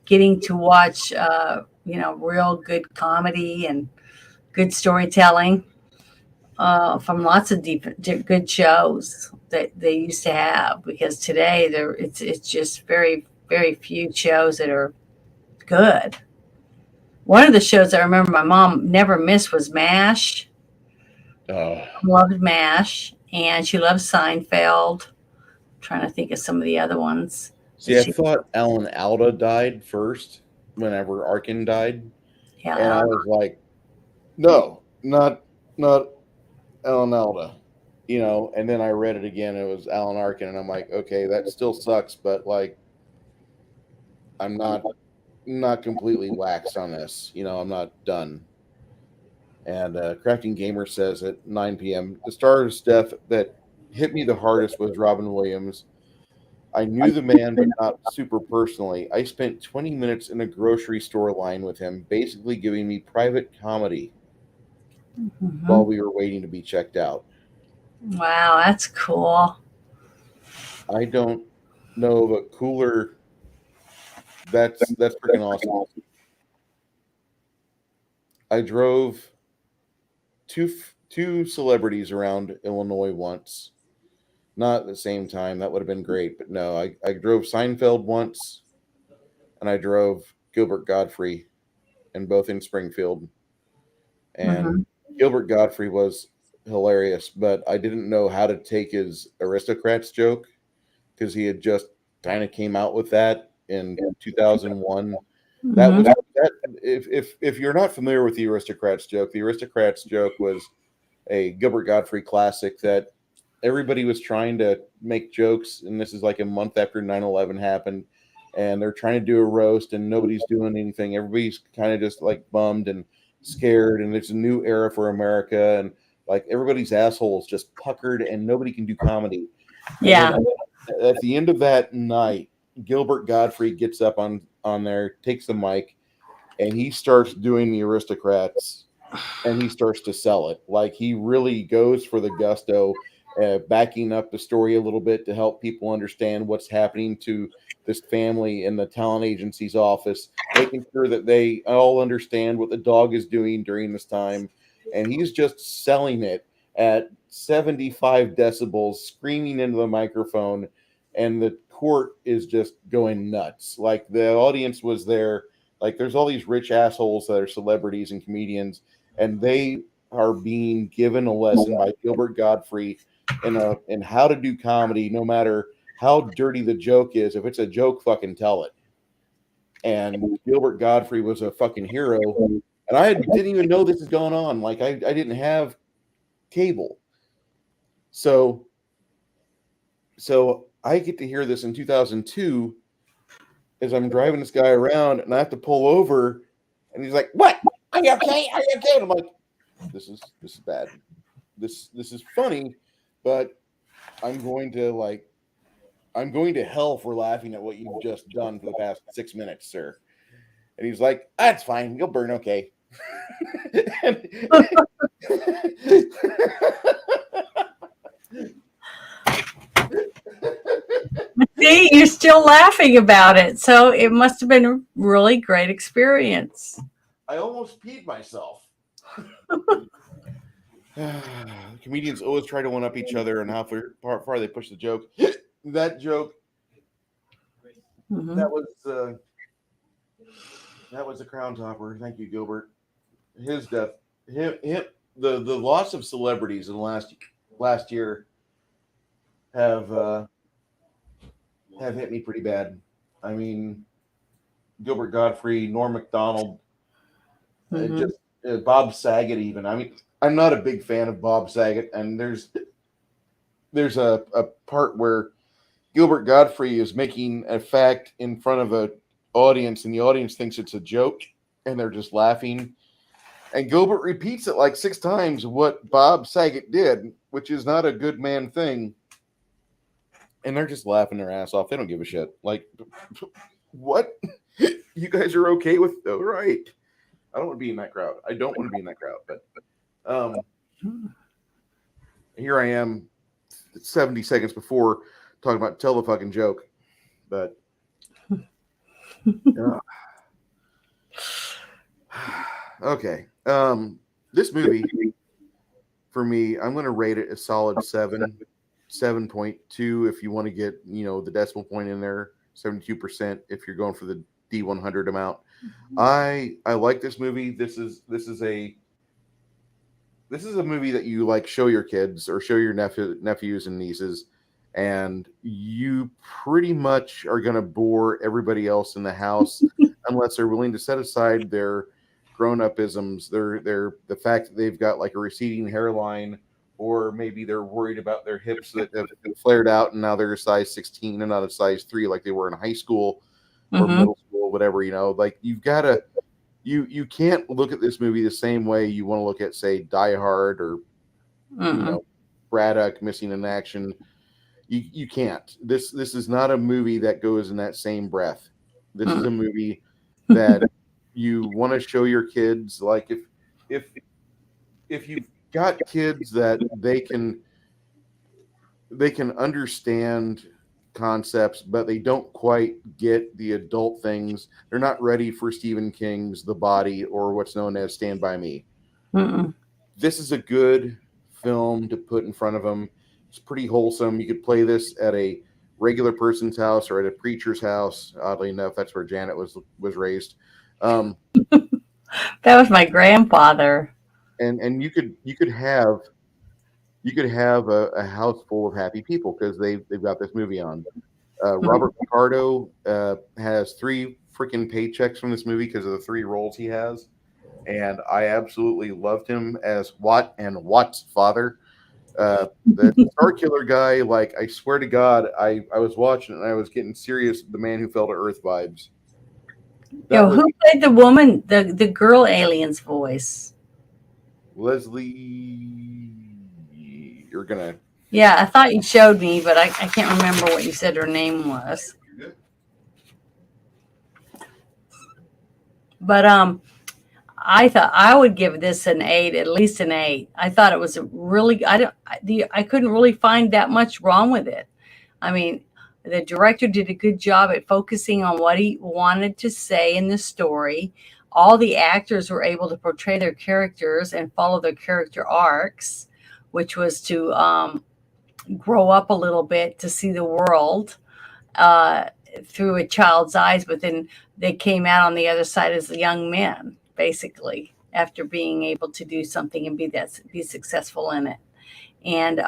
getting to watch, real good comedy and good storytelling from lots of good shows that they used to have. Because today it's just very, very few shows that are good. One of the shows I remember my mom never missed was MASH. Loved MASH, and she loved Seinfeld. Trying to think of some of the other ones. See, I thought Alan Alda died first whenever Arkin died. Yeah. And I was like, no, not Alan Alda. And then I read it again, it was Alan Arkin, and I'm like, okay, that still sucks, but like I'm not completely waxed on this. I'm not done. And Crafting Gamer says at 9 p.m., the star's death that hit me the hardest was Robin Williams. I knew the man, but not super personally. I spent 20 minutes in a grocery store line with him, basically giving me private comedy while we were waiting to be checked out. Wow, that's cool. I don't know of a cooler. That's freaking awesome. I drove two celebrities around Illinois once. Not at the same time. That would have been great. But no, I drove Seinfeld once, and I drove Gilbert Gottfried, and both in Springfield. And Gilbert Gottfried was hilarious, but I didn't know how to take his aristocrats joke because he had just kind of came out with that in 2001. That was that. If you're not familiar with the aristocrats joke was a Gilbert Gottfried classic that everybody was trying to make jokes, and this is like a month after 9/11 happened, and they're trying to do a roast, and nobody's doing anything. Everybody's kind of just like bummed and scared, and it's a new era for America, and like everybody's assholes just puckered, and nobody can do comedy. Yeah. At the end of that night, Gilbert Gottfried gets up on there, takes the mic, and he starts doing the aristocrats, and he starts to sell it. Like he really goes for the gusto. Backing up the story a little bit to help people understand what's happening to this family in the talent agency's office, making sure that they all understand what the dog is doing during this time. And he's just selling it. at 75 decibels, screaming into the microphone, and the court is just going nuts. Like the audience was there. Like there's all these rich assholes that are celebrities and comedians, and they are being given a lesson by Gilbert Gottfried in how to do comedy, no matter how dirty the joke is. If it's a joke, fucking tell it. And Gilbert Gottfried was a fucking hero. And I didn't even know this is going on. Like I didn't have cable. So I get to hear this in 2002 as I'm driving this guy around, and I have to pull over, and he's like, "What? Are you okay? Are you okay?" And I'm like, "This is bad. This is funny, but I'm going to hell for laughing at what you've just done for the past 6 minutes, sir." And he's like, "That's fine. You'll burn okay." See, you're still laughing about it, so it must have been a really great experience. I almost peed myself. Comedians always try to one-up each other and how far they push the joke. That joke, that was a crown topper. Thank you, Gilbert. His death, the loss of celebrities in the last year have hit me pretty bad. I mean, Gilbert Gottfried, Norm Macdonald, Bob Saget. Even I mean, I'm not a big fan of Bob Saget, and there's a part where Gilbert Gottfried is making a fact in front of an audience, and the audience thinks it's a joke, and they're just laughing. And Gilbert repeats it like 6 times what Bob Saget did, which is not a good man thing. And they're just laughing their ass off. They don't give a shit. Like, what? You guys are okay with? All right. I don't want to be in that crowd. I don't want to be in that crowd. But here I am, 70 seconds before talking about tell the fucking joke. But okay. This movie, for me, I'm going to rate it a solid 7.2 if you want to get, the decimal point in there, 72% if you're going for the D100 amount. I like this movie. This is a movie that you like show your kids or show your nephews and nieces, and you pretty much are going to bore everybody else in the house unless they're willing to set aside their grown-up-isms, the fact that they've got like a receding hairline, or maybe they're worried about their hips that have flared out and now they're a size 16 and not a size 3 like they were in high school or middle school, whatever, like you've got to, you can't look at this movie the same way you want to look at, say, Die Hard or, Braddock Missing in Action. You can't. This is not a movie that goes in that same breath. This is a movie that you want to show your kids. Like if you've got kids that they can understand concepts, but they don't quite get the adult things. They're not ready for Stephen King's The Body or what's known as Stand By Me. This is a good film to put in front of them. It's pretty wholesome. You could play this at a regular person's house or at a preacher's house. Oddly enough, that's where Janet was raised. That was my grandfather. And you could have a house full of happy people because they've got this movie on. Robert Picardo has 3 freaking paychecks from this movie because of the 3 roles he has, and I absolutely loved him as Watt and Watt's father. The Star Killer guy, like, I swear to God, I was watching it and I was getting serious The Man Who Fell to Earth vibes. Who played the woman, the girl alien's voice? Leslie, you're gonna. Yeah, I thought you showed me, but I can't remember what you said her name was. But I thought I would give this an 8, at least an 8. I thought it was a really. I couldn't really find that much wrong with it. I mean, the director did a good job at focusing on what he wanted to say in the story. All the actors were able to portray their characters and follow their character arcs which was to grow up a little bit to see the world uh, through a child's eyes, but then they came out on the other side as young men, basically, after being able to do something and be successful in it. And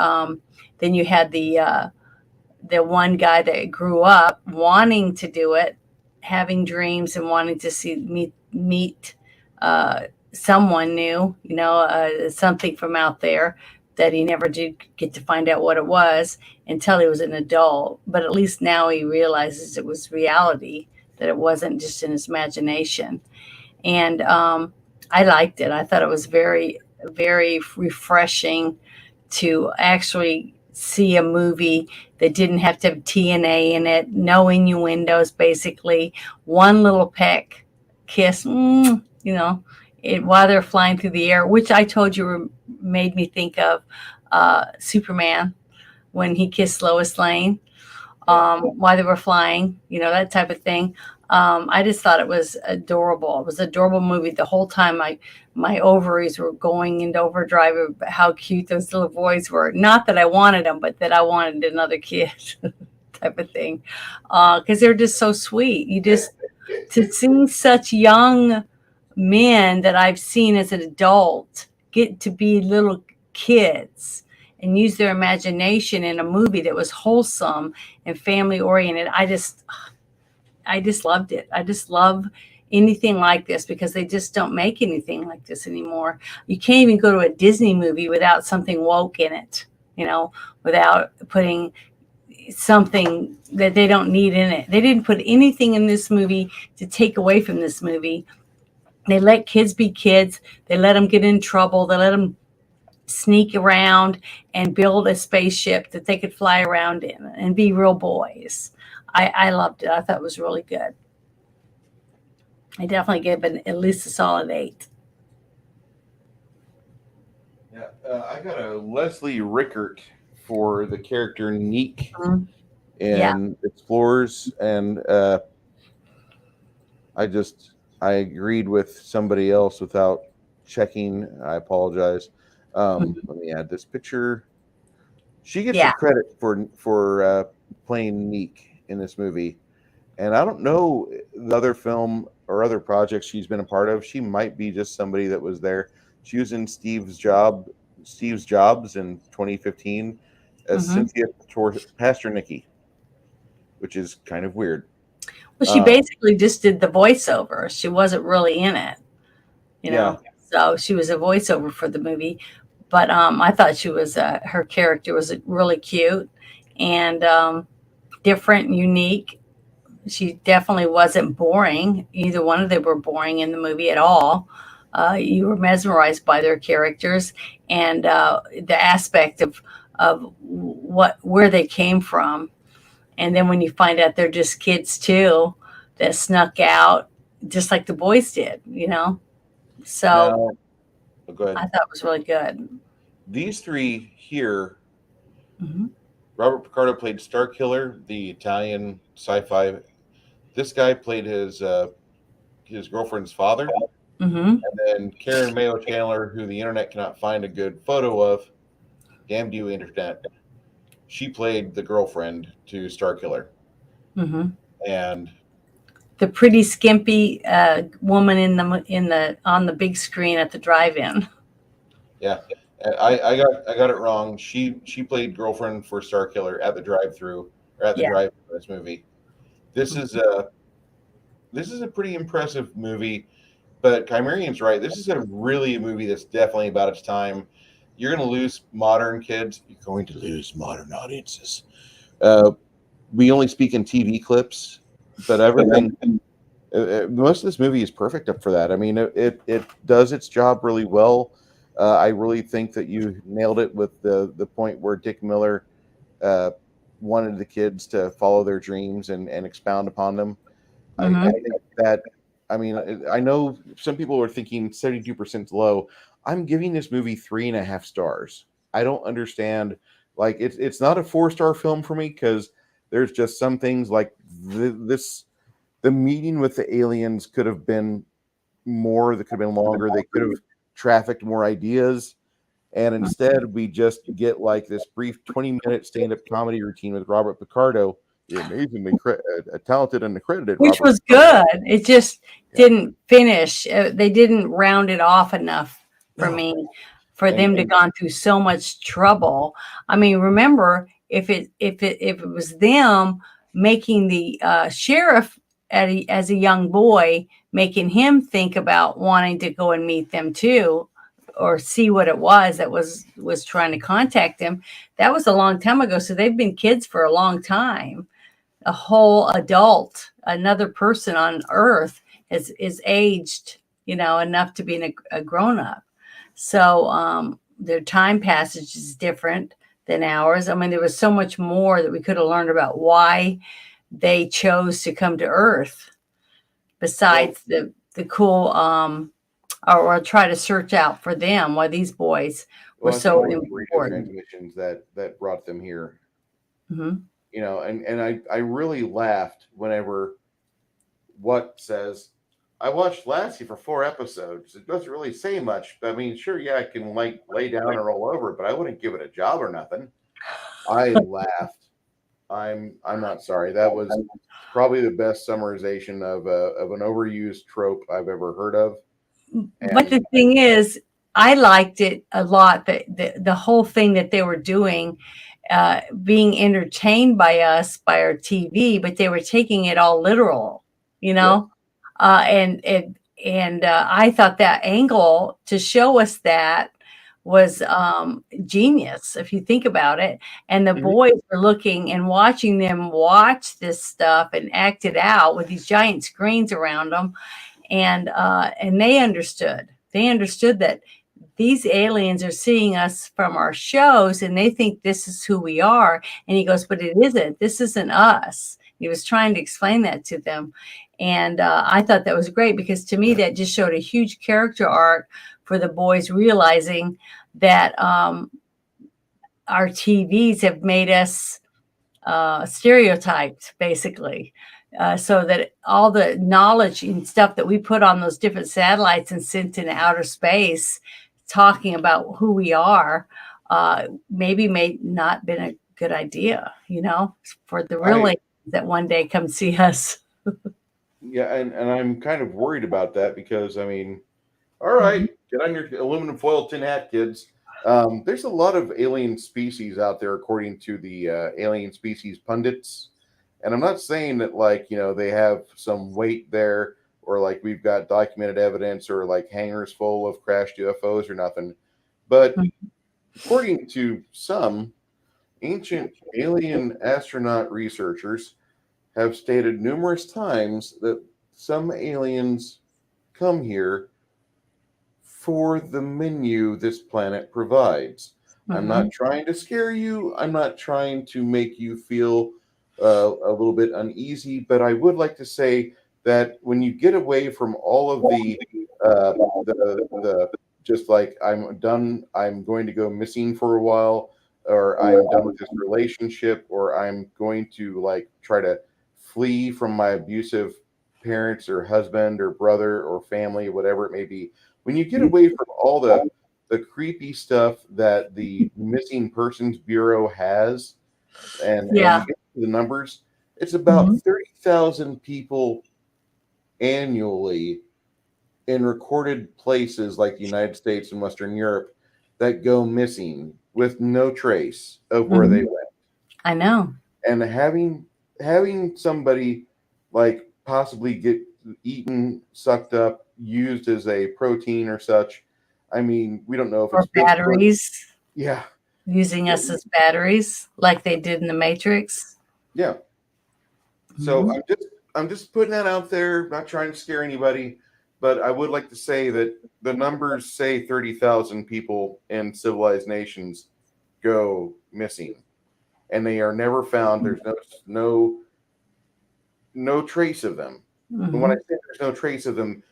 then you had the one guy that grew up wanting to do it, having dreams and wanting to meet uh, someone new, something from out there that he never did get to find out what it was until he was an adult. But at least now he realizes it was reality, that it wasn't just in his imagination. And I liked it. I thought it was very, very refreshing to actually see a movie that didn't have to have TNA in it, no innuendos, basically one little peck, kiss, while they're flying through the air, which I told you made me think of Superman when he kissed Lois Lane while they were flying, that type of thing. I just thought it was adorable. It was an adorable movie. The whole time my ovaries were going into overdrive of how cute those little boys were. Not that I wanted them, but that I wanted another kid type of thing. Because they're just so sweet. To see such young men that I've seen as an adult get to be little kids and use their imagination in a movie that was wholesome and family oriented. I just loved it. I just love anything like this because they just don't make anything like this anymore. You can't even go to a Disney movie without something woke in it, without putting something that they don't need in it. They didn't put anything in this movie to take away from this movie. They let kids be kids. They let them get in trouble. They let them sneak around and build a spaceship that they could fly around in and be real boys. I loved it. I thought it was really good. I definitely give it at least a solid 8. Yeah, I got a Leslie Rickert for the character Neek in Explorers, and I agreed with somebody else without checking. I apologize. Let me add this picture. She gets the credit for playing Neek in this movie, and I don't know the other film or other projects she's been a part of. She might be just somebody that was there. She was in Steve's Jobs in 2015 as Cynthia Pasternicki, which is kind of weird. Well, she basically just did the voiceover. She wasn't really in it, So she was a voiceover for the movie. But I thought her character was really cute and different, unique. She definitely wasn't boring. Either one of them were boring in the movie at all. You were mesmerized by their characters and the aspect of where they came from. And then when you find out they're just kids too, that snuck out just like the boys did, So go ahead. I thought it was really good. These three here, Robert Picardo played Starkiller, the Italian sci-fi. This guy played his girlfriend's father. And then Karen Mayo Chandler, who the internet cannot find a good photo of, damned you internet, she played the girlfriend to Starkiller. And the pretty skimpy woman on the big screen at the drive-in. Yeah, I got it wrong. She played girlfriend for Starkiller at the drive-through or at the drive-in in this movie. This is a pretty impressive movie. But Chimerian's right. This is really a movie that's definitely about its time. You're going to lose modern kids. You're going to lose modern audiences. We only speak in TV clips, but everything. Most of this movie is perfect up for that. I mean, it does its job really well. I really think that you nailed it with the point where Dick Miller wanted the kids to follow their dreams and expound upon them. I think that. I mean, I know some people are thinking 72% is low. I'm giving this movie 3.5 stars. I don't understand. Like, it's not a 4-star film for me because there's just some things like the meeting with the aliens could have been more. That could have been longer. They could have trafficked more ideas. And instead, we just get like this brief 20-minute stand-up comedy routine with Robert Picardo, the amazingly talented and accredited Which Robert was Picardo. good. It just didn't finish. They didn't round it off enough for me, for them to gone through so much trouble. I mean, remember, if it was them making the sheriff as a young boy, making him think about wanting to go and meet them too, or see what it was that was trying to contact them. That was a long time ago. So they've been kids for a long time. A whole adult, another person on earth is aged, enough to be a grown up. So their time passage is different than ours. I mean, there was so much more that we could have learned about why they chose to come to Earth, besides the cool or try to search out for them why these boys were so important. Transmissions that brought them here. Mm-hmm. And I really laughed whenever What says, I watched Lassie for 4 episodes. It doesn't really say much. I mean, sure, yeah, I can like lay down and roll over, but I wouldn't give it a job or nothing. I laughed. I'm not sorry. That was probably the best summarization of an overused trope I've ever heard of. But the thing is, I liked it a lot. The whole thing that they were doing, being entertained by us, by our TV, but they were taking it all literal, Yeah. And I thought that angle to show us that was genius, if you think about it. And the boys were looking and watching them watch this stuff and act it out with these giant screens around them. And they understood that these aliens are seeing us from our shows and they think this is who we are. And he goes, but it isn't. This isn't us. He was trying to explain that to them. And I thought that was great, because to me, that just showed a huge character arc for the boys, realizing that our TVs have made us stereotyped, basically. So that all the knowledge and stuff that we put on those different satellites and sent into outer space, talking about who we are, maybe may not been a good idea, for the real aliens that one day come see us. Yeah, and I'm kind of worried about that, because I mean, all right, get on your aluminum foil tin hat, kids. There's a lot of alien species out there, according to the alien species pundits. And I'm not saying that, like, they have some weight there, or like we've got documented evidence, or like hangars full of crashed UFOs or nothing. But according to some ancient alien astronaut researchers, have stated numerous times that some aliens come here for the menu this planet provides. I'm not trying to scare you. I'm not trying to make you feel a little bit uneasy, but I would like to say that when you get away from all of the just like, I'm done, I'm going to go missing for a while, or I'm done with this relationship, or I'm going to like try to flee from my abusive parents or husband or brother or family, whatever it may be. When you get away from all the creepy stuff that the Missing Persons Bureau has, and you get to the numbers, it's about 30,000 people annually in recorded places like the United States and Western Europe that go missing with no trace of where they went. I know. And having somebody like possibly get eaten, sucked up, used as a protein or such. I mean, we don't know if or it's batteries. Yeah. Using us as batteries, like they did in the Matrix. Yeah. So I'm just putting that out there, not trying to scare anybody, but I would like to say that the numbers say 30,000 people in civilized nations go missing, and they are never found. There's no trace of them. And when I say there's no trace of them,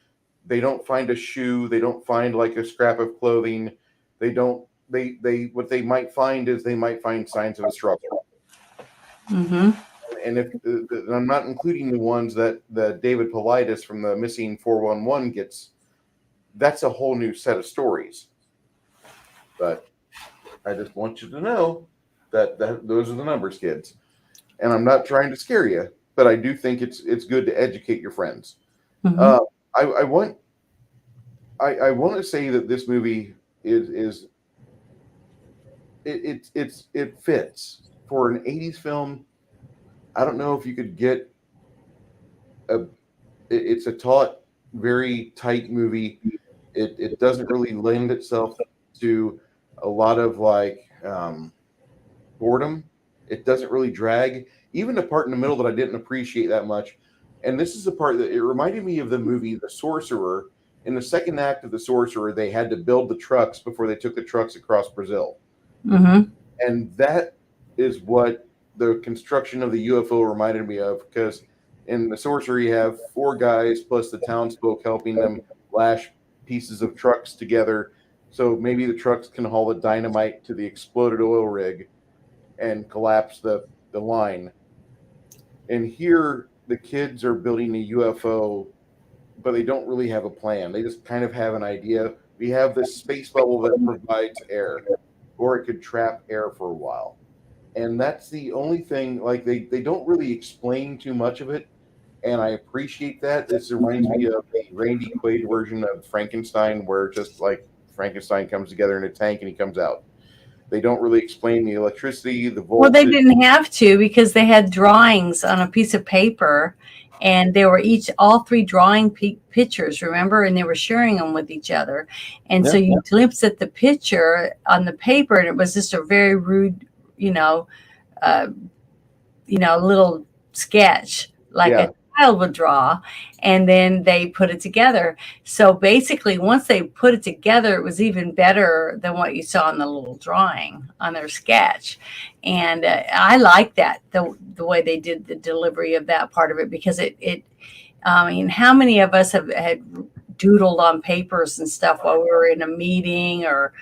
they don't find a shoe, they don't find like a scrap of clothing. They what they might find is they might find signs of a struggle. And if I'm not including the ones that the David Paulides from the Missing 411 gets, that's a whole new set of stories. But I just want you to know that those are the numbers, kids. And I'm not trying to scare you, but I do think it's good to educate your friends. Mm-hmm. Uh, I want to say that this movie is it fits for an '80s film. I don't know if you could get a. It's a taut, very tight movie. It doesn't really lend itself to a lot of boredom. It doesn't really drag. Even the part in the middle that I didn't appreciate that much, and this is the part that it reminded me of the movie The Sorcerer. In the second act of The Sorcerer, they had to build the trucks before they took the trucks across Brazil. Mm-hmm. And that is what the construction of the UFO reminded me of, because in The Sorcerer, you have four guys plus the townsfolk helping them lash pieces of trucks together. So maybe the trucks can haul the dynamite to the exploded oil rig and collapse the line. And here, the kids are building a UFO, but they don't really have a plan. They just kind of have an idea. We have this space bubble that provides air, or it could trap air for a while. And that's the only thing. Like they don't really explain too much of it, and I appreciate that. This reminds me of the Randy Quaid version of Frankenstein, where just like Frankenstein comes together in a tank and he comes out. They don't really explain the electricity, the Well, they voltage. didn't have to because they had drawings on a piece of paper, and they were all three drawing pictures, remember? And they were sharing them with each other. And so you glimpse at the picture on the paper, and it was just a very rude, uh, little sketch like Yeah. a child would draw, and then they put it together. So basically, once they put it together, it was even better than what you saw in the little drawing on their sketch. And I like that the way they did the delivery of that part of it, because it I mean, how many of us have had doodled on papers and stuff while we were in a meeting or,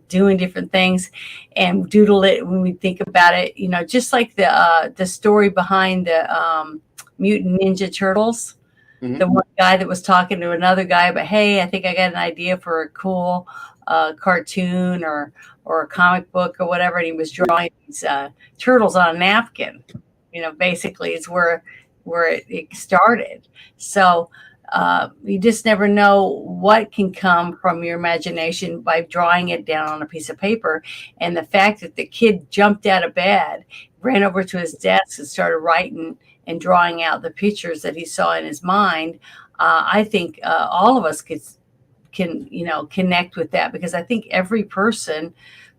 doing different things, and doodle it when we think about it, just like the story behind the Mutant Ninja Turtles. Mhm. The one guy that was talking to another guy, but hey, I think I got an idea for a cool cartoon or a comic book or whatever, and he was drawing these turtles on a napkin. Basically, it's where it started. So you just never know what can come from your imagination by drawing it down on a piece of paper. And the fact that the kid jumped out of bed, ran over to his desk, and started writing and drawing out the pictures that he saw in his mind, I think all of us can connect with that, because I think every person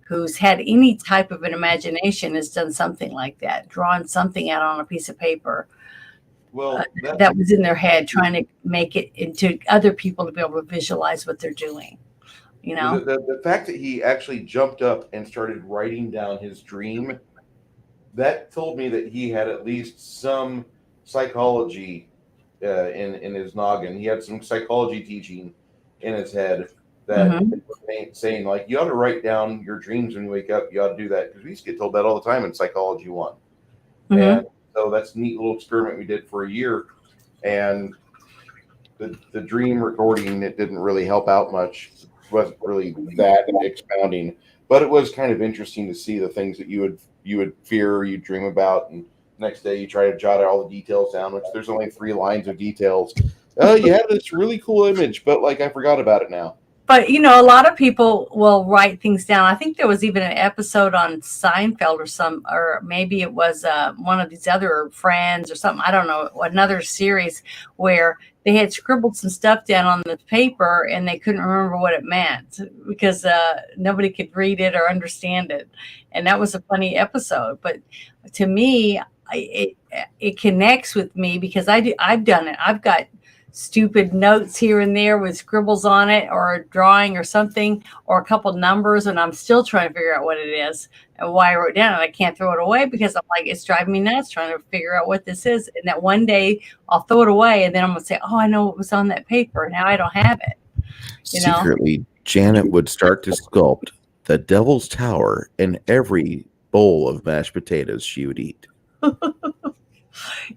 who's had any type of an imagination has done something like that, drawn something out on a piece of paper Well, that was in their head, trying to make it into other people to be able to visualize what they're doing. the fact that he actually jumped up and started writing down his dream, that told me that he had at least some psychology in his noggin. He had some psychology teaching in his head that Mhm. saying like you ought to write down your dreams when you wake up. You ought to do that, because we used to get told that all the time in Psychology 1. Mhm. And so that's a neat little experiment we did for a year. And the dream recording, it didn't really help out much. It wasn't really that expounding, but it was kind of interesting to see the things that you would fear or you dream about, and next day you try to jot all the details down, which there's only 3 lines of details. Oh, you had this really cool image, but like I forgot about it now. But a lot of people will write things down. I think there was even an episode on Seinfeld or maybe it was one of these other Friends or something. I don't know, another series where they had scribbled some stuff down on the paper and they couldn't remember what it meant because nobody could read it or understand it. And that was a funny episode. But to me, it connects with me because I've done it. I've got stupid notes here and there with scribbles on it or a drawing or something or a couple numbers, and I'm still trying to figure out what it is and why I wrote it down, and I can't throw it away because I'm like, it's driving me nuts trying to figure out what this is. And that one day I'll throw it away and then I'm gonna say, oh, I know what was on that paper. Now I don't have it. Secretly, Janet would start to sculpt the Devil's Tower in every bowl of mashed potatoes she would eat.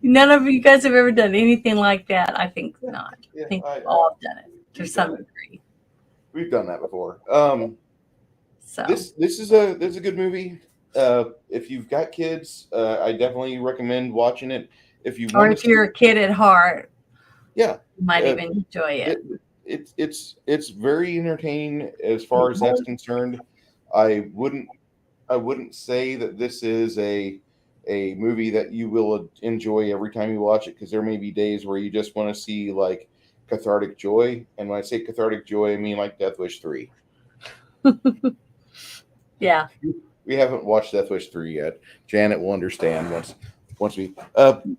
None of you guys have ever done anything like that. I think not. Yeah, I think we've all done it to some degree. We've done that before. So this is a good movie. If you've got kids, I definitely recommend watching it. If you or want to if see, you're a kid at heart, yeah, you might uh, even enjoy it. it's very entertaining as far as that's concerned. I wouldn't I wouldn't say that this is a movie that you will enjoy every time you watch it, because there may be days where you just want to see like cathartic joy. And when I say cathartic joy, I mean like Death Wish 3. Yeah. We haven't watched Death Wish 3 yet. Janet will understand once we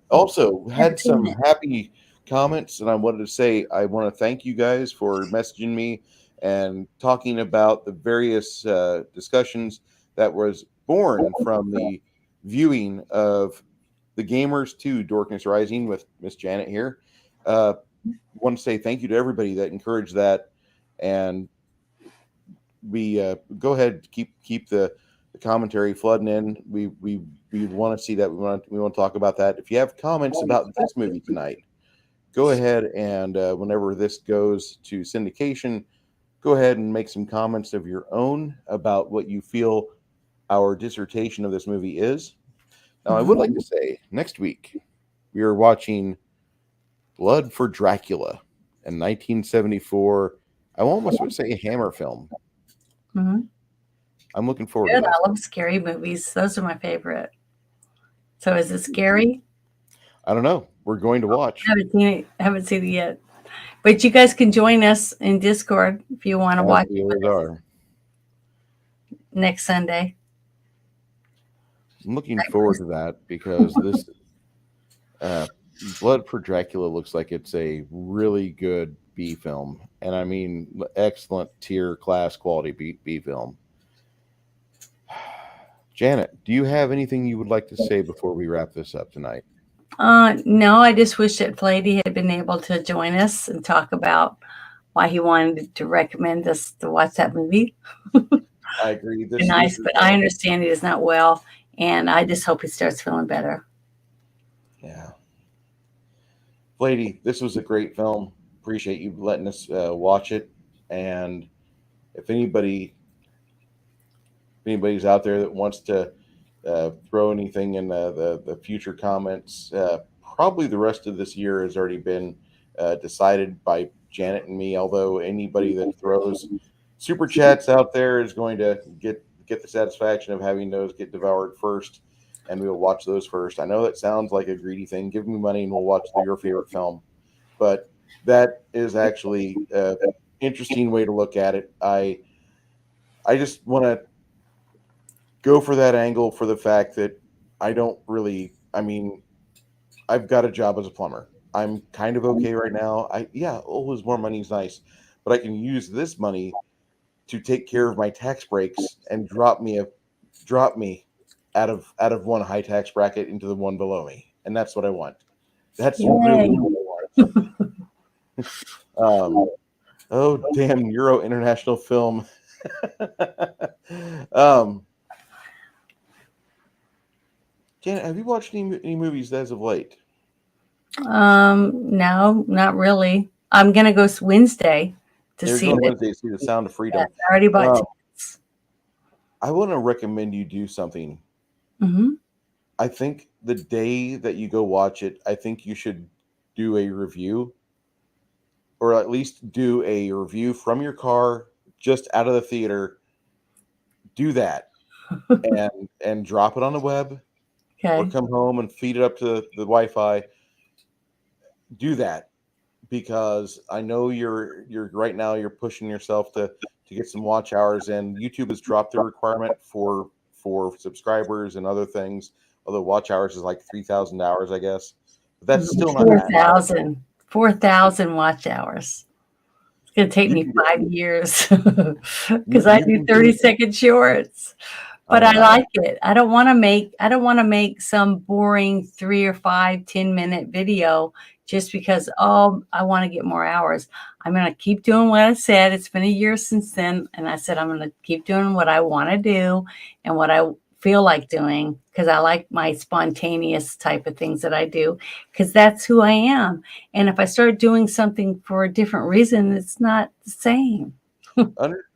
also had some happy comments, and I wanted to say I want to thank you guys for messaging me and talking about the various discussions that was born from the viewing of The Gamers 2 Darkness Rising with Miss Janet here. Want to say thank you to everybody that encouraged that, and we go ahead, keep the commentary flooding in. We want to see that. We want to talk about that. If you have comments about this movie tonight, go ahead and whenever this goes to syndication, go ahead and make some comments of your own about what you feel our dissertation of this movie is. Now, I would like to say next week we are watching Blood for Dracula in 1974. I almost would say a Hammer film. Mm-hmm. I'm looking forward Good. to this. I love scary movies. Those are my favorite. So is it scary? I don't know. We're going to watch. I haven't seen it. I haven't seen it yet. But you guys can join us in Discord if you want to As watch we it always are. next Sunday. I'm looking forward to that because this Blood for Dracula looks like it's a really good B film, and I mean excellent tier class quality B film. Janet, do you have anything you would like to say before we wrap this up tonight? No, I just wish that Flady had been able to join us and talk about why he wanted to recommend us to watch that movie. I agree. Be nice, but I understand he is not well, and I just hope he starts feeling better. Yeah. Flady, this was a great film. Appreciate you letting us watch it. And if anybody's out there that wants to throw anything in the future comments, probably the rest of this year has already been decided by Janet and me. Although anybody that throws super chats out there is going to get the satisfaction of having those get devoured first, and we will watch those first. I know that sounds like a greedy thing. Give me money and we'll watch your favorite film, but that is actually an interesting way to look at it. I just want to go for that angle for the fact that I don't really, I mean, I've got a job as a plumber. I'm kind of okay right now. Always more money is nice, but I can use this money to take care of my tax breaks and drop me out of one high tax bracket into the one below me. And that's what I want. That's really what I want. Oh damn, Euro International Film. Janet, have you watched any movies as of late? No, not really. I'm gonna go Wednesday to You're see going it. Wednesday to see The Sound of Freedom. Yes, I already bought tickets. I want to recommend you do something. Mm-hmm. I think the day that you go watch it, I think you should do a review, or at least do a review from your car, just out of the theater. Do that and drop it on the web, or Okay. come home and feed it up to the Wi-Fi. Do that, because I know you're right now you're pushing yourself to get some watch hours in. YouTube has dropped the requirement for subscribers and other things, although watch hours is like 3,000 hours, I guess. But that's still not 4,000. 4,000 watch hours. It's gonna take me 5 years because I do 30-second shorts. But I like it. I don't want to make some boring 3 or 5, 10-minute video just because, I want to get more hours. I'm going to keep doing what I said. It's been a year since then. And I said, I'm going to keep doing what I want to do and what I feel like doing, because I like my spontaneous type of things that I do, because that's who I am. And if I start doing something for a different reason, it's not the same.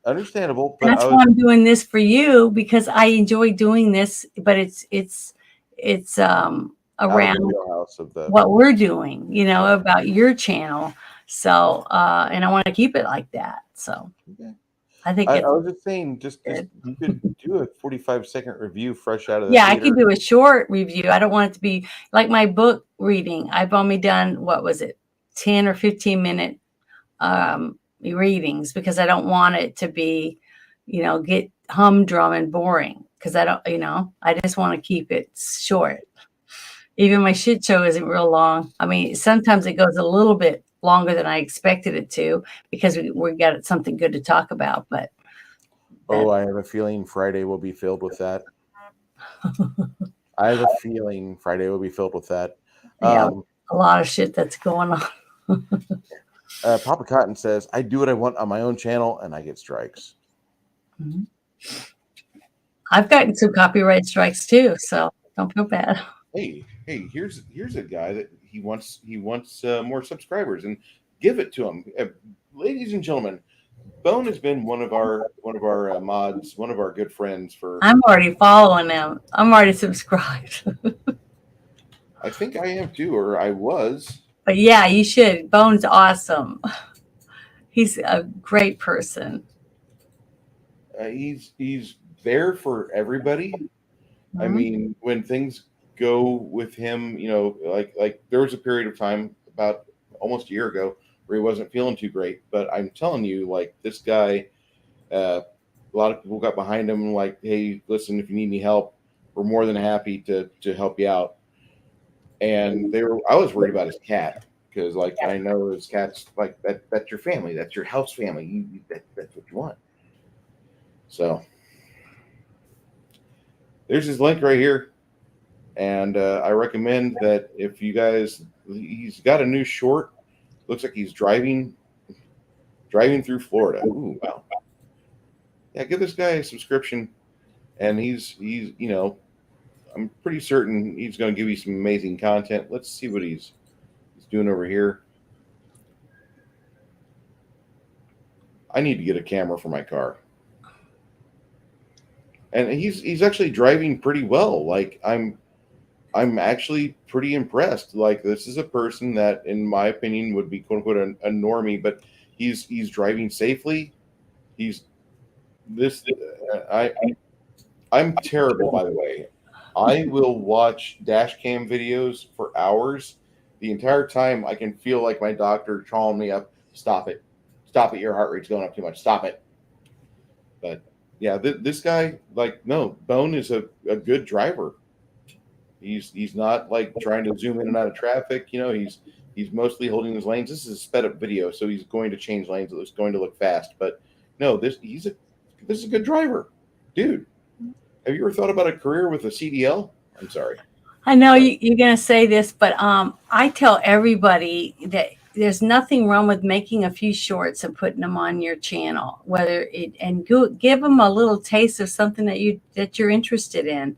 Understandable, but That's why I'm doing this for you, because I enjoy doing this, but it's around what we're doing, you know, about your channel. So, and I want to keep it like that. So I think I was just saying, just you could do a 45-second review fresh out of the yeah, theater. I could do a short review. I don't want it to be like my book reading. I've only done, what was it, 10 or 15 minute readings, because I don't want it to be, you know, get humdrum and boring, because I don't, you know, I just want to keep it short. Even my shit show isn't real long. I mean, sometimes it goes a little bit longer than I expected it to, because we got something good to talk about. But I have a feeling Friday will be filled with that. I have a feeling Friday will be filled with that. Yeah, a lot of shit that's going on. Papa Cotton says, I do what I want on my own channel and I get strikes. Mm-hmm. I've gotten some copyright strikes too, so don't feel bad. Hey, here's a guy that he wants more subscribers, and give it to him. Ladies and gentlemen, Bone has been one of our mods, one of our good friends for. I'm already following them. I'm already subscribed. I think I am too, or I was. But yeah, you should. Bone's awesome. He's a great person. He's there for everybody. Mm-hmm. I mean, when things go with him, you know, like there was a period of time about almost a year ago where he wasn't feeling too great. But I'm telling you, like, this guy, a lot of people got behind him, like, hey, listen, if you need any help, we're more than happy to help you out. And I was worried about his cat, because, like, I know his cat's like that's your family, that's your house family. That's what you want. So there's his link right here. And I recommend that if you guys, he's got a new short. Looks like he's driving through Florida. Ooh, wow. Yeah, give this guy a subscription, and he's you know, I'm pretty certain he's going to give you some amazing content. Let's see what he's doing over here. I need to get a camera for my car. And he's actually driving pretty well. Like, I'm actually pretty impressed. Like, this is a person that, in my opinion, would be quote unquote a normie, but he's driving safely. I'm terrible, by the way. I will watch dash cam videos for hours. The entire time I can feel like my doctor calling me up, stop it, your heart rate's going up too much, stop it. But yeah, this guy, like, no, Bone is a good driver. He's not like trying to zoom in and out of traffic. You know, he's mostly holding his lanes. This is a sped up video, so he's going to change lanes. It's going to look fast, but no, this is a good driver, dude. Have you ever thought about a career with a CDL? I'm sorry. I know you're going to say this, but I tell everybody that there's nothing wrong with making a few shorts and putting them on your channel, give them a little taste of something that you're interested in.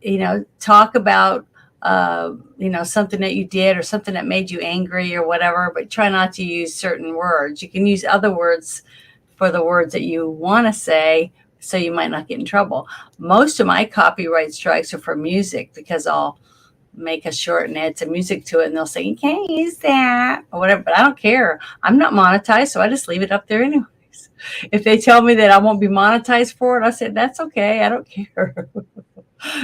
You know, talk about, you know, something that you did or something that made you angry or whatever, but try not to use certain words. You can use other words for the words that you want to say, so you might not get in trouble. Most of my copyright strikes are for music, because I'll make a short and add some music to it, and they'll say, you can't use that or whatever, but I don't care. I'm not monetized, so I just leave it up there anyways. If they tell me that I won't be monetized for it, I said, that's okay. I don't care.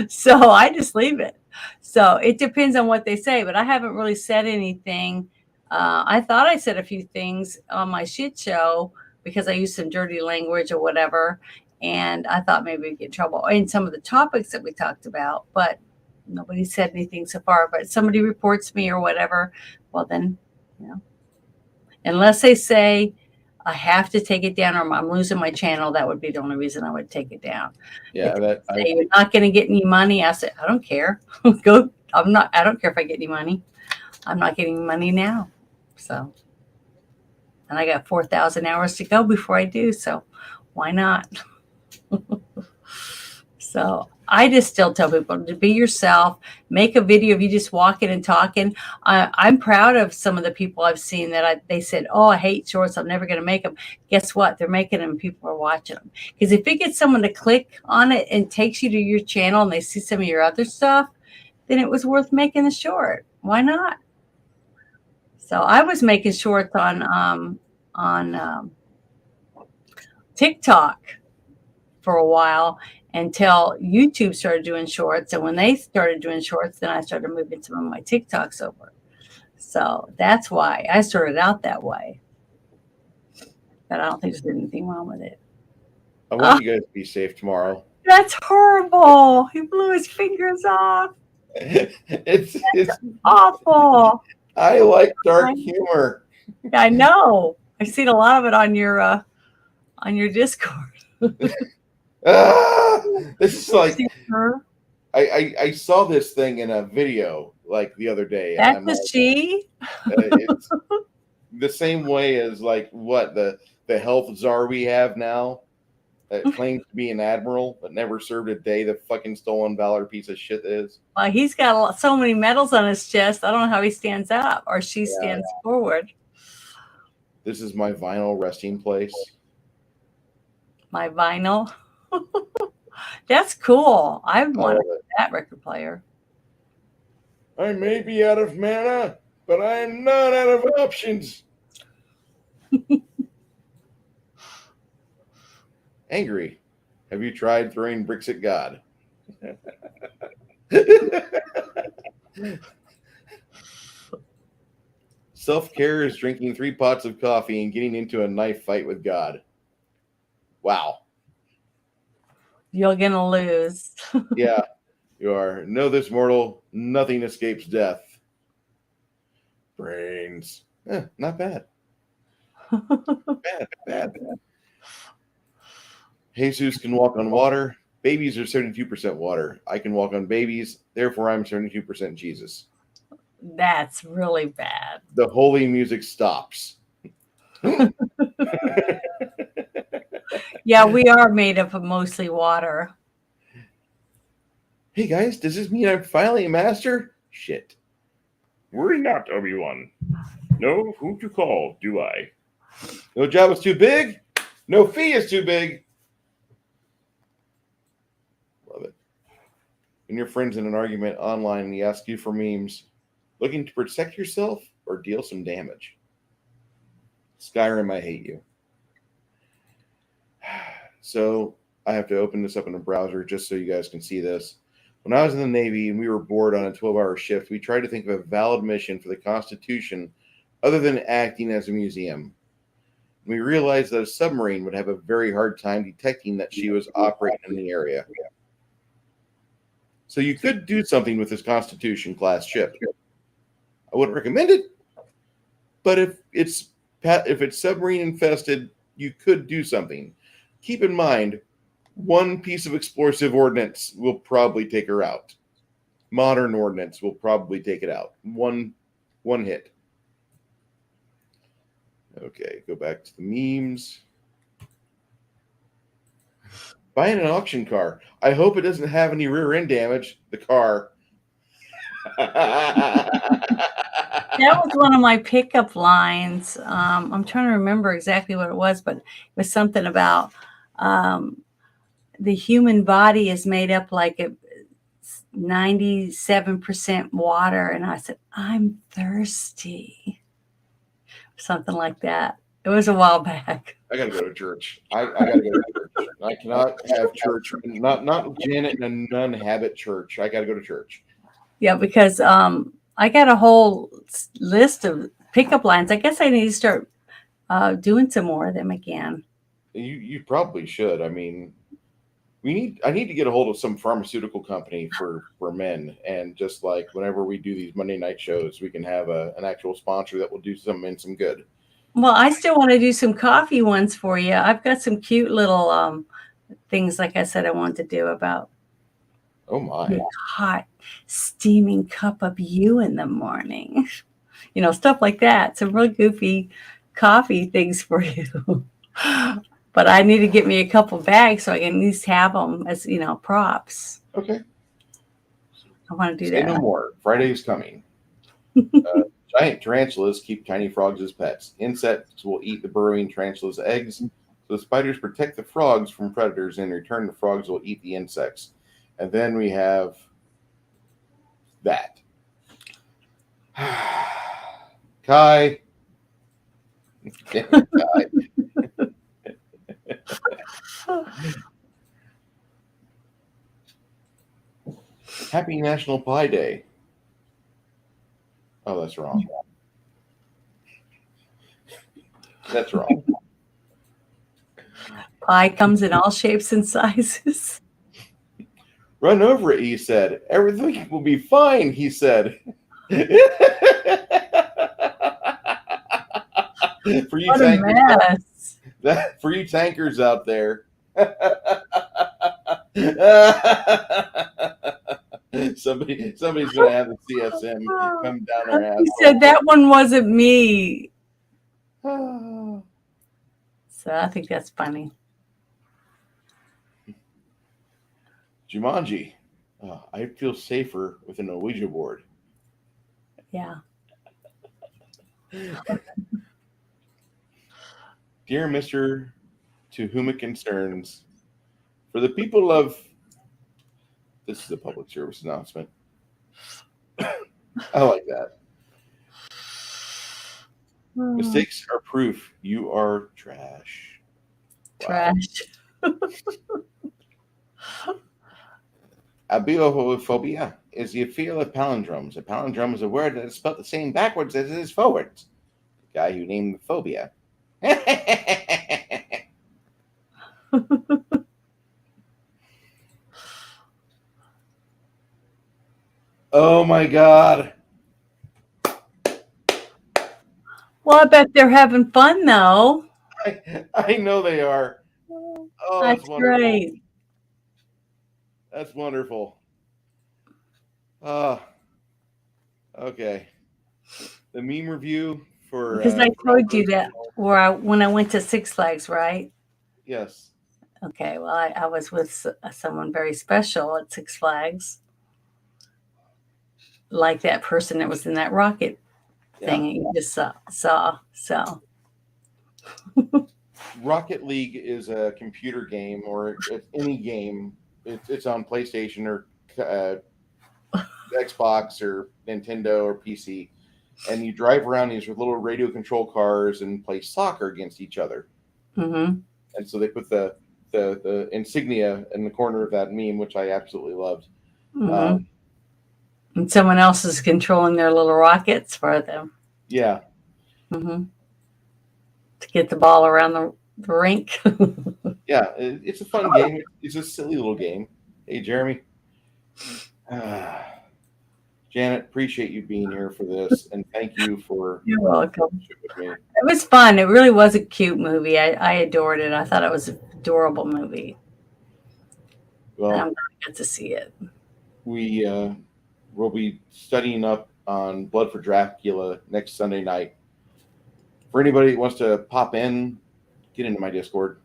So I just leave it. So it depends on what they say, but I haven't really said anything. I thought I said a few things on my shit show because I used some dirty language or whatever. And I thought maybe we'd get in trouble in some of the topics that we talked about, but nobody said anything so far. But somebody reports me or whatever, well then, you know, unless they say I have to take it down or I'm losing my channel, that would be the only reason I would take it down. Yeah, you're not going to get any money. I said, I don't care. I don't care if I get any money. I'm not getting money now. So, and I got 4,000 hours to go before I do. So why not? So I just still tell people to be yourself, make a video of you just walking and talking. I'm proud of some of the people I've seen that they said, oh, I hate shorts, I'm never going to make them. Guess what? They're making them. People are watching them. Because if you get someone to click on it and takes you to your channel and they see some of your other stuff, then it was worth making the short. Why not? So I was making shorts on TikTok for a while until YouTube started doing shorts. And when they started doing shorts, then I started moving some of my TikToks over. So that's why I started out that way. But I don't think there's anything wrong with it. I want you guys to be safe tomorrow. That's horrible. He blew his fingers off. It's Awful. I like dark humor. I know. I've seen a lot of it on your Discord. This is like I saw this thing in a video like the other day. That's a she. It's the same way as like what the health czar we have now that claims to be an admiral but never served a day. The fucking stolen valor piece of shit is. Well, he's got so many medals on his chest. I don't know how he stands up or she stands forward. This is my vinyl resting place. My vinyl. That's cool. I wanted that record player. I may be out of mana, but I am not out of options. Angry. Have you tried throwing bricks at God? Self-care is drinking 3 pots of coffee and getting into a knife fight with God. Wow. You're going to lose. Yeah, you are. Know this, mortal. Nothing escapes death. Brains. Not bad. Bad. Jesus can walk on water. Babies are 72% water. I can walk on babies. Therefore, I'm 72% Jesus. That's really bad. The holy music stops. Yeah, we are made up of mostly water. Hey guys, does this mean I'm finally a master? Shit. Worry not, Obi-Wan. Know who to call, do I? No job is too big. No fee is too big. Love it. When your friend's in an argument online and he asks you for memes, looking to protect yourself or deal some damage. Skyrim, I hate you. So I have to open this up in a browser just so you guys can see this. When I was in the Navy and we were bored on a 12-hour shift, we tried to think of a valid mission for the Constitution other than acting as a museum. We realized that a submarine would have a very hard time detecting that she was operating in the area. So you could do something with this Constitution-class ship. I wouldn't recommend it, but if it's submarine infested, you could do something. Keep in mind, one piece of explosive ordnance will probably take her out. Modern ordnance will probably take it out. One hit. Okay, go back to the memes. Buying an auction car. I hope it doesn't have any rear end damage. The car. That was one of my pickup lines. I'm trying to remember exactly what it was, but it was something about the human body is made up like 97% water. And I said, I'm thirsty. Something like that. It was a while back. I gotta go to church. I gotta go to church. I cannot have church. Not Janet and a nun habit church. I gotta go to church. Yeah, because I got a whole list of pickup lines. I guess I need to start doing some more of them again. You probably should. I mean, I need to get a hold of some pharmaceutical company for men, and just like whenever we do these Monday night shows, we can have an actual sponsor that will do some good. Well, I still want to do some coffee ones for you. I've got some cute little things, like I said, I want to do about a hot steaming cup of you in the morning. Stuff like that. Some real goofy coffee things for you. But I need to get me a couple bags so I can at least have them as, props. Okay. I want to do Say that. no more. Friday is coming. Giant tarantulas keep tiny frogs as pets. Insects will eat the burrowing tarantula's eggs. So the spiders protect the frogs from predators, and in return, the frogs will eat the insects. And then we have that. Kai. Damn it, Kai. Happy National Pie Day. Oh, that's wrong. That's wrong. Pie comes in all shapes and sizes. Run over it, he said. Everything will be fine, he said. For you What a mess. for you tankers out there. Somebody's gonna have the CSM come down our ass. He said that one wasn't me. So I think that's funny. Jumanji. I feel safer with an Ouija board. Yeah. Dear Mr. To whom it concerns, for the people of, this is a public service announcement. I like that. Mistakes are proof you are trash. Trash. Abiophobia is the fear of palindromes. A palindrome is a word that is spelled the same backwards as it is forwards. The guy who named the phobia. Oh my God. Well, I bet they're having fun though. I know they are. Oh, that's wonderful. great. That's wonderful. Okay. The meme review for Because I told you that when I went to Six Flags, right? Yes. Okay. Well, I was with someone very special at Six Flags, like that person that was in that rocket thing that you just saw. So. Rocket League is a computer game, or any game. It's on PlayStation or Xbox or Nintendo or PC, and you drive around these little radio control cars and play soccer against each other. Mm-hmm. And so they put the insignia in the corner of that meme, which I absolutely loved. Mm-hmm. And someone else is controlling their little rockets for them. Yeah. Mm-hmm. To get the ball around the rink. Yeah, it's a fun game. It's a silly little game. Hey, Jeremy. Janet, appreciate you being here for this, and thank you for You're welcome. with me. It was fun. It really was a cute movie. I adored it. I thought it was an adorable movie. Well, I'm glad I got to see it. We will be studying up on Blood for Dracula next Sunday night. For anybody that wants to pop in, get into my Discord.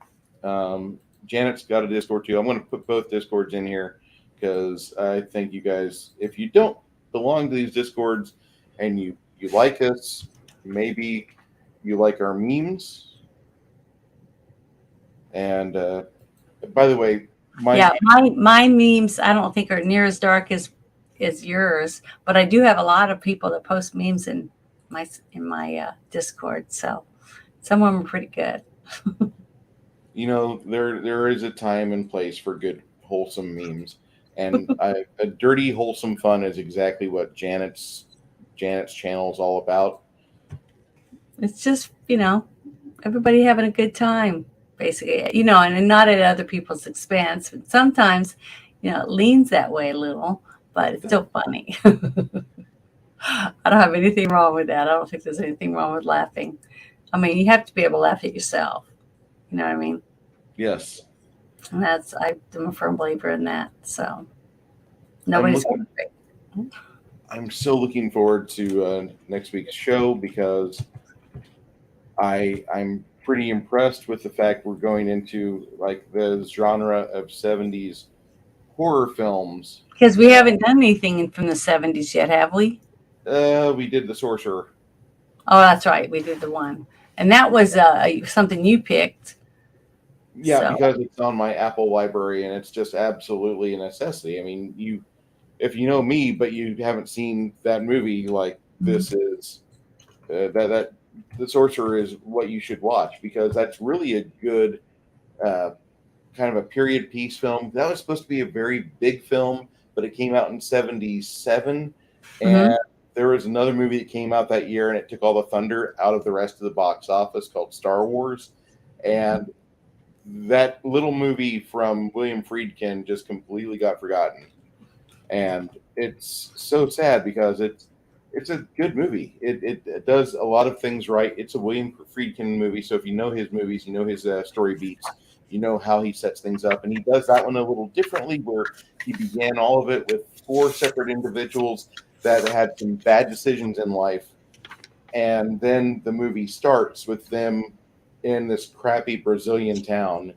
Janet's got a Discord too. I'm going to put both Discords in here because I think you guys, if you don't belong to these Discords and you like us, maybe you like our memes. And by the way, my memes I don't think are near as dark as yours, but I do have a lot of people that post memes in my Discord, so some of them are pretty good. You know, there is a time and place for good, wholesome memes, and a dirty, wholesome fun is exactly what Janet's channel is all about. It's just, everybody having a good time, basically, and not at other people's expense. But sometimes, it leans that way a little, but it's still funny. I don't have anything wrong with that. I don't think there's anything wrong with laughing. I mean, you have to be able to laugh at yourself. You know what I mean? Yes. And I'm a firm believer in that. So nobody's perfect. I'm so looking forward to next week's show because I'm pretty impressed with the fact we're going into like the genre of 70s horror films. Because we haven't done anything from the 70s yet, have we? We did The Sorcerer. Oh, that's right. We did the one. And that was something you picked. Yeah, So. because it's on my Apple library and it's just absolutely a necessity. I mean, if you know me, but you haven't seen that movie, like this is that The Sorcerer is what you should watch because that's really a good kind of a period piece film. That was supposed to be a very big film, but it came out in '77, and there was another movie that came out that year, and it took all the thunder out of the rest of the box office called Star Wars, and that little movie from William Friedkin just completely got forgotten, and it's so sad because it's a good movie. It does a lot of things right. It's a William Friedkin movie, so if you know his movies, you know his story beats, you know how he sets things up, and he does that one a little differently, where he began all of it with 4 separate individuals that had some bad decisions in life, and then the movie starts with them in this crappy Brazilian town,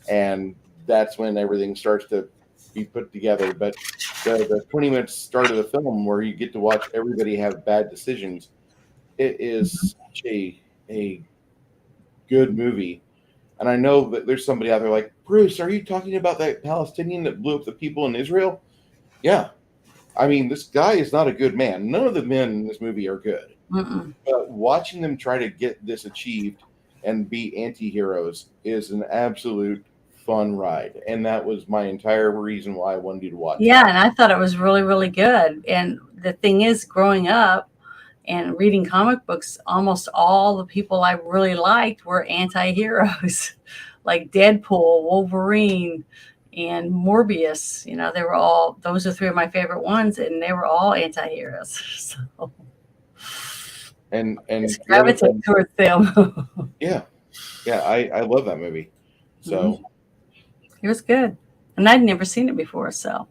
and that's when everything starts to be put together. But the 20 minutes start of the film where you get to watch everybody have bad decisions, it is such a good movie. And I know that there's somebody out there like, Bruce, are you talking about that Palestinian that blew up the people in Israel? Yeah. I mean, this guy is not a good man. None of the men in this movie are good. But watching them try to get this achieved and be anti-heroes is an absolute fun ride. And that was my entire reason why I wanted you to watch it. And I thought it was really, really good. And the thing is, growing up and reading comic books, almost all the people I really liked were anti-heroes, like Deadpool, Wolverine, and Morbius. You know, those are 3 of my favorite ones, and they were all anti-heroes. So. And just gravitate towards them. yeah, I love that movie. So it was good, and I'd never seen it before. So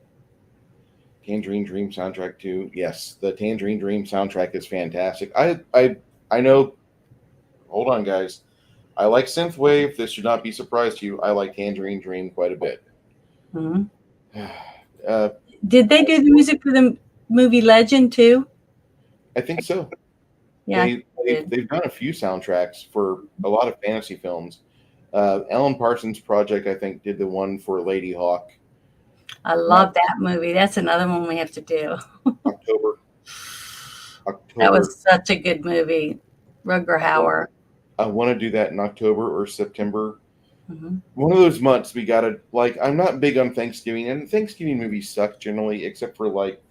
Tangerine Dream soundtrack too. Yes, the Tangerine Dream soundtrack is fantastic. I know. Hold on, guys. I like synthwave. This should not be a surprise to you. I like Tangerine Dream quite a bit. Did they do the music for the movie Legend too? I think so. Yeah, they've done a few soundtracks for a lot of fantasy films. Alan Parsons Project, I think, did the one for Lady Hawk. I love that movie. That's another one we have to do. October. That was such a good movie. Rutger Hauer. I want to do that in October or September. One of those months we gotta, like, I'm not big on Thanksgiving, and Thanksgiving movies suck generally, except for like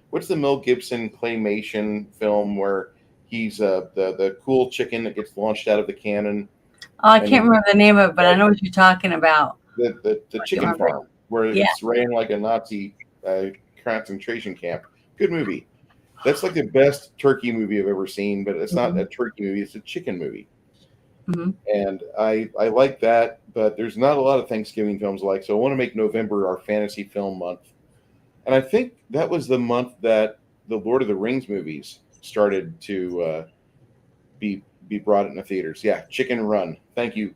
what's the Mel Gibson claymation film where he's the cool chicken that gets launched out of the cannon. Oh, I can't remember the name of it, but I know what you're talking about. The chicken farm where it's ran like a Nazi concentration camp. Good movie. That's like the best turkey movie I've ever seen, but it's not a turkey movie; it's a chicken movie. And I like that, but there's not a lot of Thanksgiving films like. So I want to make November our fantasy film month, and I think that was the month that the Lord of the Rings movies started to be brought into theaters. Yeah, Chicken Run. Thank you,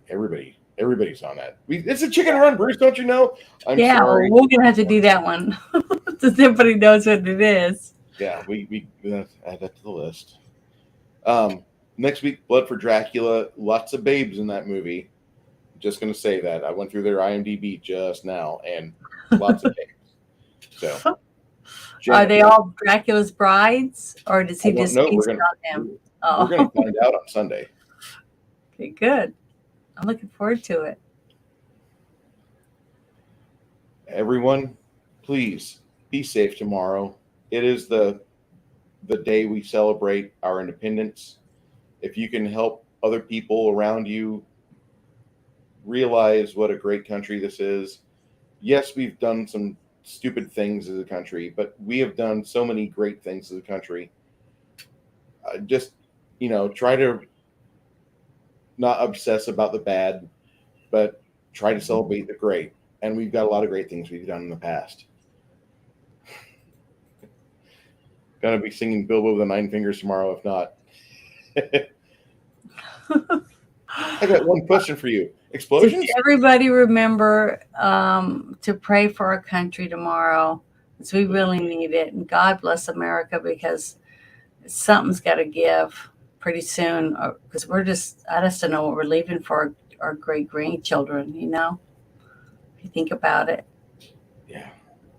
everybody's on that. It's a Chicken Run, Bruce. Don't you know? I'm sorry. We're gonna have to do that one since everybody knows what it is. Yeah, we add that to the list. Next week, Blood for Dracula. Lots of babes in that movie. Just going to say that. I went through their IMDb just now, and lots of babes. So, are they all Dracula's brides, or does he just feast on them? We're going to find out on Sunday. Okay, good. I'm looking forward to it. Everyone, please be safe tomorrow. It is the day we celebrate our independence. If you can help other people around you realize what a great country this is. Yes, we've done some stupid things as a country, but we have done so many great things as a country. Just, try to not obsess about the bad, but try to celebrate the great. And we've got a lot of great things we've done in the past. Gonna be singing Bilbo the Nine Fingers tomorrow, if not. I got one question for you. Explosions? Just everybody remember to pray for our country tomorrow, because we really need it. And God bless America, because something's got to give pretty soon. Because I just don't know what we're leaving for our great grandchildren. You know, if you think about it, Yeah.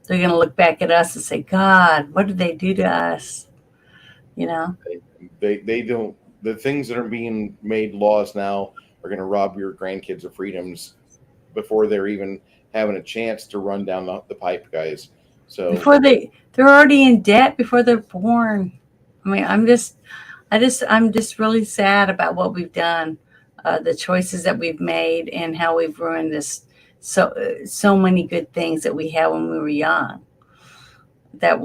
they're going to look back at us and say, "God, what did they do to us?" You know. They don't. The things that are being made laws now are going to rob your grandkids of freedoms before they're even having a chance to run down the pipe, guys. So Before they're already in debt before they're born. I mean, I'm just really sad about what we've done, the choices that we've made, and how we've ruined this so many good things that we had when we were young. That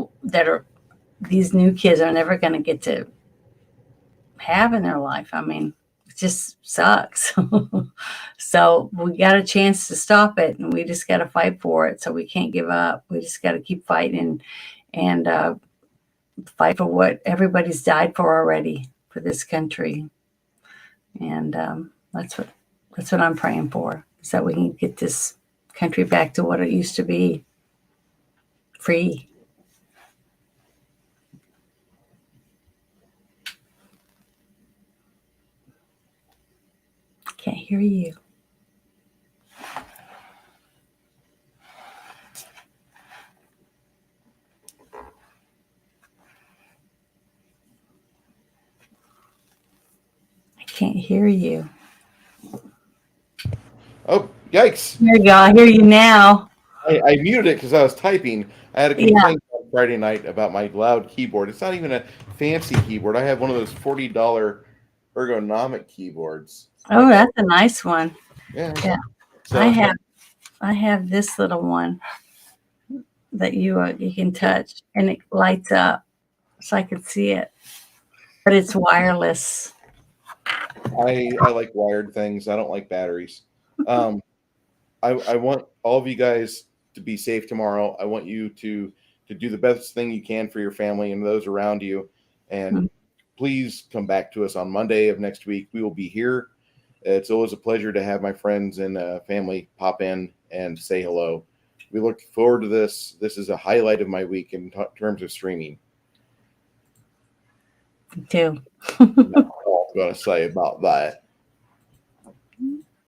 are these new kids are never going to get to have in their life. I mean, it just sucks. So we got a chance to stop it, and we just got to fight for it. So we can't give up. We just got to keep fighting and fight for what everybody's died for already for this country. And that's what I'm praying for, is that we can get this country back to what it used to be, free. Can't hear you. I can't hear you. oh, yikes! There you go. I hear you now. I muted it because I was typing. I had a complaint on Friday night about my loud keyboard. It's not even a fancy keyboard. I have one of those $40 ergonomic keyboards. Oh, that's a nice one. Yeah. Yeah. So, I have this little one that you can touch, and it lights up, so I can see it. But it's wireless. I like wired things. I don't like batteries. I want all of you guys to be safe tomorrow. I want you to do the best thing you can for your family and those around you. And please come back to us on Monday of next week. We will be here. It's always a pleasure to have my friends and family pop in and say hello. We look forward to this. This is a highlight of my week in terms of streaming. Me too. That's all I'm going to say about that.